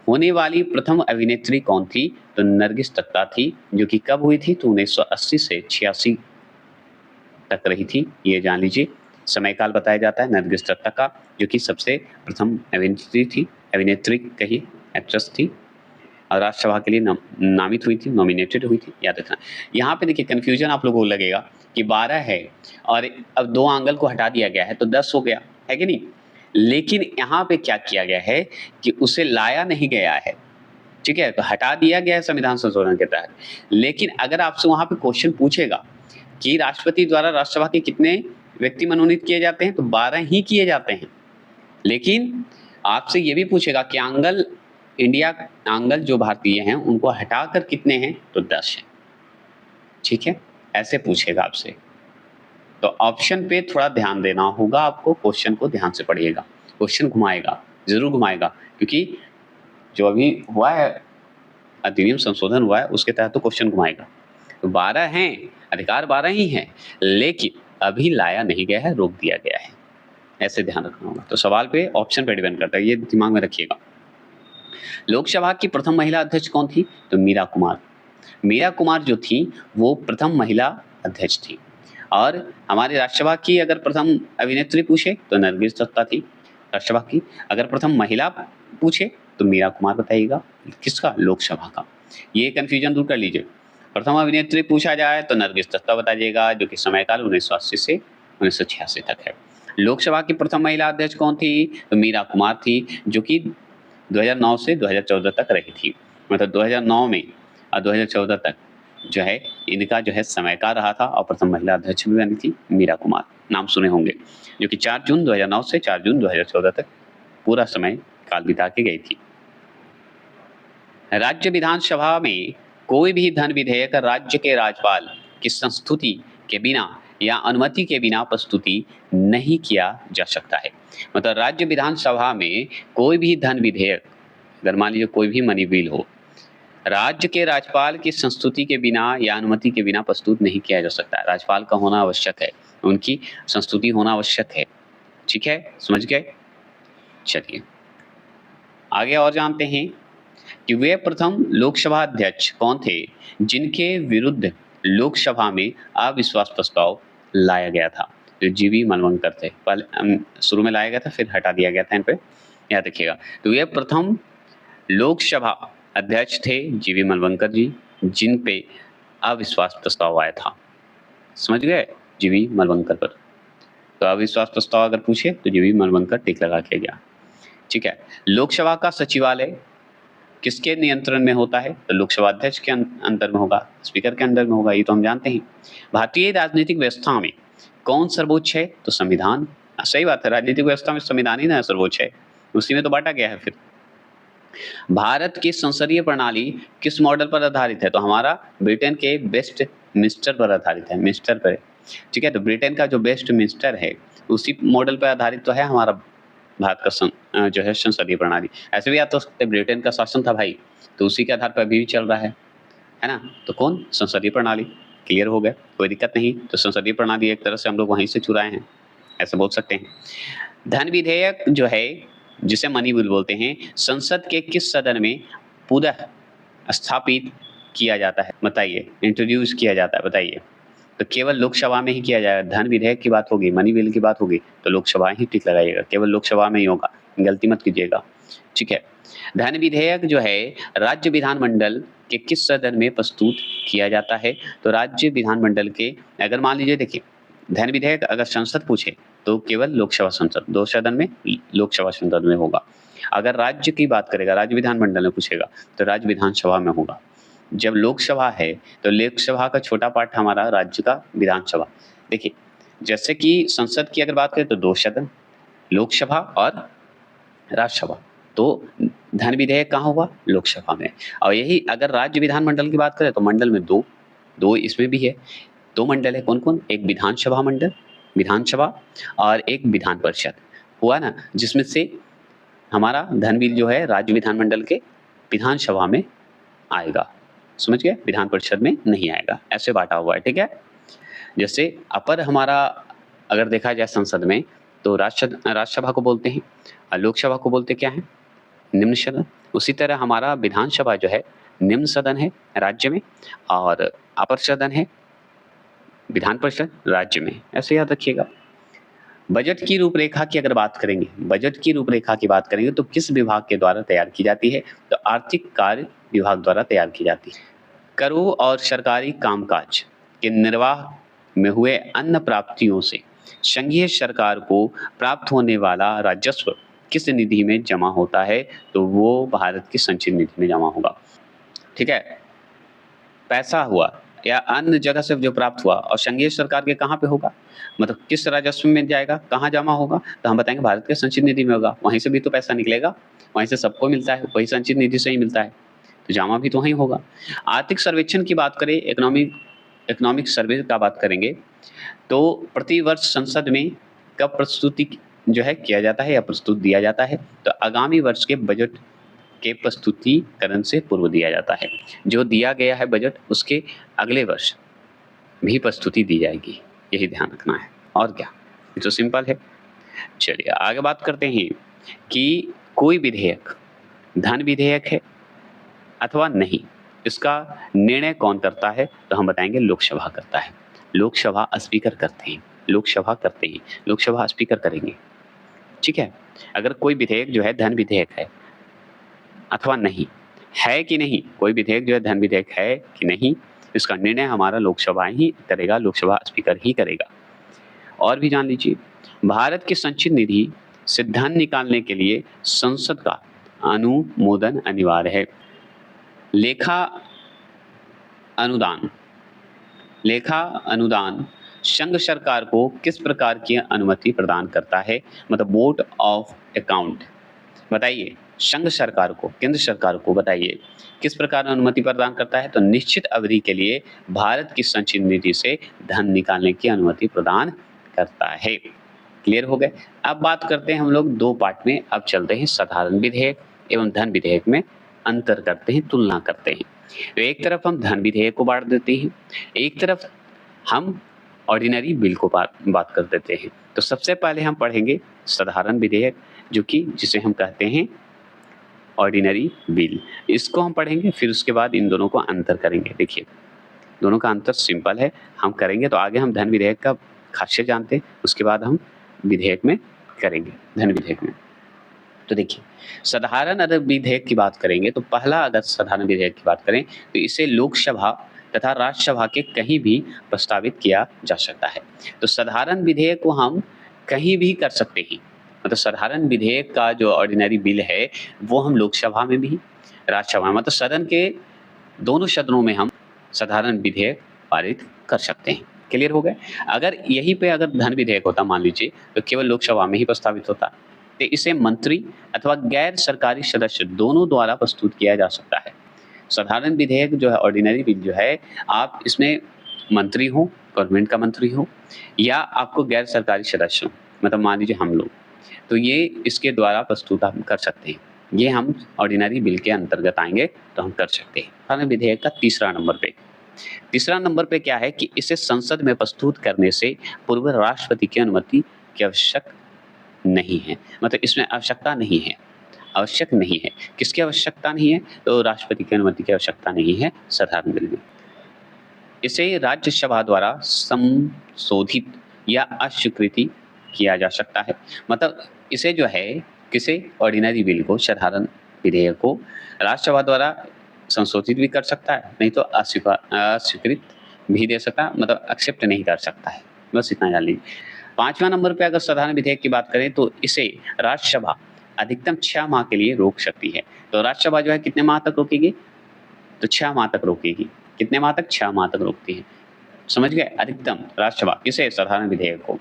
होने वाली प्रथम अभिनेत्री कौन थी? तो नरगिस दत्ता थी, जो कि कब हुई थी? तो 1980 से 86 तक रही थी। ये जान लीजिए। समयकाल बताया जाता है नरगिस दत्ता का, जो कि सबसे प्रथम अभिनेत्री थी, अभिनेत्री कहिए, एक्ट्रेस थी, और राज्यसभा के लिए नामित हुई थी, नॉमिनेटेड हुई थी। याद रखना। यहाँ पे देखिए कंफ्यूजन आप लोगों को लगेगा कि 12 है और अब 2 आंगल को हटा दिया गया है तो 10 हो गया, है कि नहीं? लेकिन यहाँ पे क्या किया गया है कि उसे लाया नहीं गया है, ठीक है? तो हटा दिया गया है संविधान संशोधन के तहत। लेकिन अगर आपसे वहाँ पे क्वेश्चन पूछेगा कि राष्ट्रपति द्वारा राज्यसभा के कितने व्यक्ति मनोनीत किए जाते हैं, तो 12 ही किए जाते हैं। लेकिन आपसे ये भी पूछेगा कि आंगल इंडिया, आंगल जो भारतीय हैं उनको हटाकर कितने हैं? तो 10 हैं, ठीक है? ऐसे पूछेगा आपसे। तो ऑप्शन पे थोड़ा ध्यान देना होगा आपको, क्वेश्चन को ध्यान से पढ़िएगा। क्वेश्चन घुमाएगा, जरूर घुमाएगा, क्योंकि जो अभी हुआ है अधिनियम संशोधन हुआ है उसके तहत तो क्वेश्चन घुमाएगा। तो 12 हैं, अधिकार 12 ही हैं, लेकिन अभी लाया नहीं गया है, रोक दिया गया है। ऐसे ध्यान रखना होगा। तो सवाल पे ऑप्शन पे डिपेंड करता है, ये दिमाग में रखिएगा। लोकसभा की प्रथम महिला अध्यक्ष कौन थी? तो मीरा कुमार। मीरा कुमार जो थी वो प्रथम महिला अध्यक्ष थी। और हमारे राज्यसभा की अगर प्रथम अभिनेत्री पूछे तो नरगिस दत्ता थी राज्यसभा की। अगर प्रथम महिला पूछे तो मीरा कुमार बताइएगा। किसका? लोकसभा का। ये कंफ्यूजन दूर कर लीजिए। प्रथम अभिनेत्री पूछा जाए तो नरगिस दत्ता बताइएगा, जो कि समयकाल 1980 से 1986 तक है। लोकसभा की प्रथम महिला अध्यक्ष कौन थी? तो मीरा कुमार थी, जो कि 2009 से 2014 तक रही थी। मतलब 2009 में और 2014 तक जो है इनका जो है समयकाल रहा था। और प्रथम महिला अध्यक्ष भी बनी थी मीरा कुमार, नाम सुने होंगे, जो कि 4 जून 2009 से 4 जून 2014 तक पूरा समय काल बिता के गई थी। राज्य विधानसभा में कोई भी धन विधेयक राज्य के राज्यपाल की संस्तुति के बिना या अनुमति के बिना प्रस्तुति नहीं किया जा सकता है। मतलब राज्य विधानसभा में कोई भी धन विधेयक, अगर मान लीजिए कोई भी मनी बिल हो, राज्य के राज्यपाल की संस्तुति के बिना या अनुमति के बिना प्रस्तुत नहीं किया जा सकता। राज्यपाल का होना आवश्यक है, उनकी संस्तुति होना आवश्यक है। ठीक है, समझ गए? चलिए आगे और जानते हैं कि वे प्रथम लोकसभा अध्यक्ष कौन थे जिनके विरुद्ध लोकसभा में अविश्वास प्रस्ताव लाया गया था। जो जीवी मलवंकर थे, पहले शुरू में लाया गया था, फिर हटा दिया गया था इन पे, याद रखिएगा। तो वे प्रथम लोकसभा अध्यक्ष थे जीवी मलवंकर जी, जिन पे अविश्वास प्रस्ताव आया था। समझ गए? जीवी मलवंकर पर। तो अविश्वास प्रस्ताव अगर पूछे तो ये भी मन बनकर टिक लगा के गया। ठीक है, लोकसभा का सचिवालय किसके नियंत्रण में होता है? तो लोकसभा अध्यक्ष के अंदर में होगा, स्पीकर के अंदर में होगा, ये तो हम जानते हैं। भारतीय राजनीतिक व्यवस्था में कौन सर्वोच्च है? तो संविधान। सही बात है, राजनीतिक व्यवस्था में संविधान ही ना सर्वोच्च है, उसी में तो बांटा गया है। फिर भारत की संसदीय प्रणाली किस मॉडल पर आधारित है? तो हमारा ब्रिटेन के वेस्ट मिनिस्टर पर आधारित है, मिनिस्टर पर। ठीक है, तो ब्रिटेन का जो वेस्ट मिनिस्टर है उसी मॉडल पर आधारित तो है हमारा भारत का जो है संसदीय प्रणाली। ऐसे भी याद तो सकते, ब्रिटेन का शासन था भाई, तो उसी के आधार पर अभी भी चल रहा है ना। तो कौन? संसदीय प्रणाली। क्लियर हो गया, कोई दिक्कत नहीं। तो संसदीय प्रणाली एक तरह से हम लोग वहीं से चुराए हैं, ऐसे बोल सकते हैं। धन विधेयक जो है, जिसे मनी बिल बोलते हैं, संसद के किस सदन में पुनः स्थापित किया जाता है? बताइए, इंट्रोड्यूस किया जाता है, बताइए। तो केवल लोकसभा में ही किया जाएगा। धन विधेयक की बात होगी, मनी बिल की बात होगी तो लोकसभा ही टिक लगाइएगा, केवल लोकसभा में ही होगा, गलती मत कीजिएगा। ठीक है, धन विधेयक जो है राज्य विधानमंडल के किस सदन में प्रस्तुत किया जाता है? तो राज्य विधानमंडल के, अगर मान लीजिए देखिए, धन विधेयक अगर संसद पूछे तो केवल लोकसभा संसद, 2 सदन में लोकसभा संसद में होगा। अगर राज्य की बात करेगा, राज्य विधानमंडल में पूछेगा तो राज्य विधानसभा में होगा। जब लोकसभा है तो लोकसभा का छोटा पार्ट हमारा राज्य का विधानसभा। देखिए, जैसे कि संसद की अगर बात करें तो 2 सदन, लोकसभा और राज्यसभा। तो धन विधेयक कहाँ होगा? लोकसभा में। और यही अगर राज्य विधानमंडल की बात करें तो मंडल में 2 इसमें भी है। 2 मंडल है, कौन-कौन? एक विधानसभा मंडल, विधानसभा, और एक विधान परिषद हुआ ना, जिसमें से हमारा धन बिल जो है राज्य विधानमंडल के विधानसभा में आएगा, समझ गए? विधान परिषद में नहीं आएगा, ऐसे बांटा हुआ है। ठीक है, जैसे अपर हमारा अगर देखा जाए संसद में तो राज्यसभा को बोलते हैं और लोकसभा को बोलते क्या है? निम्न सदन। उसी तरह हमारा विधानसभा जो है निम्न सदन है राज्य में, और अपर सदन है विधान परिषद राज्य में, ऐसे याद रखिएगा। बजट की रूपरेखा की अगर बात करेंगे, बजट की रूपरेखा की बात करेंगे तो किस विभाग के द्वारा तैयार की जाती है? तो आर्थिक कार्य विभाग द्वारा तैयार की जाती है। करों और सरकारी कामकाज के निर्वाह में हुए अन्य प्राप्तियों से संघीय सरकार को प्राप्त होने वाला राजस्व किस निधि में जमा होता है? तो वो भारत की संचित निधि में जमा होगा। ठीक है, पैसा हुआ या अन्य जगह से जो प्राप्त हुआ और संघीय सरकार के कहाँ पे होगा, मतलब किस राजस्व में जाएगा, कहाँ जमा होगा? तो हम बताएंगे भारत के संचित निधि में होगा। वहीं से भी तो पैसा निकलेगा, वहीं से सबको मिलता है, वही संचित निधि से ही मिलता है, तो जमा भी तो वहीं होगा। आर्थिक सर्वेक्षण की बात करें, इकोनॉमिक सर्वे का बात करेंगे तो प्रति वर्ष संसद में कब प्रस्तुति जो है किया जाता है या प्रस्तुत दिया जाता है? तो आगामी वर्ष के बजट के प्रस्तुतिकरण से पूर्व दिया जाता है। जो दिया गया है बजट, उसके अगले वर्ष भी प्रस्तुति दी जाएगी, यही ध्यान रखना है। और क्या, ये तो सिंपल है। चलिए आगे बात करते हैं कि कोई विधेयक धन विधेयक है अथवा नहीं, इसका निर्णय कौन करता है? तो हम बताएंगे लोकसभा करता है। लोकसभा स्पीकर करते हैं, लोकसभा करते हैं, लोकसभा स्पीकर करेंगे। ठीक है, अगर कोई विधेयक जो है धन विधेयक है अथवा नहीं है कि नहीं, कोई विधेयक जो है धन विधेयक है कि नहीं, इसका निर्णय हमारा लोकसभा ही करेगा, लोकसभा स्पीकर ही करेगा। और भी जान लीजिए, भारत की संचित निधि से धन निकालने के लिए संसद का अनुमोदन अनिवार्य है। लेखा अनुदान संघ सरकार को किस प्रकार की अनुमति प्रदान करता है? मतलब बोर्ड ऑफ अकाउंट, बताइए संघ सरकार को, केंद्र सरकार को बताइए किस प्रकार अनुमति प्रदान करता है? तो निश्चित अवधि के लिए भारत की संचित निधि से धन निकालने की अनुमति प्रदान करता है। क्लियर हो गए? अब बात करते हैं हम लोग 2 पार्ट में। अब चलते हैं साधारण विधेयक एवं धन विधेयक में अंतर करते हैं, तुलना करते हैं। तो एक तरफ हम धन विधेयक को बांट देते हैं, एक तरफ हम ऑर्डिनरी बिल को बात कर देते हैं। तो सबसे पहले हम पढ़ेंगे साधारण विधेयक, जो कि जिसे हम कहते हैं ऑर्डिनरी बिल, इसको हम पढ़ेंगे, फिर उसके बाद इन दोनों को अंतर करेंगे। देखिए दोनों का अंतर सिंपल है, हम करेंगे तो आगे हम धन विधेयक का खासियत जानते हैं, उसके बाद हम विधेयक में करेंगे, धन विधेयक में। तो देखिए साधारण अगर विधेयक की बात करेंगे तो पहला, अगर साधारण विधेयक की बात करें तो इसे लोकसभा तथा राज्यसभा के कहीं भी प्रस्तावित किया जा सकता है। तो साधारण विधेयक को हम कहीं भी कर सकते हैं। मतलब साधारण विधेयक का जो ऑर्डिनरी बिल है वो हम लोकसभा में भी, राज्यसभा में, मतलब सदन के दोनों सदनों में हम साधारण विधेयक पारित कर सकते हैं। क्लियर हो गए? अगर यहीं पे अगर धन विधेयक होता मान लीजिए, तो केवल लोकसभा में ही प्रस्तावित होता। तो इसे मंत्री अथवा गैर सरकारी सदस्य दोनों द्वारा प्रस्तुत किया जा सकता है। साधारण विधेयक जो है, ऑर्डिनरी बिल जो है, आप इसमें मंत्री हो, गवर्नमेंट का मंत्री हो, या आपको गैर सरकारी सदस्य हो, मतलब मान लीजिए हम लोग, तो ये इसके द्वारा प्रस्तुत हम कर सकते हैं। ये हम ऑर्डिनरी बिल के अंतर्गत आएँगे तो हम कर सकते हैं। साधारण विधेयक का तीसरा नंबर पे क्या है कि इसे संसद में प्रस्तुत करने से पूर्व राष्ट्रपति की अनुमति की आवश्यक नहीं है। मतलब इसमें आवश्यकता नहीं है, आवश्यक नहीं है। किसकी आवश्यकता नहीं है? तो राष्ट्रपति की अनुमति की आवश्यकता नहीं है साधारण बिल में। इसे राज्यसभा द्वारा संशोधित या अस्वीकृति किया जा सकता है। मतलब इसे जो है, किसे, ऑर्डिनरी बिल को, साधारण विधेयक को राज्यसभा द्वारा संशोधित भी कर सकता है, नहीं तो अस्वीकृत भी दे सकता है, मतलब एक्सेप्ट नहीं कर सकता है। बस इतना जान लीजिए। 5वां नंबर पे अगर साधारण विधेयक की बात करें तो इसे राज्यसभा अधिकतम 6 माह के लिए रोक सकती है। तो राज्यसभा जो है कितने माह तक रोकेगी? तो 6 माह तक रोकेगी। कितने माह तक? 6 माह तक रोकती है। समझ गए? अधिकतम राज्यसभा, इसे साधारण विधेयक को।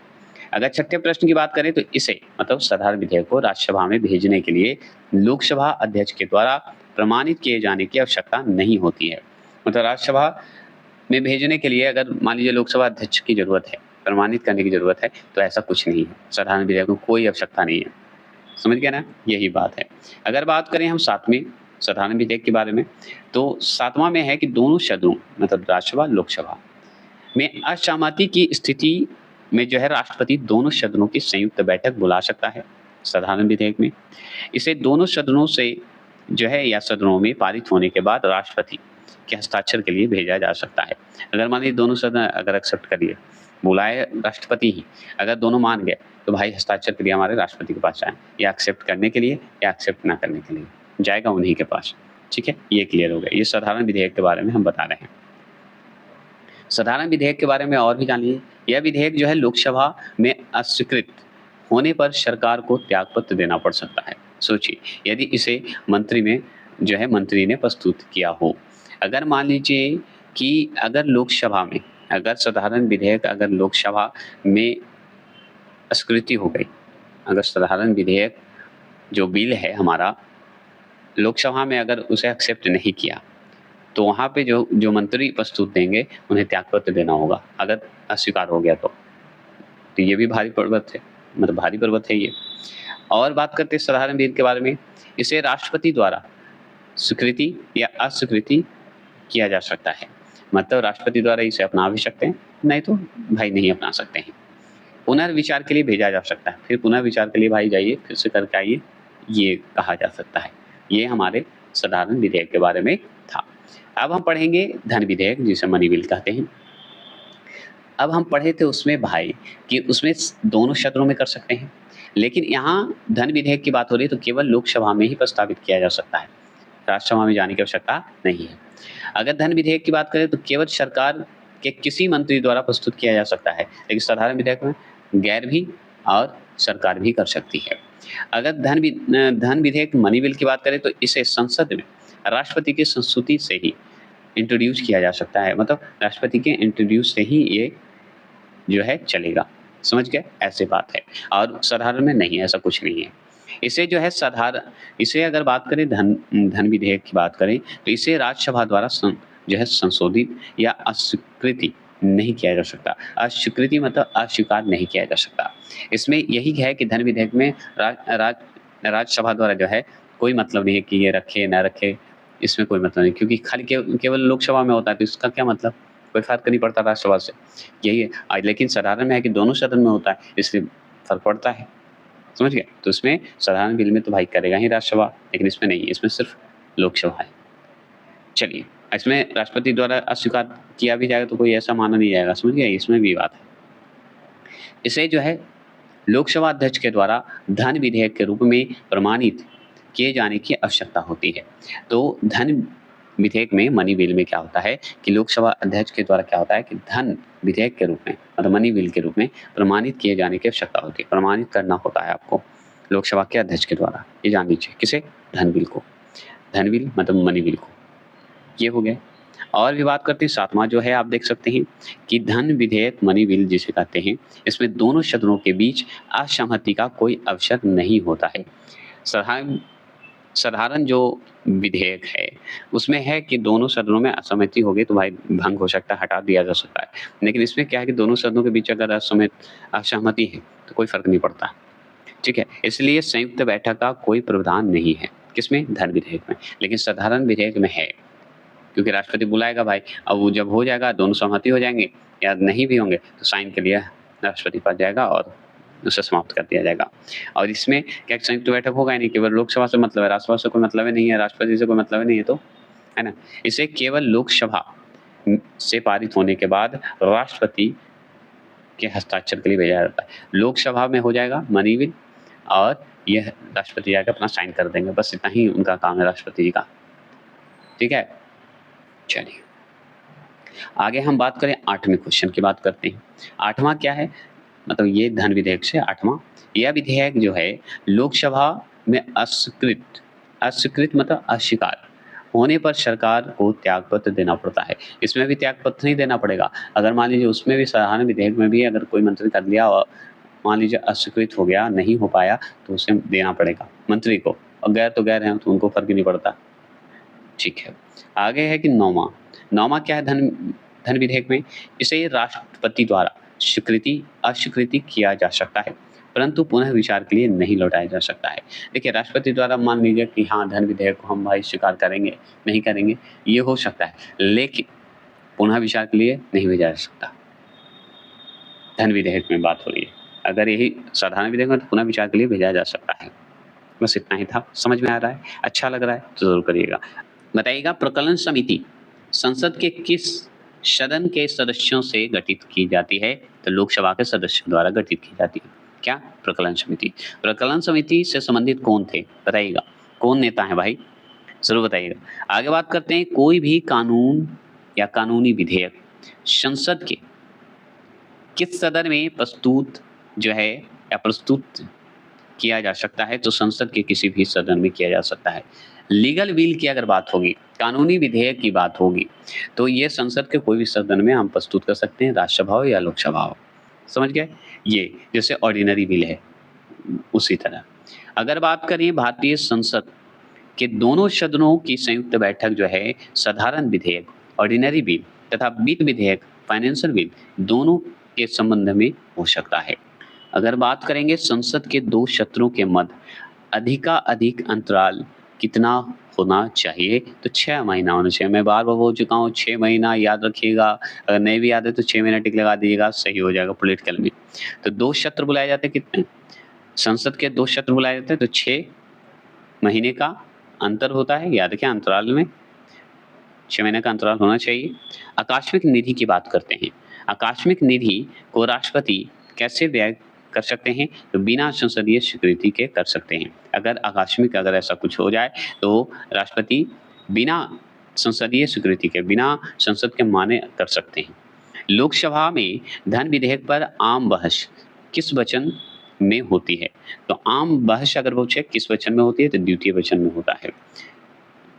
अगर छठे प्रश्न की बात करें तो इसे, मतलब साधारण विधेयक को राज्यसभा में भेजने के लिए लोकसभा अध्यक्ष के द्वारा प्रमाणित किए जाने की आवश्यकता नहीं होती है। मतलब राज्यसभा में भेजने के लिए अगर मान लीजिए लोकसभा अध्यक्ष की ज़रूरत है, प्रमाणित करने की ज़रूरत है, तो ऐसा कुछ नहीं है। साधारण विधेयक को कोई आवश्यकता नहीं है। समझ गए ना? यही बात है। अगर बात करें हम 7वें साधारण विधेयक के बारे में, तो 7वां में है कि दोनों सदनों, मतलब राज्यसभा, लोकसभा में असहमति की स्थिति में जो है राष्ट्रपति दोनों सदनों की संयुक्त बैठक बुला सकता है साधारण विधेयक में। इसे दोनों सदनों से जो है या सदनों में पारित होने के बाद राष्ट्रपति के हस्ताक्षर के लिए भेजा जा सकता है। अगर मान लीजिए दोनों सदन अगर एक्सेप्ट कर लिए, बुलाए राष्ट्रपति ही, अगर दोनों मान गए तो भाई हस्ताक्षर के लिए हमारे राष्ट्रपति के पास जाए, या एक्सेप्ट करने के लिए या एक्सेप्ट ना करने के लिए जाएगा उन्हीं के पास। ठीक है, ये क्लियर हो गया। ये साधारण विधेयक के बारे में हम बता रहे हैं। साधारण विधेयक के बारे में और भी जान लीजिए। यह विधेयक जो है लोकसभा में अस्वीकृत होने पर सरकार को त्यागपत्र देना पड़ सकता है। सोचिए, यदि इसे मंत्री में जो है मंत्री ने प्रस्तुत किया हो, अगर मान लीजिए कि अगर लोकसभा में, अगर साधारण विधेयक अगर लोकसभा में अस्वीकृति हो गई, अगर साधारण विधेयक जो बिल है हमारा लोकसभा में अगर उसे एक्सेप्ट नहीं किया, तो वहाँ पे जो मंत्री प्रस्तुत देंगे उन्हें त्यागपत्र देना होगा, अगर अस्वीकार हो गया तो ये भी भारी पर्वत है, मतलब भारी पर्वत है ये। और बात करते हैं साधारण बिल के बारे में, इसे राष्ट्रपति द्वारा स्वीकृति या अस्वीकृति किया जा सकता है। मतलब राष्ट्रपति द्वारा इसे अपना भी सकते हैं, नहीं तो भाई नहीं अपना सकते हैं। पुनर्विचार के लिए भेजा जा सकता है, फिर पुनर्विचार के लिए भाई जाइए, फिर से करके आइए, ये कहा जा सकता है। ये हमारे साधारण विधेयक के बारे में था। अब हम पढ़ेंगे धन विधेयक, जिसे मनी बिल कहते हैं। अब हम पढ़े थे उसमें भाई कि उसमें दोनों सदनों में कर सकते हैं, लेकिन यहाँ धन विधेयक की बात हो रही है तो केवल लोकसभा में ही प्रस्तावित किया जा सकता है, राज्यसभा में जाने की आवश्यकता नहीं है। अगर धन विधेयक की बात करें तो केवल सरकार के किसी मंत्री द्वारा प्रस्तुत किया जा सकता है, लेकिन साधारण विधेयक में गैर भी और सरकार भी कर सकती है। अगर धन विधेयक मनी बिल की बात करें तो इसे संसद में राष्ट्रपति की संस्तुति से ही इंट्रोड्यूस किया जा सकता है, मतलब राष्ट्रपति के इंट्रोड्यूस से ही ये जो है चलेगा। समझ गए? ऐसे बात है। और साधारण में नहीं, ऐसा कुछ नहीं है। इसे जो है इसे अगर बात करें धन विधेयक की बात करें तो इसे राज्यसभा द्वारा जो है संशोधित या अस्वीकृति नहीं किया जा सकता। अस्वीकृति मतलब अस्वीकार नहीं किया जा सकता। इसमें यही है कि धन विधेयक में राज्यसभा द्वारा जो है कोई मतलब नहीं है कि ये रखे ना रखे, इसमें कोई मतलब नहीं, क्योंकि खाली केवल लोकसभा में होता है तो इसका क्या मतलब, कोई फर्क नहीं पड़ता राज्यसभा से। यही है। लेकिन साधारण में है कि दोनों सदन में होता है, इसलिए फर्क पड़ता है। समझ गए? तो इसमें साधारण बिल में तो भाई करेगा ही राज्यसभा, लेकिन इसमें नहीं, इसमें सिर्फ लोकसभा है। चलिए, इसमें राष्ट्रपति द्वारा अस्वीकार किया भी जाएगा तो कोई ऐसा माना नहीं जाएगा। समझ गए? इसमें भी बात है। इसे जो है लोकसभा अध्यक्ष के द्वारा धन विधेयक के रूप में प्रमाणित किए जाने की आवश्यकता होती है। तो धन विधेयक में, मनी बिल में क्या होता है कि लोकसभा अध्यक्ष के द्वारा क्या होता है कि धन विधेयक के रूप में, मतलब मनी बिल के रूप में प्रमाणित किए जाने की आवश्यकता होती है। प्रमाणित करना होता है आपको लोकसभा के अध्यक्ष के द्वारा, ये जान लीजिए। किसे? धन बिल को। धन बिल मतलब मनी बिल को। ये हो गया। और भी बात करते हैं, 7वां जो है आप देख सकते हैं कि धन विधेयक मनी बिल जिसे कहते हैं, इसमें दोनों सदनों के बीच असहमति का कोई अवसर नहीं होता है। साधारण साधारण जो विधेयक है उसमें है कि दोनों सदनों में असहमति हो गई तो भाई भंग हो सकता है, हटा दिया जा सकता है। लेकिन इसमें क्या है कि दोनों सदनों के बीच अगर असहमति है तो कोई फर्क नहीं पड़ता। ठीक है, इसलिए संयुक्त बैठक का कोई प्रावधान नहीं है। किसमें? धन विधेयक में। लेकिन साधारण विधेयक में है, क्योंकि राष्ट्रपति बुलाएगा भाई। अब वो जब हो जाएगा, दोनों सहमति हो जाएंगे या नहीं भी होंगे तो साइन के लिए राष्ट्रपति पास जाएगा और उसे समाप्त कर दिया जाएगा। और इसमें क्या संयुक्त बैठक होगा ही नहीं, केवल लोकसभा से मतलब है, राज्यसभा से कोई मतलब ही नहीं है, राष्ट्रपति से कोई मतलब ही नहीं है, तो है ना। इसे केवल लोकसभा से पारित होने के बाद राष्ट्रपति के हस्ताक्षर के लिए भेजा जाता है। लोकसभा में हो जाएगा मनी बिल और यह राष्ट्रपति जाकर अपना साइन कर देंगे, बस इतना ही उनका काम है राष्ट्रपति जी का। ठीक है, चलिए आगे हम बात करें 8वें क्वेश्चन की बात करते हैं। 8वां क्या है, मतलब ये धन विधेयक से 8वां, यह विधेयक जो है लोकसभा में अस्वीकृत मतलब अस्वीकार होने पर सरकार को त्यागपत्र देना पड़ता है। इसमें भी त्यागपत्र नहीं देना पड़ेगा। अगर मान लीजिए उसमें भी साधारण विधेयक में भी अगर कोई मंत्री कर लिया और मान लीजिए अस्वीकृत हो गया, नहीं हो पाया, तो उसे देना पड़ेगा मंत्री को, और गैर तो गैर है तो उनको फर्क ही नहीं पड़ता। ठीक है, आगे है कि 9वां क्या है धन विधेयक में, इसे राष्ट्रपति द्वारा स्वीकृति अस्वीकृति किया जा सकता है, परंतु पुनः विचार के लिए नहीं लौटाया जा सकता है। देखिए राष्ट्रपति द्वारा मान लीजिए कि हाँ धन विधेयक को हम भाई स्वीकार करेंगे, नहीं करेंगे, ये हो सकता है, लेकिन पुनः विचार के लिए नहीं भेजा जा सकता। धन विधेयक में बात हो रही है, अगर यही साधारण विधेयक में तो पुनः विचार के लिए भेजा जा सकता है। बस इतना ही था। समझ में आ रहा है, अच्छा लग रहा है तो जरूर करिएगा। बताइएगा, प्रकलन समिति संसद के किस सदन के सदस्यों से गठित की जाती है? तो लोकसभा के सदस्यों द्वारा गठित की जाती है। क्या? प्रकलन समिति। प्रकलन समिति से संबंधित कौन थे बताइएगा, कौन नेता है भाई, जरूर बताइएगा। आगे बात करते हैं, कोई भी कानून या कानूनी विधेयक संसद के किस सदन में प्रस्तुत जो है या प्रस्तुत किया जा सकता है? तो संसद के किसी भी सदन में किया जा सकता है। लीगल बिल की अगर बात होगी, कानूनी विधेयक की बात होगी, तो ये संसद के कोई भी सदन में हम प्रस्तुत कर सकते हैं, राज्यसभा हो या लोकसभा हो। समझ गए? ये जैसे ऑर्डिनरी बिल है उसी तरह। अगर बात करें भारतीय संसद के दोनों सदनों की संयुक्त बैठक जो है साधारण विधेयक, ऑर्डिनरी बिल तथा वित्त विधेयक, फाइनेंशियल बिल, दोनों के संबंध में हो सकता है। अगर बात करेंगे संसद के दो सत्रों के मध्य अधिकाधिक अंतराल कितना होना चाहिए? तो 6 महीना होना चाहिए। मैं बार बार बोल चुका हूँ, 6 महीना याद रखिएगा। अगर नहीं भी याद है तो 6 महीना टिक लगा दीजिएगा, सही हो जाएगा पॉलिटिकल में। तो 2 सत्र बुलाए जाते हैं, कितने? संसद के 2 सत्र बुलाए जाते हैं, तो 6 महीने का अंतर होता है, याद रखिए अंतराल में 6 महीने का अंतराल होना चाहिए। आकस्मिक निधि की बात करते हैं। आकस्मिक निधि को राष्ट्रपति कैसे व्यय कर सकते हैं? तो बिना संसदीय स्वीकृति के कर सकते हैं। अगर ऐसा कुछ हो जाए तो राष्ट्रपति बिना संसदीय स्वीकृति के, बिना संसद के माने कर सकते हैं। लोकसभा में धन विधेयक पर आम बहस किस वचन में होती है? तो आम बहस अगर पूछे किस वचन में होती है, तो द्वितीय वचन में होता है।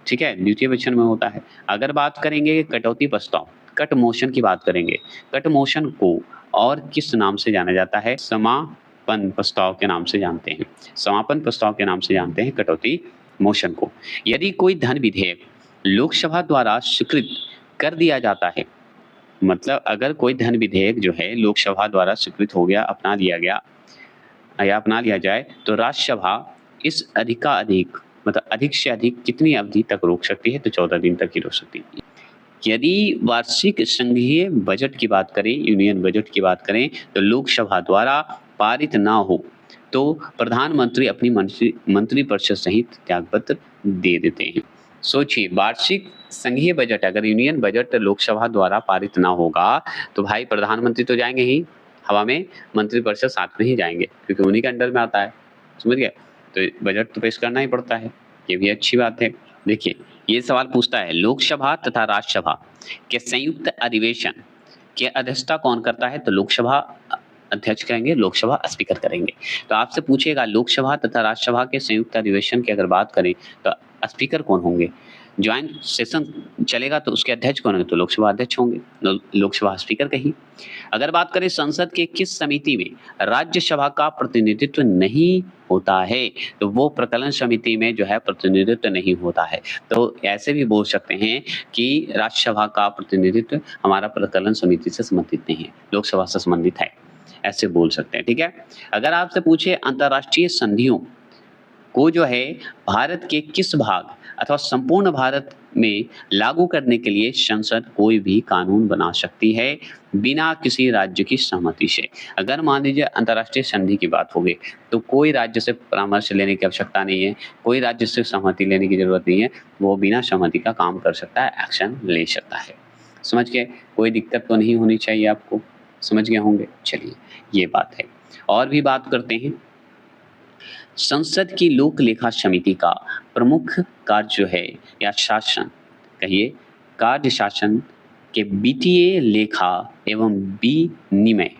ठीक है, द्वितीय वचन में होता है। अगर बात करेंगे कटौती प्रस्ताव, कट मोशन की बात करेंगे, कट मोशन को और किस नाम से जाना जाता है? समापन प्रस्ताव के नाम से जानते हैं। समापन प्रस्ताव के नाम से जानते हैं कटौती मोशन को। यदि कोई धन विधेयक लोकसभा द्वारा स्वीकृत कर दिया जाता है, मतलब अगर कोई धन विधेयक जो है लोकसभा द्वारा स्वीकृत हो गया, अपना लिया गया या अपना लिया जाए, तो राज्यसभा इस अधिक मतलब अधिक से अधिक कितनी अवधि तक रोक सकती है? तो 14 दिन तक ही रोक सकती है। यदि वार्षिक संघीय बजट की बात करें, यूनियन बजट की बात करें, तो लोकसभा द्वारा पारित ना हो तो प्रधानमंत्री अपनी मंत्रिपरिषद सहित त्यागपत्र दे देते हैं। सोचिए, वार्षिक संघीय बजट अगर यूनियन बजट लोकसभा द्वारा पारित ना होगा तो भाई प्रधानमंत्री तो जाएंगे ही हवा में, मंत्रिपरिषद साथ में ही जाएंगे, क्योंकि उन्हीं के अंडर में आता है। समझ गए? तो बजट तो पेश करना ही पड़ता है, ये भी अच्छी बात है। देखिए ये सवाल पूछता है लोकसभा तथा राज्यसभा के संयुक्त अधिवेशन की अध्यक्षता कौन करता है? तो लोकसभा अध्यक्ष करेंगे, लोकसभा स्पीकर करेंगे। तो आपसे पूछेगा लोकसभा तथा राज्यसभा के संयुक्त अधिवेशन की अगर बात करें तो स्पीकर कौन होंगे? ज्वाइंट सेशन चलेगा तो उसके अध्यक्ष कौन होंगे? तो लोकसभा अध्यक्ष होंगे, लोकसभा स्पीकर कही। अगर बात करें संसद के किस समिति में राज्यसभा का प्रतिनिधित्व नहीं होता है, तो वो प्रकलन समिति में जो है प्रतिनिधित्व नहीं होता है। तो ऐसे भी बोल सकते हैं कि राज्यसभा का प्रतिनिधित्व हमारा प्रकलन समिति से संबंधित नहीं है, लोकसभा से संबंधित है, ऐसे बोल सकते हैं। ठीक है। अगर आपसे पूछे अंतर्राष्ट्रीय संधियों को जो है भारत के किस भाग अथवा संपूर्ण भारत में लागू करने के लिए संसद कोई भी कानून बना सकती है बिना किसी राज्य की सहमति से। अगर मान लीजिए अंतर्राष्ट्रीय संधि की बात होगी तो कोई राज्य से परामर्श लेने की आवश्यकता नहीं है, कोई राज्य से सहमति लेने की जरूरत नहीं है, वो बिना सहमति का काम कर सकता है, एक्शन ले सकता है। समझ गए? कोई दिक्कत तो नहीं होनी चाहिए आपको, समझ गए होंगे। चलिए ये बात है। और भी बात करते हैं। संसद की लोक लेखा समिति का प्रमुख कार्य जो है या शासन कहिए, कार्य शासन के वित्तीय लेखा एवं विनिमय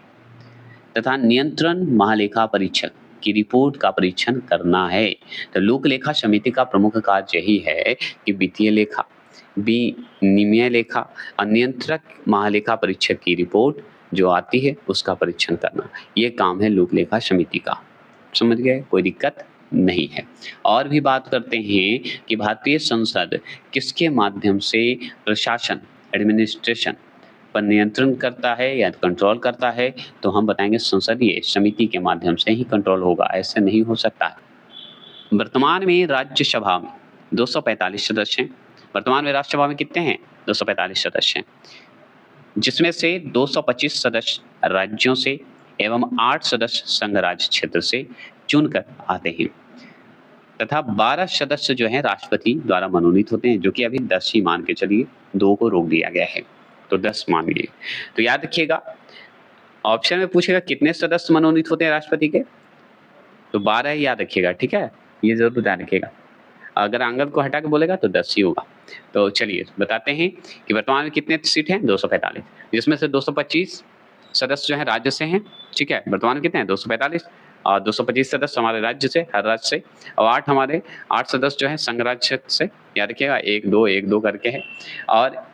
तथा नियंत्रण महालेखा परीक्षक की रिपोर्ट का परीक्षण करना है। तो लोक लेखा समिति का प्रमुख कार्य यही है कि वित्तीय लेखा, विनिमय लेखा और नियंत्रक महालेखा परीक्षक की रिपोर्ट जो आती है उसका परीक्षण करना, ये काम है लोक लेखा समिति का। समझ गए? कोई दिक्कत नहीं है। और भी बात करते हैं कि भारतीय संसद किसके माध्यम से प्रशासन, एडमिनिस्ट्रेशन पर नियंत्रण करता है या कंट्रोल करता है? तो हम बताएंगे संसदीय समिति के माध्यम से ही कंट्रोल होगा, ऐसे नहीं हो सकता है। वर्तमान में राज्यसभा में 245 सदस्य हैं। वर्तमान में राज्यसभा में कितने हैं? 245 सदस्य हैं, जिसमें से 225 सदस्य राज्यों से एवं 8 सदस्य संघ राज्य क्षेत्र से चुनकर आते हैं तथा 12 सदस्य जो हैं राष्ट्रपति द्वारा मनोनीत होते हैं, जो कि अभी 10 ही मान के चलिए, 2 को रोक दिया गया है, तो 10 मान लिए। तो याद रखिएगा, ऑप्शन में पूछेगा कितने सदस्य मनोनीत होते हैं राष्ट्रपति के, तो 12 ही याद रखिएगा। ठीक है, ये जरूर ध्यान रखिएगा। अगर आंगन को हटा के बोलेगा तो 10 ही होगा। तो चलिए बताते हैं कि वर्तमान में कितने सीट हैं? 245, जिसमें से 225 सदस्य जो हैं राज्य से हैं। ठीक है, वर्तमान में कितने हैं? 245 और 225 सदस्य हमारे राज्य से, हर राज्य से, और 8 सदस्य जो हैं संघ राज्य से। याद रखिएगा 1-2 करके है, और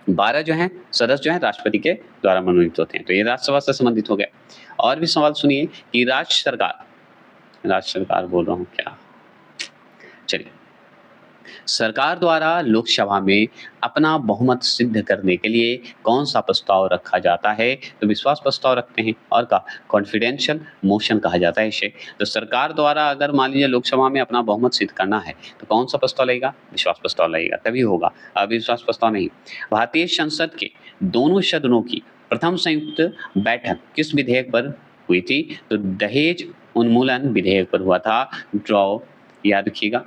12 जो हैं सदस्य जो हैं राष्ट्रपति के द्वारा मनोनीत होते हैं। तो ये राज्यसभा से संबंधित हो गया। और भी सवाल सुनिए कि राज्य सरकार बोल रहा हूँ क्या, चलिए, सरकार द्वारा लोकसभा में अपना बहुमत सिद्ध करने के लिए कौन सा प्रस्ताव रखा जाता है? तो विश्वास प्रस्ताव रखते हैं, और का कॉन्फिडेंशियल मोशन कहा जाता है इसे। तो सरकार द्वारा अगर मान लीजिए लोकसभा में अपना बहुमत सिद्ध करना है तो कौन सा प्रस्ताव लगेगा? विश्वास प्रस्ताव लगेगा, तभी होगा, अविश्वास प्रस्ताव नहीं। भारतीय संसद के दोनों सदनों की प्रथम संयुक्त बैठक किस विधेयक पर हुई थी? तो दहेज उन्मूलन विधेयक पर हुआ था। ड्रॉ, याद रखिएगा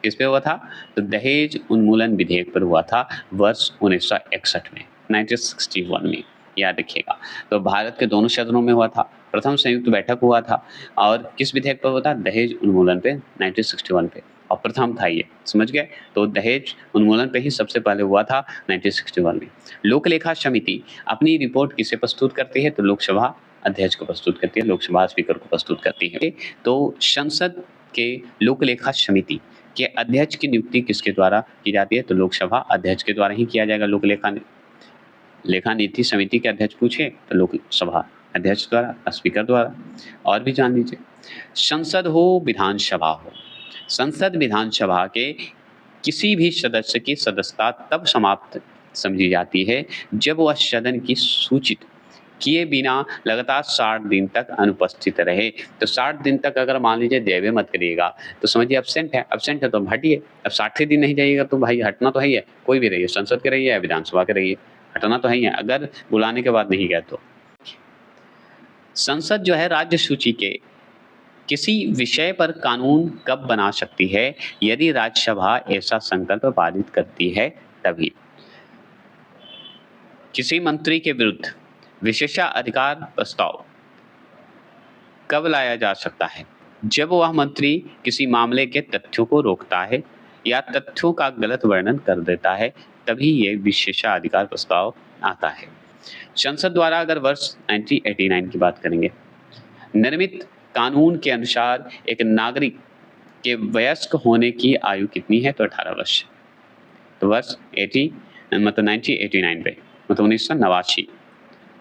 किस पे हुआ था? तो दहेज उन्मूलन विधेयक पर हुआ था वर्ष 1961 में, 1961 में, याद रखिएगा। तो भारत के दोनों सदनों में हुआ था, प्रथम संयुक्त बैठक हुआ था, और किस विधेयक पर हुआ था? दहेज उन्मूलन पे, 1961 पे, और प्रथम था ये, समझ गए? तो दहेज उन्मूलन पे ही सबसे पहले हुआ था 1961 में। लोक लेखा समिति अपनी रिपोर्ट किसे प्रस्तुत करती है? तो लोकसभा अध्यक्ष को प्रस्तुत करती है, लोकसभा स्पीकर को प्रस्तुत करती है। तो संसद के लोक लेखा समिति के अध्यक्ष की नियुक्ति किसके द्वारा की जाती है? तो लोकसभा अध्यक्ष के द्वारा ही किया जाएगा। लोक लेखा नीति समिति के अध्यक्ष पूछे तो लोकसभा अध्यक्ष द्वारा, स्पीकर द्वारा। और भी जान लीजिए, संसद हो विधानसभा हो, संसद विधानसभा के किसी भी सदस्य की सदस्यता तब समाप्त समझी जाती है जब वह सदन की सूचित किए बिना लगातार 60 दिन तक अनुपस्थित रहे। तो 60 दिन तक अगर मान लीजिए देवे मत करिएगा तो समझिए एब्सेंट है तो हटिए। अब 60 दिन नहीं जाइएगा तो भाई हटना तो है ही है, कोई भी रहिए, संसद के रहिए या विधानसभा के रहिए, हटना तो है ही है अगर बुलाने के बाद नहीं गया तो। संसद जो है राज्य सूची के किसी विषय पर कानून कब बना सकती है? यदि राज्यसभा ऐसा संकल्प पारित करती है तभी। किसी मंत्री के विरुद्ध विशेषाधिकार प्रस्ताव कब लाया जा सकता है? जब वह मंत्री किसी मामले के तथ्यों को रोकता है या तथ्यों का गलत वर्णन कर देता है, तभी ये विशेषाधिकार प्रस्ताव आता है। संसद द्वारा अगर वर्ष 1989 की बात करेंगे, निर्मित कानून के अनुसार एक नागरिक के वयस्क होने की आयु कितनी है? तो 18 वर्ष। तो वर्ष 1989 पे, मतलब 1989,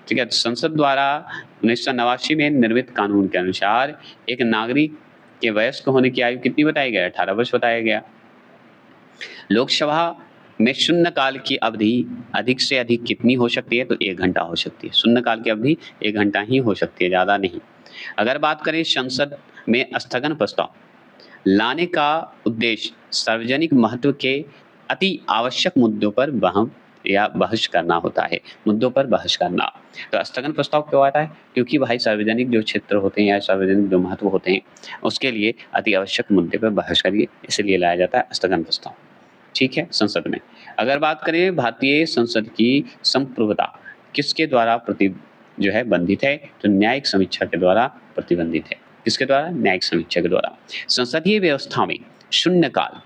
ठीक है। तो संसद द्वारा 1989 में निर्मित कानून के अनुसार एक नागरिक के वयस्क होने की आयु कितनी बताया गया? 18 वर्ष बताया गया। लोकसभा में शून्यकाल की अवधि अधिक से अधिक कितनी हो सकती है? तो 1 घंटा हो सकती है। शून्यकाल की अवधि 1 घंटा ही हो सकती है, ज़्यादा नहीं। अगर बात करें संसद में स्थगन प्रस्ताव लाने का उद्देश्य सार्वजनिक महत्व के अति आवश्यक मुद्दों पर बहस करना होता है, मुद्दों पर बहस करना। तो स्थगन प्रस्ताव क्यों आता है? क्योंकि भाई सार्वजनिक जो क्षेत्र होते हैं या सार्वजनिक जो महत्व होते हैं, उसके लिए अति आवश्यक मुद्दे पर बहस करिए, इसलिए लाया जाता है स्थगन प्रस्ताव, ठीक है, संसद में। अगर बात करें भारतीय संसद की संप्रभुता किसके द्वारा बंधित है? तो न्यायिक समीक्षा के द्वारा प्रतिबंधित है। किसके द्वारा? न्यायिक समीक्षा के द्वारा। संसदीय व्यवस्था में शून्यकाल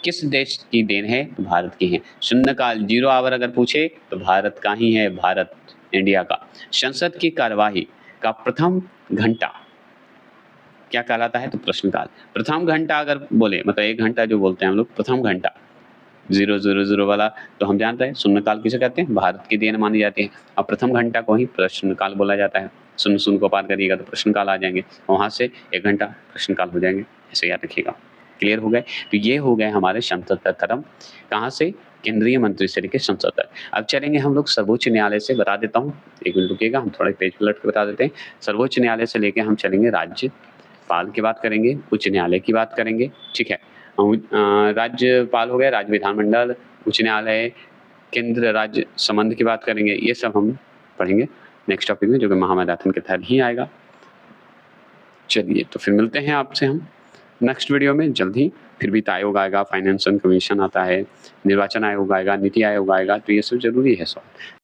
किस देश की देन है? तो भारत की है। शून्यकाल 0 आवर अगर पूछे तो भारत का ही है, भारत, इंडिया का। संसद की कार्यवाही का प्रथम घंटा क्या कहलाता है? तो प्रश्नकाल। प्रथम घंटा अगर बोले, मतलब 1 घंटा जो बोलते हैं हम लोग, प्रथम घंटा 000 वाला, तो हम जानते हैं शून्यकाल किसे कहते हैं? भारत की देन मानी जाती है। और प्रथम घंटा को ही प्रश्नकाल बोला जाता है। शून्य को पार करिएगा तो प्रश्नकाल आ जाएंगे, वहाँ से 1 घंटा प्रश्नकाल हो जाएंगे, ऐसे याद रखिएगा। क्लियर हो गए? तो ये हो गए हमारे संसद तक खत्म। कहाँ से? केंद्रीय मंत्री से लेकर संसद तक। अब चलेंगे हम लोग सर्वोच्च न्यायालय से, बता देता हूँ, 1 मिनट रुकिएगा, हम थोड़ा पेज पलट के बता देते हैं। सर्वोच्च न्यायालय से लेके हम चलेंगे राज्यपाल की बात करेंगे, उच्च न्यायालय की बात करेंगे, ठीक है। राज्यपाल हो गया, राज्य विधानमंडल, उच्च न्यायालय, केंद्र राज्य संबंध की बात करेंगे। ये सब हम पढ़ेंगे नेक्स्ट टॉपिक में, जो कि महामैराथन के तहत ही आएगा। चलिए, तो फिर मिलते हैं आपसे हम नेक्स्ट वीडियो में जल्द ही। फिर वित्त आयोग आएगा, फाइनेंशियल कमीशन आता है, निर्वाचन आयोग आएगा, नीति आयोग आएगा, तो ये सब जरूरी है सवाल।